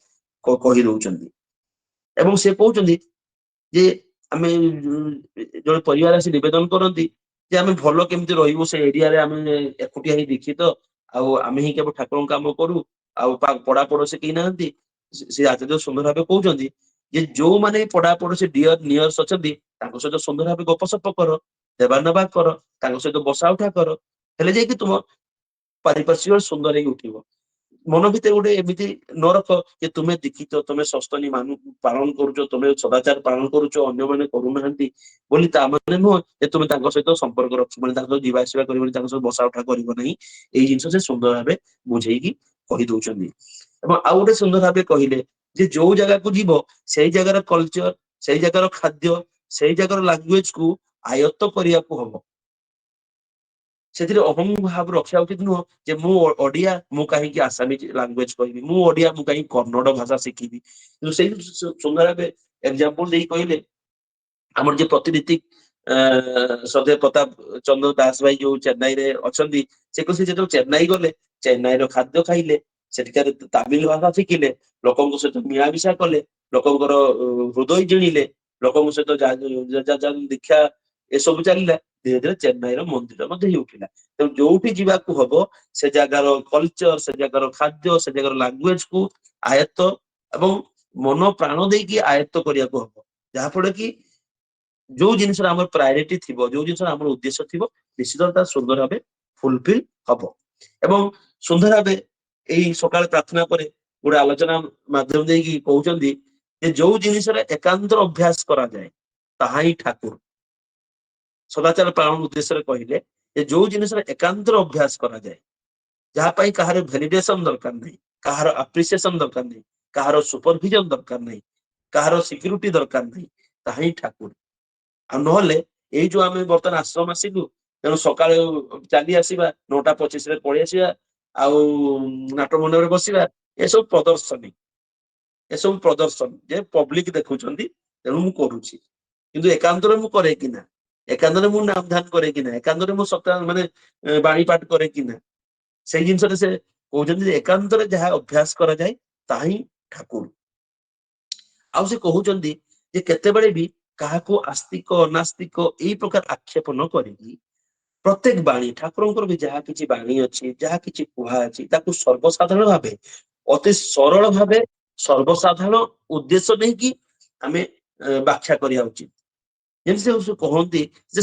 କହି ଦଉଛନ୍ତି। ଏବଂ ସେ କହୁଛନ୍ତି ଯେ ଆମେ ଜଣେ ପରିବାର ଆସି ନିବେଦନ କରନ୍ତି ଯେ ଆମେ ଭଲ କେମିତି ରହିବୁ, ସେ ଏରିଆରେ ଆମେ ଏକୁଟିଆ ହେଇ ଦୀକ୍ଷିତ, ଆଉ ଆମେ ହିଁ କେବଳ ଠାକୁରଙ୍କ କାମ କରୁ, ଆଉ ପଡା ପଡୋଶୀ କେହି ନାହାନ୍ତି। ସେ ଆଚାର୍ଯ୍ୟ ସୁନ୍ଦର ଭାବେ କହୁଛନ୍ତି ଯେ ଯୋଉମାନେ ପଡା ପଡୋଶୀ ଡିଅର ନିୟର୍ସ ଅଛନ୍ତି, ତାଙ୍କ ସହିତ ସୁନ୍ଦର ଭାବେ ଗପସପ କର, ଦେବା ନେବା କର, ତାଙ୍କ ସହିତ ବସା ଉଠା କର, ହେଲେ ଯାଇକି ତୁମ ପାରିପାର୍ଶ୍ୱିକ ସୁନ୍ଦର ହେଇକି ଉଠିବ। ମନ ଭିତରେ ଗୋଟେ ଏମିତି ନ ରଖ ଯେ ତୁମେ ଦୀକ୍ଷିତ, ତୁମେ ସସ୍ତନୀ ପାଳନ କରୁଛ, ତୁମେ ସଦାଚାର ପାଳନ କରୁଛ, ଅନ୍ୟମାନେ କରୁନାହାନ୍ତି ବୋଲି ତା ମାନେ ନୁହଁ ଯେ ତୁମେ ତାଙ୍କ ସହିତ ସମ୍ପର୍କ ରଖିବନି, ତାଙ୍କ ସହିତ ଯିବା ଆସିବା କରିବନି, ତାଙ୍କ ସହିତ ବସା ଉଠା କରିବ ନାହିଁ। ଏଇ ଜିନିଷ ସେ ସୁନ୍ଦର ଭାବେ ବୁଝେଇକି କହି ଦଉଛନ୍ତି। ଏବଂ ଆଉ ଗୋଟେ ସୁନ୍ଦର ଭାବେ କହିଲେ ଯେ ଯୋଉ ଜାଗାକୁ ଯିବ ସେଇ ଜାଗାର କଲଚର, ସେଇ ଜାଗାର ଖାଦ୍ୟ, ସେଇ ଜାଗାର ଲାଙ୍ଗୁଏଜ କୁ ଆୟତ୍ତ କରିବାକୁ ହବ। ସେଥିରେ ଅହଂ ଭାବ ରଖିବା ଉଚିତ ନୁହଁ ଯେ ମୁଁ ଓଡିଆ, ମୁଁ କାହିଁକି ଆସାମିଜ ଲାଙ୍ଗୁଏଜ କହିବି, ମୁଁ ଓଡିଆ, ମୁଁ କାହିଁକି କନ୍ନଡ ଭାଷା ଶିଖିବି। କିନ୍ତୁ ସେଇ ସୁନ୍ଦର ଭାବେ ଏକ୍ଜାମ୍ପଲ ଦେଇ କହିଲେ ଆମର ଯେ ପ୍ରତିନିଧି ଶ୍ରଦ୍ଧେୟ ପ୍ରତାପ ଚନ୍ଦ୍ର ଦାସ ଭାଇ ଯୋଉ ଚେନ୍ନାଇରେ ଅଛନ୍ତି, ସେ କହିଲେ ଯେତେବେଳେ ଚେନ୍ନାଇ ଗଲେ ଚେନ୍ନାଇର ଖାଦ୍ୟ ଖାଇଲେ, ସେଠିକାର ତାମିଲ ଭାଷା ଶିଖିଲେ, ଲୋକଙ୍କ ସହିତ ମିଳାମିଶା କଲେ, ଲୋକଙ୍କର ହୃଦୟ ଜିଣିଲେ, ଲୋକଙ୍କ ସହିତ ଦୀକ୍ଷା ଏସବୁ ଚାଲିଲା। ଧୀରେ ଧୀରେ ଚେନ୍ନାଇର ମନ୍ଦିର ମଧ୍ୟ ହେଇ ଉଠିଲା। ତେଣୁ ଯୋଉଠି ଯିବାକୁ ହବ ସେ ଜାଗାର କଲଚର, ସେ ଜାଗାର ଖାଦ୍ୟ, ସେ ଜାଗାର ଲାଙ୍ଗୁଏଜ କୁ ଆୟତ୍ତ ଏବଂ ମନ ପ୍ରାଣ ଦେଇକି ଆୟତ୍ତ କରିବାକୁ ହବ। ଯାହା ଫଳରେ କି ଯୋଉ ଜିନିଷର ଆମର ପ୍ରାୟୋରିଟି ଥିବ, ଯୋଉ ଜିନିଷର ଆମର ଉଦ୍ଦେଶ୍ୟ ଥିବ, ନିଶ୍ଚିତ ତା ସୁନ୍ଦର ଭାବେ ଫୁଲଫିଲ ହବ। ଏବଂ ସୁନ୍ଦର ଭାବେ ଏଇ ସକାଳ ପ୍ରାର୍ଥନା ପରେ ଗୋଟେ ଆଲୋଚନା ମାଧ୍ୟମ ଦେଇକି କହୁଛନ୍ତି ଯେ ଯୋଉ ଜିନିଷରେ ଏକାନ୍ତର ଅଭ୍ୟାସ କରାଯାଏ ତାହା ହିଁ ଠାକୁର। ସଦାଚାର ପାଳନ ଉଦ୍ଦେଶ୍ୟରେ କହିଲେ ଯେ ଯୋଉ ଜିନିଷରେ ଏକାନ୍ତର ଅଭ୍ୟାସ କରାଯାଏ, ଯାହା ପାଇଁ କାହାର ଭେଲିଡେସନ ଦରକାର ନାହିଁ, କାହାର ଆପ୍ରିସିଏସନ ଦରକାର ନାହିଁ, କାହାର ସୁପରଭିଜନ ଦରକାର ନାହିଁ, କାହାର ସିକ୍ୟୁରିଟି ଦରକାର ନାହିଁ, ତାହା ହିଁ ଠାକୁର। ଆଉ ନହେଲେ ଏଇ ଯୋଉ ଆମେ ବର୍ତ୍ତମାନ ଆଶ୍ରମ ଆସିଲୁ, ତେଣୁ ସକାଳେ ଚାଲି ଆସିବା, 9:25ରେ ପଳେଇ ଆସିବା, ଆଉ ନାଟ ମଣ୍ଡପରେ ବସିବା, ଏସବୁ ପ୍ରଦର୍ଶନୀ, ଏସବୁ ପ୍ରଦର୍ଶନ ଯେ ପବ୍ଲିକ ଦେଖୁଛନ୍ତି ତେଣୁ ମୁଁ କରୁଛି। କିନ୍ତୁ ଏକାନ୍ତରେ ମୁଁ କରେ କିନା, ଏକାନ୍ତରେ ମୁଁ ନାମ ଧ୍ୟାନ କରେ କିନା, ଏକାନ୍ତରେ ମୁଁ ସପ୍ତାହ ମାନେ ବାଣୀ ପାଠ କରେ କିନା, ସେଇ ଜିନିଷରେ ସେ କହୁଛନ୍ତି ଯେ ଏକାନ୍ତରେ ଯାହା ଅଭ୍ୟାସ କରାଯାଏ ତାହା ହିଁ ଠାକୁର। ଆଉ ସେ କହୁଛନ୍ତି ଯେ କେତେବେଳେ ବି କାହାକୁ ଆସ୍ତିକ ନାସ୍ତିକ ଏଇ ପ୍ରକାର ଆକ୍ଷେପ ନ କରିକି ପ୍ରତ୍ୟେକ ବାଣୀ, ଠାକୁରଙ୍କର ବି ଯାହା କିଛି ବାଣୀ ଅଛି, ଯାହା କିଛି କୁହା ଅଛି, ତାକୁ ସର୍ବସାଧାରଣ ଭାବେ, ଅତି ସରଳ ଭାବେ, ସର୍ବସାଧାରଣ ଉଦ୍ଦେଶ୍ୟ ନେଇକି ଆମେ ବ୍ୟାଖ୍ୟା କରିବା ଉଚିତ। ଯେମିତି ସେ କହନ୍ତି ଯେ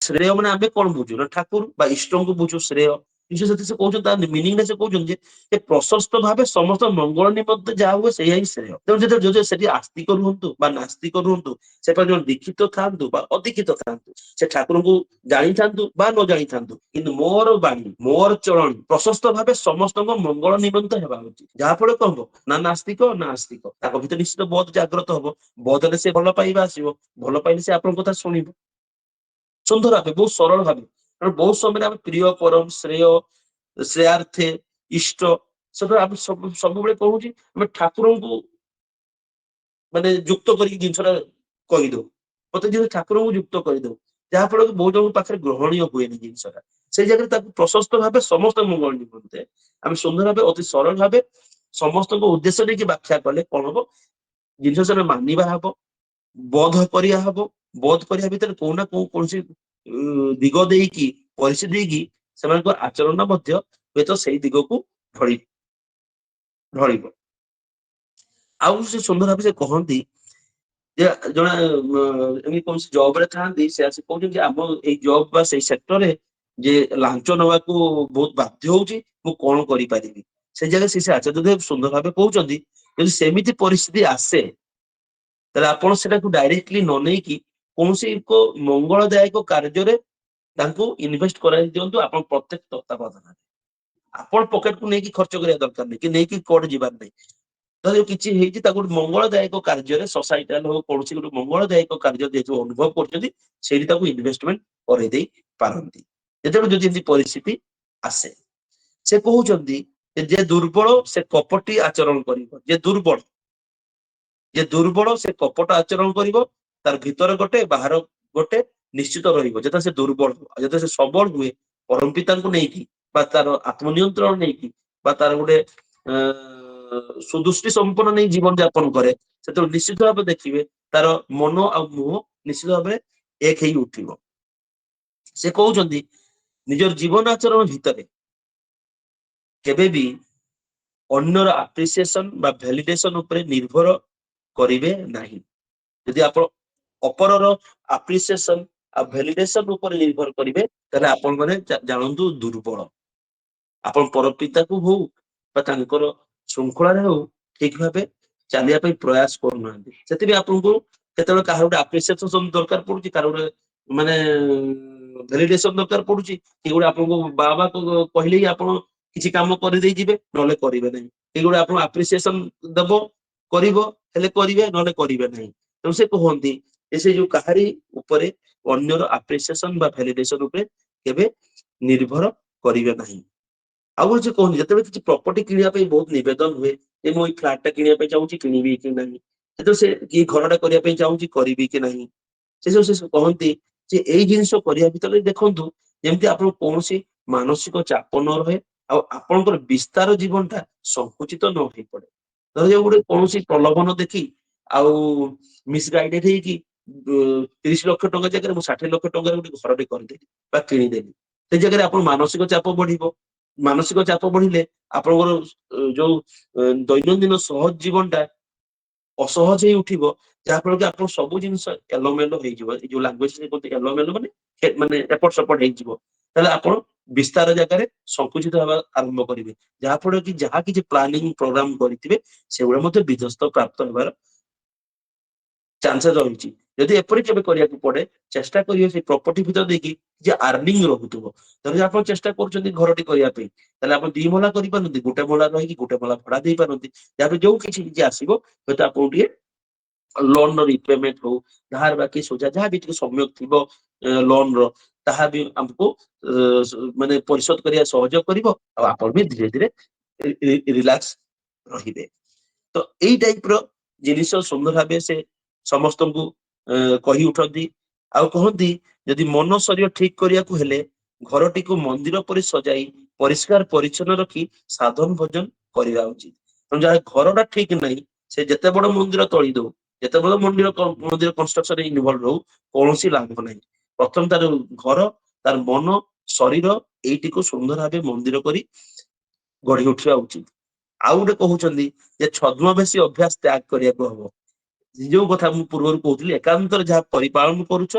ଶ୍ରେୟ ମାନେ ଆମେ କଣ ବୁଝୁ ନା ଠାକୁର ବା ଇଷ୍ଟଙ୍କୁ ବୁଝୁ ଶ୍ରେୟ। କିନ୍ତୁ ସେଠି ସେ କହୁଛନ୍ତି ତା ମିନିଂରେ ସେ କହୁଛନ୍ତି ଯେ ପ୍ରଶସ୍ତ ଭାବେ ସମସ୍ତ ମଙ୍ଗଳ ନିମନ୍ତେ ଯାହା ହୁଏ ସେଇଆ ହିଁ ଶ୍ରେୟ। ତେଣୁ ଯଦି ସେଠି ଆସ୍ତିକ ରୁହନ୍ତୁ ବା ନାସ୍ତିକ ରୁହନ୍ତୁ, ସେପରି ଜଣେ ଦୀକ୍ଷିତ ଥାନ୍ତୁ ବା ଅଦୀକ୍ଷିତ ଥାନ୍ତୁ, ସେ ଠାକୁରଙ୍କୁ ଜାଣିଥାନ୍ତୁ ବା ନ ଜାଣିଥାନ୍ତୁ, କିନ୍ତୁ ମୋର ବାଣୀ, ମୋର ଚଳଣି ପ୍ରଶସ୍ତ ଭାବେ ସମସ୍ତଙ୍କ ମଙ୍ଗଳ ନିମନ୍ତେ ହେବା ଉଚିତ। ଯାହା ଫଳରେ କଣ ହବ ନା ନାସ୍ତିକ ନା ଆସ୍ତିକ ତାଙ୍କ ଭିତରେ ନିଶ୍ଚିତ ବୋଧ ଜାଗ୍ରତ ହବ। ବୋଧରେ ସେ ଭଲ ପାଇବା ଆସିବ, ଭଲ ପାଇଲେ ସେ ଆପଣଙ୍କ କଥା ଶୁଣିବ। ସୁନ୍ଦର ଭାବେ, ବହୁତ ସରଳ ଭାବେ। କାରଣ ବହୁତ ସମୟରେ ଆମେ ପ୍ରିୟ ପରମ ଶ୍ରେୟ ଶ୍ରେୟାର୍ଥେ ଇଷ୍ଟ ସେଟା ଆମେ ସବୁବେଳେ କହୁଛି ଆମେ ଠାକୁରଙ୍କୁ ମାନେ ଯୁକ୍ତ କରିକି ଜିନିଷଟା କହିଦଉ, ପ୍ରତ୍ୟେକ ଜିନିଷ ଠାକୁରଙ୍କୁ ଯୁକ୍ତ କରିଦଉ, ଯାହା ଫଳରେ କି ବହୁ ଜଣଙ୍କ ପାଖରେ ଗ୍ରହଣୀୟ ହୁଏନି ଜିନିଷଟା। ସେଇ ଜାଗାରେ ତାକୁ ପ୍ରଶସ୍ତ ଭାବେ ସମସ୍ତ ମଙ୍ଗଳ ନିମନ୍ତେ ଆମେ ସୁନ୍ଦର ଭାବେ ଅତି ସରଳ ଭାବେ ସମସ୍ତଙ୍କ ଉଦ୍ଦେଶ୍ୟ ନେଇକି ବ୍ୟାଖ୍ୟା କଲେ କଣ ହବ, ଜିନିଷ ସେଟା ମାନିବା ହବ, ବୋଧ କରିବା ହବ। ବୋଧ କରିବା ଭିତରେ କୋଉ ନା କୋଉ କୌଣସି ଦିଗ ଦେଇକି, ପରିସ୍ଥିତି ଦେଇକି ସେମାନଙ୍କ ଆଚରଣ ମଧ୍ୟ ହୁଏତ ସେଇ ଦିଗକୁ ଢଳି ଢଳିବ। ଆଉ ସେ ସୁନ୍ଦର ଭାବେ ସେ କହନ୍ତି ଯେ ଜଣେ ଏମିତି କୌଣସି ଜବ ରେ ଥାନ୍ତି, ସେ ଆସି କହୁଛନ୍ତି ଆମ ଏଇ ଜବ ବା ସେଇ ସେକ୍ଟରରେ ଯେ ଲାଞ୍ଚ ନବାକୁ ବହୁତ ବାଧ୍ୟ ହଉଛି, ମୁଁ କଣ କରିପାରିବି। ସେଇ ଜାଗାରେ ସେ ଆଚାର୍ଯ୍ୟ ଦେବ ସୁନ୍ଦର ଭାବେ କହୁଛନ୍ତି ଯଦି ସେମିତି ପରିସ୍ଥିତି ଆସେ ତାହେଲେ ଆପଣ ସେଟାକୁ ଡାଇରେକ୍ଟଲି ନ ନେଇକି କୌଣସି ଏକ ମଙ୍ଗଳଦାୟକ କାର୍ଯ୍ୟରେ ତାଙ୍କୁ ଇନଭେଷ୍ଟ କରାଇ ଦିଅନ୍ତୁ। ଆପଣ ପ୍ରତ୍ୟେକ ତତ୍ତ୍ୱାବଧାନରେ ଆପଣ ପକେଟକୁ ନେଇକି ଖର୍ଚ୍ଚ କରିବା ଦରକାର ନାହିଁ, କି ନେଇକି କୋଉଠି ଯିବାର ନାହିଁ। ଯଦି କିଛି ହେଇଛି ତାକୁ ଗୋଟେ ମଙ୍ଗଳଦାୟକ କାର୍ଯ୍ୟରେ, ସୋସାଇଟାଲ ହଉ କୌଣସି ଗୋଟେ ମଙ୍ଗଳଦାୟକ କାର୍ଯ୍ୟ ଯେହେତୁ ଅନୁଭବ କରୁଛନ୍ତି, ସେଇଠି ତାକୁ ଇନଭେଷ୍ଟମେଣ୍ଟ କରେଇ ଦେଇ ପାରନ୍ତି ଯେତେବେଳେ ଯଦି ଏମିତି ପରିସ୍ଥିତି ଆସେ। ସେ କହୁଛନ୍ତି ଯେ ଦୁର୍ବଳ ସେ କପଟି ଆଚରଣ କରିବ, ଯେ ଦୁର୍ବଳ, ଯେ ଦୁର୍ବଳ ସେ କପଟ ଆଚରଣ କରିବ, ତାର ଭିତରେ ଗୋଟେ ବାହାର ଗୋଟେ ନିଶ୍ଚିତ ରହିବ। ଯେତେବେଳେ ସେ ଦୁର୍ବଳ ଆଉ ଯେତେବେଳେ ସେ ସବଳ ହୁଏ ପରମ ପିତାଙ୍କୁ ନେଇକି ବା ତାର ଆତ୍ମନିୟନ୍ତ୍ରଣ ନେଇକି ବା ତାର ଗୋଟେ ଅ ସୁଦୃଷ୍ଟି ସମ୍ପନ୍ନ ନେଇ ଜୀବନ ଯାପନ କରେ, ସେତେବେଳେ ନିଶ୍ଚିତ ଭାବେ ଦେଖିବେ ତାର ମନ ଆଉ ମୁହଁ ନିଶ୍ଚିତ ଭାବରେ ଏକ ହେଇ ଉଠିବ। ସେ କହୁଛନ୍ତି ନିଜର ଜୀବନ ଆଚରଣ ଭିତରେ କେବେ ବି ଅନ୍ୟର ଆପ୍ରିସିଏସନ ବା ଭ୍ୟାଲିଡେସନ ଉପରେ ନିର୍ଭର କରିବେ ନାହିଁ। ଯଦି ଆପଣ ଅପରର ଆପ୍ରିସିଏସନ ଆଉ ଭ୍ୟାଲିଡେସନ ଉପରେ ନିର୍ଭର କରିବେ ତାହେଲେ ଆପଣ ମାନେ ଜାଣନ୍ତୁ ଦୁର୍ବଳ। ଆପଣ ପରପିତାକୁ ହଉ ବା ତାଙ୍କର ଶୃଙ୍ଖଳାରେ ହଉ ଠିକ ଭାବେ ଚାଲିବା ପାଇଁ ପ୍ରୟାସ କରୁନାହାନ୍ତି। ସେଥିପାଇଁ ଆପଣଙ୍କୁ କେତେବେଳେ କାହାର ଗୋଟେ ଆପ୍ରିସିଏସନ ଦରକାର ପଡୁଛି, କାହାର ଗୋଟେ ମାନେ ଭ୍ୟାଲିଡେସନ ଦରକାର ପଡୁଛି। କିଏ ଗୋଟେ ଆପଣଙ୍କୁ ବାବା କହିଲେ ହିଁ ଆପଣ କିଛି କାମ କରିଦେଇ ଯିବେ, ନହେଲେ କରିବେ ନାହିଁ। କିଏ ଗୋଟେ ଆପଣ ଆପ୍ରିସିଏସନ ଦବ, କରିବ, ହେଲେ କରିବେ, ନହେଲେ କରିବେ ନାହିଁ। ତେଣୁ ସେ କୁହନ୍ତି ଯେ ସେ ଯୋଉ କାହାରି ଉପରେ ଅନ୍ୟର ଆପ୍ରିସିଏସନ ବା ଭ୍ୟାଲିଡେସନ ଉପରେ କେବେ ନିର୍ଭର କରିବେ ନାହିଁ। ଆଉ ଗୋଟେ କୁହନ୍ତି ଯେତେବେଳେ କିଛି ପ୍ରପର୍ଟି କିଣିବା ପାଇଁ ବହୁତ ନିବେଦନ ହୁଏ, ଯେ ମୁଁ ଏଇ ଫ୍ଲାଟ ଟା କିଣିବା ପାଇଁ ଚାହୁଁଛି, କିଣିବି କି ନାହିଁ, ଯେତେବେଳେ ସେ କି ଘରଟା କରିବା ପାଇଁ ଚାହୁଁଛି, କରିବି କି ନାହିଁ, ସେ ସବୁ କହନ୍ତି ଯେ ଏଇ ଜିନିଷ କରିବା ଭିତରେ ଦେଖନ୍ତୁ ଯେମିତି ଆପଣ କୌଣସି ମାନସିକ ଚାପ ନ ରହେ, ଆଉ ଆପଣଙ୍କର ବିସ୍ତାର ଜୀବନଟା ସଂକୁଚିତ ନ ହେଇପଡେ। ଧର ଗୋଟେ କୌଣସି ପ୍ରଲୋଭନ ଦେଖି ଆଉ ମିସଗାଇଡେଡ ହେଇକି 30 ଲକ୍ଷ ଟଙ୍କା ଜାଗାରେ ମୁଁ 60 ଲକ୍ଷ ଟଙ୍କାରେ ଗୋଟେ ଘରଟେ କରିଦେଲି ବା କିଣିଦେଲି, ସେ ଜାଗାରେ ଆପଣ ମାନସିକ ଚାପ ବଢିବ। ମାନସିକ ଚାପ ବଢିଲେ ଆପଣଙ୍କର ଯୋଉ ଦୈନନ୍ଦିନ ସହଜ ଜୀବନଟା ଅସହଜ ହେଇ ଉଠିବ, ଯାହାଫଳରେ କି ଆପଣ ସବୁ ଜିନିଷ ଏଲୋମେଲୋ ହେଇଯିବ। ଏଇ ଯୋଉ ଲାଙ୍ଗୁଏଜ କୁହନ୍ତି ଏଲୋମେଲୋ ମାନେ ମାନେ ଏପଟ ସେପଟ ହେଇଯିବ। ତାହେଲେ ଆପଣ ବିସ୍ତାର ଜାଗାରେ ସଂକୁଚିତ ହେବା ଆରମ୍ଭ କରିବେ, ଯାହାଫଳରେ କି ଯାହା କିଛି ପ୍ଲାନିଂ ପ୍ରୋଗ୍ରାମ କରିଥିବେ ସେଗୁଡା ମଧ୍ୟ ବିଧ୍ୱସ୍ତ ପ୍ରାପ୍ତ ହେବାର ଚାନ୍ସେସ୍ ରହିଛି। ଯଦି ଏପରି କେବେ କରିବାକୁ ପଡେ, ଚେଷ୍ଟା କରିବେ ସେଇ ପ୍ରପର୍ଟି ଭିତରେ ଦେଇକି ଯେ ଆର୍ନିଂ ରହୁଥିବ। ଯଦି ଆପଣ ଚେଷ୍ଟା କରୁଛନ୍ତି ଘରଟି କରିବା ପାଇଁ, ତାହେଲେ ଆପଣ 2 ମହଲା କରିପାରନ୍ତି, ଗୋଟେ ମହଲା ରହିକି ଗୋଟେ ମହଲା ଭଡା ଦେଇପାରନ୍ତି। ଯାହାପରେ ଯୋଉ କିଛି କିଛି ଆସିବ, ହୁଏତ ଆପଣଙ୍କୁ ଟିକେ ଲୋନ ର ରିପେମେଣ୍ଟ ହଉ, ଧାର ବାକି ସୁଝା ଯାହା ବି ଟିକେ ସମ୍ୟକ ଥିବ ଲୋନ ର, ତାହା ବି ଆମକୁ ମାନେ ପରିଶୋଧ କରିବା ସହଯୋଗ କରିବ, ଆଉ ଆପଣ ବି ଧୀରେ ଧୀରେ ରିଲାକ୍ସ ରହିବେ। ତ ଏଇ ଟାଇପ ର ଜିନିଷ ସୁନ୍ଦର ଭାବେ ସେ ସମସ୍ତଙ୍କୁ କହି ଉଠନ୍ତି। ଆଉ କହନ୍ତି ଯଦି ମନ ଶରୀର ଠିକ କରିବାକୁ ହେଲେ ଘରଟିକୁ ମନ୍ଦିର ପରି ସଜାଇ ପରିଷ୍କାର ପରିଚ୍ଛନ୍ନ ରଖି ସାଧନ ଭୋଜନ କରିବା ଉଚିତ। ତେଣୁ ଯାହା ଘରଟା ଠିକ ନାହିଁ, ସେ ଯେତେ ବଡ ମନ୍ଦିର ତୋଳି ଦଉ, ଯେତେ ବଡ ମନ୍ଦିର କନଷ୍ଟ୍ରକ୍ସନ ଇନଭଲ୍ଭ ରହୁ, କୌଣସି ଲାଭ ନାହିଁ। ପ୍ରଥମ ତାର ଘର, ତାର ମନ, ଶରୀର ଏଇଟିକୁ ସୁନ୍ଦର ଭାବେ ମନ୍ଦିର କରି ଗଢି ଉଠିବା ଉଚିତ। ଆଉ ଗୋଟେ କହୁଛନ୍ତି ଯେ ଛଦ୍ମବେଶୀ ଅଭ୍ୟାସ ତ୍ୟାଗ କରିବାକୁ ହବ। ଯୋଉ କଥା ମୁଁ ପୂର୍ବରୁ କହୁଥିଲି, ଏକାନ୍ତରେ ଯାହା ପରିପାଳନ କରୁଛ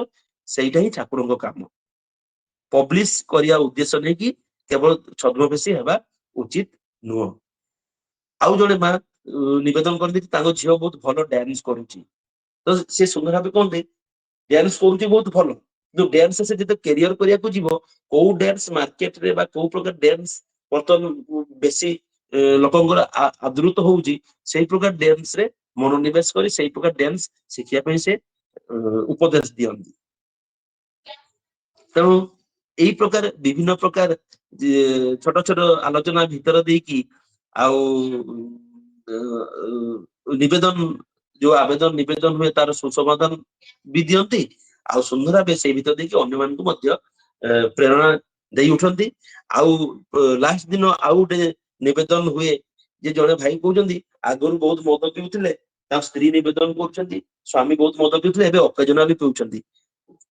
ସେଇଟା ହିଁ ଠାକୁରଙ୍କ କାମ। ପବ୍ଲିଶ କରିବା ଉଦ୍ଦେଶ୍ୟ ନେଇକି କେବଳ ଛଦ୍ମବେଶୀ ହେବା ଉଚିତ ନୁହଁ। ଆଉ ଜଣେ ମା ନିବେଦନ କରନ୍ତି ତାଙ୍କ ଝିଅ ବହୁତ ଭଲ ଡ୍ୟାନ୍ସ କରୁଛି, ତ ସେ ସୁନ୍ଦର ଭାବେ କହନ୍ତି ଡ୍ୟାନ୍ସ କରୁଛି ବହୁତ ଭଲ, କିନ୍ତୁ ଡ୍ୟାନ୍ସ ସେ ଯେତେ କ୍ୟାରିୟର କରିବାକୁ ଯିବ, କୋଉ ଡ୍ୟାନ୍ସ ମାର୍କେଟରେ ବା କୋଉ ପ୍ରକାର ଡ୍ୟାନ୍ସ ବର୍ତ୍ତମାନ ବେଶୀ ଲୋକଙ୍କର ଆଦୃତ ହଉଛି, ସେଇ ପ୍ରକାର ଡ୍ୟାନ୍ସ ରେ ମନୋନିବେଶ କରି ସେଇ ପ୍ରକାର ଡ୍ୟାନ୍ସ ଶିଖିବା ପାଇଁ ସେ ଉପଦେଶ ଦିଅନ୍ତି। ତେଣୁ ଏଇ ପ୍ରକାର ବିଭିନ୍ନ ପ୍ରକାର ଛୋଟ ଛୋଟ ଆଲୋଚନା ଭିତର ଦେଇକି ଆଉ ନିବେଦନ ଯୋଉ ଆବେଦନ ନିବେଦନ ହୁଏ ତାର ସୁସମାଧାନ ବି ଦିଅନ୍ତି। ଆଉ ସୁନ୍ଦର ଭାବେ ସେଇ ଭିତରେ ଦେଇକି ଅନ୍ୟମାନଙ୍କୁ ମଧ୍ୟ ପ୍ରେରଣା ଦେଇ ଉଠନ୍ତି। ଆଉ ଲାଷ୍ଟ ଦିନ ଆଉ ଗୋଟେ ନିବେଦନ ହୁଏ ଯେ ଜଣେ ଭାଇ କହୁଛନ୍ତି ଆଗରୁ ବହୁତ ମଦ ପିଉଥିଲେ, ତାଙ୍କ ସ୍ତ୍ରୀ ନିବେଦନ କରୁଛନ୍ତି ସ୍ଵାମୀ ବହୁତ ମଦ ପିଉଥିଲେ, ଏବେ ଅକେଜନାଲି ପିଉଛନ୍ତି।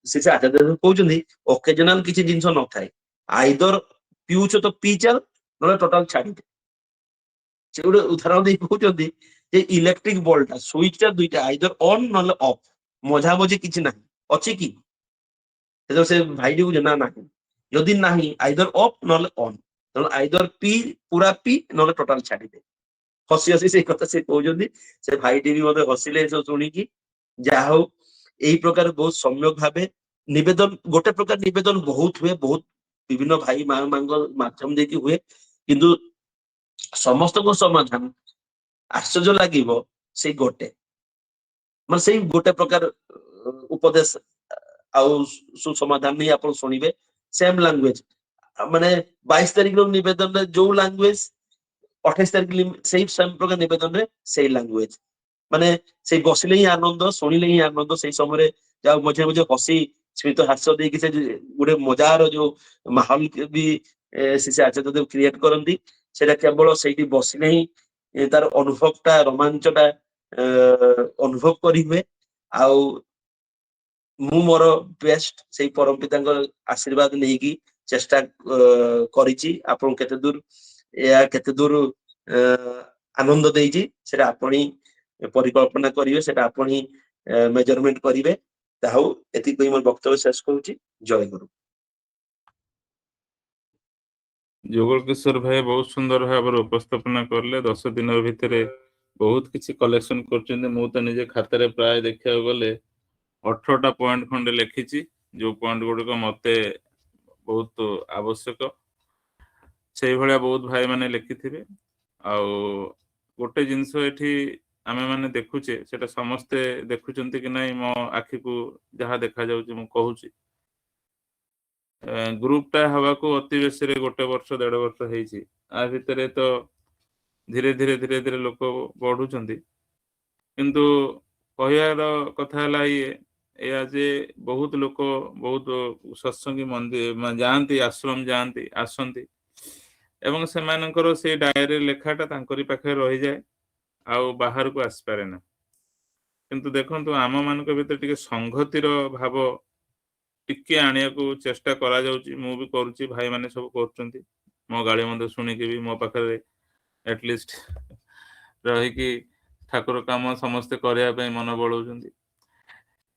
ସେ ଆଚାର୍ଯ୍ୟ କହୁଛନ୍ତି ଅକେଜନାଲ କିଛି ଜିନିଷ ନଥାଏ, ଆଇଦର ପିଉଛ ତ ପିଇ ଚାଲ, ନହେଲେ ଟୋଟାଲ ଛାଡିଦେ। ସେ ଗୋଟେ ଉଦାହରଣ ଦେଇ କହୁଛନ୍ତି ଯେ ଇଲେକ୍ଟ୍ରିକ ବଲ୍ବଟା ସୁଇଚ ଟା ଦୁଇଟା, ଆଇଦର ଅନ୍ ନହେଲେ ଅଫ୍, ମଝାମଝି କିଛି ନାହିଁ, ଅଛି କି? ସେ ଭାଇଟି କହୁছে ନା ନାହିଁ, ଯଦି ନାହିଁ ଆଇଦର ଅଫ୍ ନହେଲେ ଅନ୍, ତେଣୁ ଆଇଦର ପି ପୁରା ପି ନହେଲେ ଟୋଟାଲ ଛାଡିଦେ। ହସି ହସି ସେଇ କଥା ସେ କହୁଛନ୍ତି। ସେ ଭାଇଟି ବି ମତେ ହସିଲେ ଏସବୁ ଶୁଣିକି। ଯାହା ହଉ ଏଇ ପ୍ରକାର ବହୁତ ସମ୍ୟକ ଭାବେ ନିବେଦନ, ଗୋଟେ ପ୍ରକାର ନିବେଦନ ବହୁତ ହୁଏ, ବହୁତ ବିଭିନ୍ନ ଭାଇ ମାଙ୍କ ମାଧ୍ୟମ ଦେଇକି ହୁଏ, କିନ୍ତୁ ସମସ୍ତଙ୍କ ସମାଧାନ ଆଶ୍ଚର୍ଯ୍ୟ ଲାଗିବ ସେଇ ଗୋଟେ, ମାନେ ସେଇ ଗୋଟେ ପ୍ରକାର ଉପଦେଶ ଆଉ ସୁସମାଧାନ ନେଇ ଆପଣ ଶୁଣିବେ। ସେମ ଲାଙ୍ଗୁଏଜ, ମାନେ 22 ତାରିଖର ନିବେଦନରେ ଯୋଉ ଲାଙ୍ଗୁଏଜ, 28 ତାରିଖ ସେଇ ସେମ ପ୍ରକାର ନିବେଦନରେ ସେଇ ଲାଙ୍ଗୁଏଜ, ମାନେ ସେଇ ବସିଲେ ହିଁ ଆନନ୍ଦ, ଶୁଣିଲେ ହିଁ ଆନନ୍ଦ। ସେଇ ସମୟରେ ଯାହା ମଝିରେ ମଝିରେ ହସି ସ୍ମିତ ହାସ୍ୟ ଦେଇକି ସେ ଗୋଟେ ମଜାର ଯୋଉ ମାହୋଲ ବି ସେ ଆଚାର୍ଯ୍ୟ କ୍ରିଏଟ କରନ୍ତି, ସେଟା କେବଳ ସେଇଠି ବସିଲେ ହିଁ ତାର ଅନୁଭବ ଟା, ରୋମାଞ୍ଚ ଟା ଅନୁଭବ କରି ହୁଏ। ଆଉ ମୁଁ ମୋର ବେଷ୍ଟ ସେଇ ପରମ ପିତାଙ୍କ ଆଶୀର୍ବାଦ ନେଇକି ଚେଷ୍ଟା କରିଛି। ଆପଣଙ୍କୁ କେତେ ଦୂର ଏହା କେତେ ଦୂର ଆନନ୍ଦ ଦେଇଛି ସେଟା ଆପଣ ହିଁ ପରିକଳ୍ପନା କରିବେ, ସେଟା ଆପଣ ହିଁ ମେଜରମେଣ୍ଟ କରିବେ। ତାହା ହଉ, ଏତିକି କହି ମୋର ବକ୍ତବ୍ୟ ଶେଷ କରୁଛି। ଜୟ ଗୁରୁ। ଯୁଗଳ କିଶୋର ଭାଇ ବହୁତ ସୁନ୍ଦର ଭାବରେ ଉପସ୍ଥାପନା କଲେ। 10 ଦିନ ଭିତରେ ବହୁତ କିଛି କଲେକ୍ସନ କରୁଛନ୍ତି। ମୁଁ ତ ନିଜେ ଖାତାରେ ପ୍ରାୟ ଦେଖିବାକୁ ଗଲେ 18ଟା ପଏଣ୍ଟ ଖଣ୍ଡେ ଲେଖିଛି। जो पॉइंट गुड़िक मते बहुत आवश्यक से भलिया बहुत भाई माने लिखिथिबे आउ गोटे जिंस एठी आमे माने देखुचे सेटा समस्ते देखुचंती कि नहीं मो आखि को जहा देखा जाउची मु कहूची ग्रुप टा हवा को अति बेसी रे गोटे वर्ष 1.5 वर्ष हेची आ भितरे तो धीरे धीरे लोक बढ़ुचंती किंतु कहयार कथा हला या जे बहुत लोक बहुत सत्संगी मंदिर जाती आश्रम जाती आसंती एवं सेमानकर से डायरी लेखाटा तांकरी पाखे रही जाए आउ बाहर को आसी पारे ना किंतु देखंतु आम मानक भीतर टिके संगतिर भाव टिके आनिया को चेष्टा करा जाउची मु भी करूची भाई माने सब करचंती मो गाली मंद सुनी के भी मो पाखे एटलिस्ट रही कि ठाकुर काम समस्ते करिया पे मन बळौचंती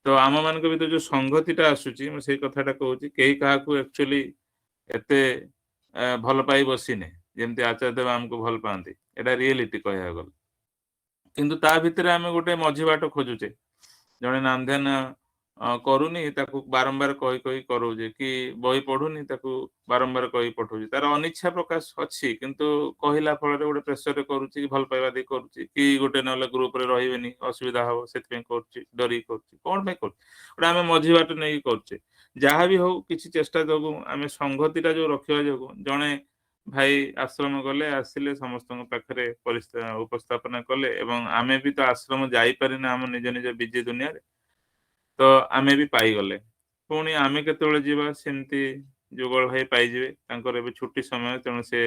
तो आम मानक भीतर जो संगतिटा आसुची मैं सेही कथाटा कहूची केही काहाकू एक्चुअली एते भल पाई बसिने जेमती आचार्य देव आमको भल पाती एटा रियलिटी कहया गल किंतु ता भितर आमे गोटे मझी बाट खोजुचे जणे नाम ध्यान करूनी ताकू बारंबार कही कही करूजे कि बही पढुनी ताकू बारंबार कही पठौजे तार अनिच्छा प्रकाश अछि किंतु कहिला फल रे गोटे प्रेशर रे करूची कि भल पाइबा दे करूची कि गोटे नले ग्रुप रे रहिबेनी असुविधा हो सेति पे करूची डरी करूची कोन पे करूची ओटा आमे मझी बाट नै करूचे जहा भी हो किछि चेष्टा जगु आमे संगतिटा जो रखिबा जगु जणे भाई आश्रम गले आसिले समस्त पाखरे उपस्थापना कले एवं आमे भी तो आश्रम जाई पारि ना हम निज निज बिजी दुनिया रे तो आमे भी पाई गले पुणी आमे केतेବେଳେ ଯିବା ସେମିତି जुगल भाई पाई जिवे तांकर ଏବେ छुट्टी समय तेणु से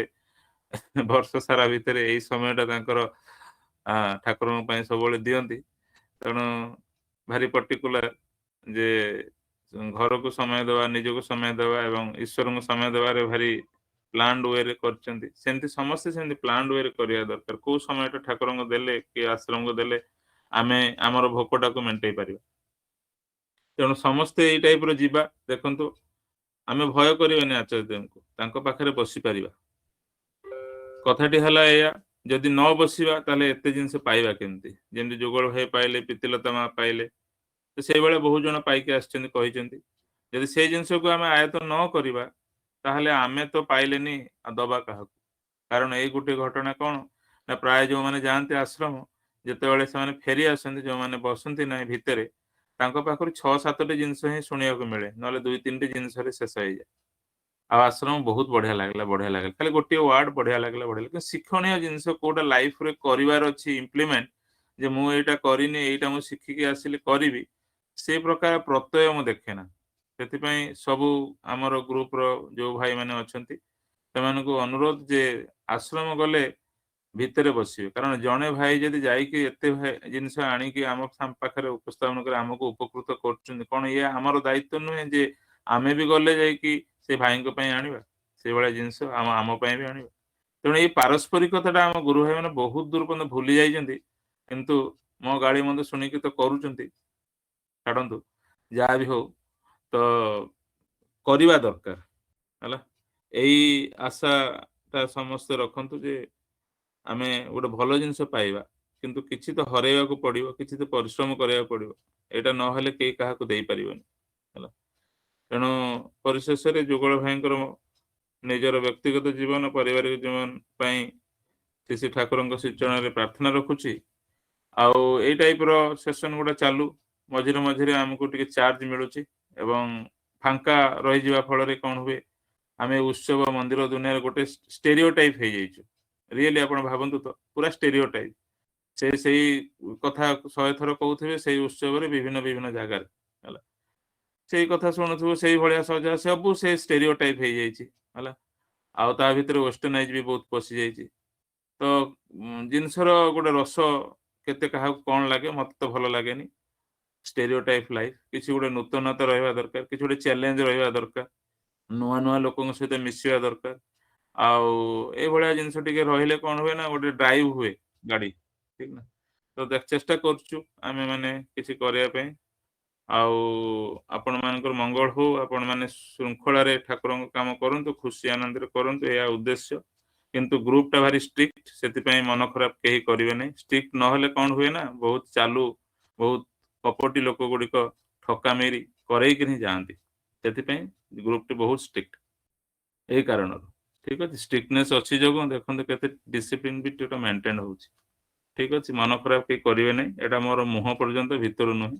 वर्ष सारा भिତରେ एई समयटा तांकर ठाकुरଙ୍କ ପାଇଁ ସବୁବେଳେ ଦିଅନ୍ତି ତେଣୁ ଭାରି पर्टिकुलर जे ଘରକୁ ସମୟ ଦେବା ନିଜକୁ ସମୟ ଦେବା ଏବଂ ଈଶ୍ୱରଙ୍କୁ ସମୟ ଦେବାରେ ଭାରି ପ୍ଲାନ୍ଡ वे ରେ କରିଛନ୍ତି ସେମିତି ସମସ୍ତେ ସେମିତି ପ୍ଲାନ୍ଡ वे ରେ କରିବା ଦରକାର କୋଉ ସମୟଟା ଠାକୁରଙ୍କୁ ଦେଲେ କି ଆଶ୍ରମକୁ ଦେଲେ ଆମେ ଆମର ଭୋକଟାକୁ ମେଣ୍ଟେଇ ପାରିବା ତେଣु ସମସ୍ତେ ଏଇ ଟାଇପ ର ଯିବା ଦେଖନ୍ତୁ ଆମେ ଭୟ କରିବାନି ଆଚାର୍ଯ୍ୟ ଦେବଙ୍କୁ ତାଙ୍କ ପାଖରେ ବସି ପାରିବା କଥାଟି ହେଲା ଏୟା ଯଦି ନ ବସିବା ତାହେଲେ ଏତେ ଜିନିଷ ପାଇବା କେମିତି ଯେମିତି ଯୁଗଳ ଭାଇ ପାଇଲେ ପିତିଲତା ମା ପାଇଲେ ତ ସେଇଭଳିଆ ବହୁ ଜଣ ପାଇକି ଆସିଛନ୍ତି କହିଛନ୍ତି ଯଦି ସେଇ ଜିନିଷକୁ ଆମେ ଆୟତ ନ କରିବା ତାହେଲେ ଆମେ ତ ପାଇଲେନି ଦବା କାହାକୁ କାରଣ ଏଇ ଗୋଟେ ଘଟଣା କଣ ନା ପ୍ରାୟ ଯୋଉମାନେ ଯାଆନ୍ତି ଆଶ୍ରମ ଯେତେବେଳେ ସେମାନେ ଫେରି ଆସନ୍ତି ଯୋଉମାନେ ବସନ୍ତି ନାହିଁ ଭିତରେ ତାଙ୍କ ପାଖରୁ 6-7ଟି ଜିନିଷ ହିଁ ଶୁଣିବାକୁ ମିଳେ ନହେଲେ 2-3ଟି ଜିନିଷରେ ଶେଷ ହେଇଯାଏ ଆଉ ଆଶ୍ରମ ବହୁତ ବଢିଆ ଲାଗିଲା ଖାଲି ଗୋଟିଏ ୱାର୍ଡ ବଢିଆ ଲାଗିଲା କିନ୍ତୁ ଶିକ୍ଷଣୀୟ ଜିନିଷ କୋଉଟା ଲାଇଫ ରେ କରିବାର ଅଛି ଇମ୍ପ୍ଲିମେଣ୍ଟ ଯେ ମୁଁ ଏଇଟା କରିନି ଏଇଟା ମୁଁ ଶିଖିକି ଆସିଲି କରିବି ସେ ପ୍ରକାର ପ୍ରତ୍ୟୟ ମୁଁ ଦେଖେ ନା ସେଥିପାଇଁ ସବୁ ଆମର ଗ୍ରୁପର ଯୋଉ ଭାଇ ମାନେ ଅଛନ୍ତି ସେମାନଙ୍କୁ ଅନୁରୋଧ ଯେ ଆଶ୍ରମ ଗଲେ ଭିତରେ ବସିବେ କାରଣ ଜଣେ ଭାଇ ଯଦି ଯାଇକି ଏତେ ଜିନିଷ ଆଣିକି ଆମ ପାଖରେ ଉପସ୍ଥାପନ କରି ଆମକୁ ଉପକୃତ କରୁଛନ୍ତି କଣ ଇଏ ଆମର ଦାୟିତ୍ୱ ନୁହେଁ ଯେ ଆମେ ବି ଗଲେ ଯାଇକି ସେ ଭାଇଙ୍କ ପାଇଁ ଆଣିବା ସେଇଭଳିଆ ଜିନିଷ ଆମ ପାଇଁ ବି ଆଣିବା ତେଣୁ ଏଇ ପାରସ୍ପରିକତାଟା ଆମ ଗୁରୁ ଭାଇ ମାନେ ବହୁତ ଦୂର ପର୍ଯ୍ୟନ୍ତ ଭୁଲି ଯାଇଛନ୍ତି କିନ୍ତୁ ମୋ ଗାଳି ମନ୍ଦ ଶୁଣିକି ତ କରୁଛନ୍ତି ଛାଡନ୍ତୁ ଯାହା ବି ହଉ ତ କରିବା ଦରକାର ହେଲା ଏଇ ଆଶାଟା ସମସ୍ତେ ରଖନ୍ତୁ ଯେ ଆମେ ଗୋଟେ ଭଲ ଜିନିଷ ପାଇବା କିନ୍ତୁ କିଛି ତ ହରେଇବାକୁ ପଡିବ କିଛି ତ ପରିଶ୍ରମ କରିବାକୁ ପଡିବ ଏଇଟା ନହେଲେ କେହି କାହାକୁ ଦେଇପାରିବନି ହେଲା ତେଣୁ ପରିଶେଷରେ ଯୁଗଳ ଭାଇଙ୍କର ନିଜର ବ୍ୟକ୍ତିଗତ ଜୀବନ ପାରିବାରିକ ଜୀବନ ପାଇଁ ଶ୍ରୀ ଠାକୁରଙ୍କ ଶ୍ରୀଚରଣରେ ପ୍ରାର୍ଥନା ରଖୁଛି ଆଉ ଏଇ ଟାଇପର ସେସନ ଗୁଡା ଚାଲୁ ମଝିରେ ମଝିରେ ଆମକୁ ଟିକେ ଚାର୍ଜ ମିଳୁଛି ଏବଂ ଫାଙ୍କା ରହିଯିବା ଫଳରେ କଣ ହୁଏ ଆମେ ଉତ୍ସବ ମନ୍ଦିର ଦୁନିଆରେ ଗୋଟେ ଷ୍ଟେରିଓ ଟାଇପ ହେଇଯାଇଛୁ रियली आपण भाबंतु तो पूरा स्टेरियोटाइप सेई कथा 100 थर कहउथिबे सेई उत्सव रे विभिन्न विभिन्न जगह हला सेई कथा सुनुथु सेई भलिया सजा सब से स्टेरियोटाइप हे जाईची हला आ ता भीतर वेस्टर्नाइज भी बहुत पसी जाईची तो जिनसर गोटे रस केते काहा कोन लागे मत तो भलो लागेनी स्टेरियोटाइप लाइफ किछि गोटे नूतनता रहबा दरकार किछि गोटे चैलेंज रहबा दरकार नुआ नुआ लोकन सहित मिसिया दरकार आउ ए भलिया जिंस टिके रहिले कोन हुए ना गोटे ड्राइव हुए गाड़ी ठीक ना तो देख चेष्टा करछु आमे माने किछि करिया पे आउ आपण मानकर मंगल हो आपण माने श्रृंखला रे ठाकुरଙ୍କ काम करंतु खुशी आनंद रे करंतु या उद्देश्य किंतु ग्रुप टा भारी स्ट्रिक्ट सेति पई मन खराब केही करिवे नै स्ट्रिक्ट न होले कोन हुए ना बहुत चालू बहुत कपटी लोक गुडी को ठका मेरी करई कि नहीं जानती ସେଥିପାଇଁ ଗ୍ରୁପଟି ବହୁତ ଷ୍ଟ୍ରିକ୍ଟ ଏହି କାରଣରୁ। ଠିକ ଅଛି, ଷ୍ଟ୍ରିକ୍ଟନେସ୍ ଅଛି ଯୋଗୁଁ ଦେଖନ୍ତୁ କେତେ ଡିସିପ୍ଲିନ ବି ଗୋଟେ ମେଣ୍ଟେନ ହଉଛି। ଠିକ ଅଛି, ମନ ଖରାପ କେହି କରିବେ ନାହିଁ, ଏଇଟା ମୋର ମୁହଁ ପର୍ଯ୍ୟନ୍ତ ଭିତରୁ ନୁହେଁ,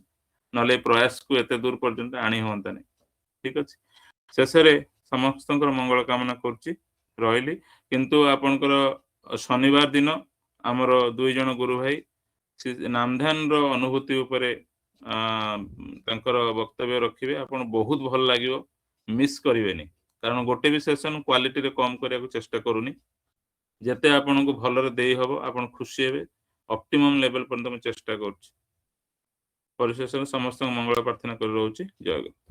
ନହେଲେ ଏ ପ୍ରୟାସକୁ ଏତେ ଦୂର ପର୍ଯ୍ୟନ୍ତ ଆଣି ହୁଅନ୍ତା ନାହିଁ। ଠିକ ଅଛି, ଶେଷରେ ସମସ୍ତଙ୍କର ମଙ୍ଗଳ କାମନା କରୁଛି, ରହିଲି। କିନ୍ତୁ ଆପଣଙ୍କର ଶନିବାର ଦିନ ଆମର 2 ଜଣ ଗୁରୁ ଭାଇ ନାମଧ୍ୟାନର ଅନୁଭୂତି ଉପରେ ତାଙ୍କର ବକ୍ତବ୍ୟ ରଖିବେ। ଆପଣ ବହୁତ ଭଲ ଲାଗିବ, ମିସ୍ କରିବେନି। କାରଣ ଗୋଟେ ବି ସେସନ କ୍ୱାଲିଟିରେ କମ କରିବାକୁ ଚେଷ୍ଟା କରୁନି, ଯେତେ ଆପଣଙ୍କୁ ଭଲରେ ଦେଇ ହବ ଆପଣ ଖୁସି ହେବେ, ଅପ୍ଟିମମ୍ ଲେଭେଲ ପର୍ଯ୍ୟନ୍ତ ମୁଁ ଚେଷ୍ଟା କରୁଛି। ପରିଶେଷରେ ସମସ୍ତଙ୍କ ମଙ୍ଗଳ ପ୍ରାର୍ଥନା କରି ରହୁଛି। ଜୟ ଗୁରୁ।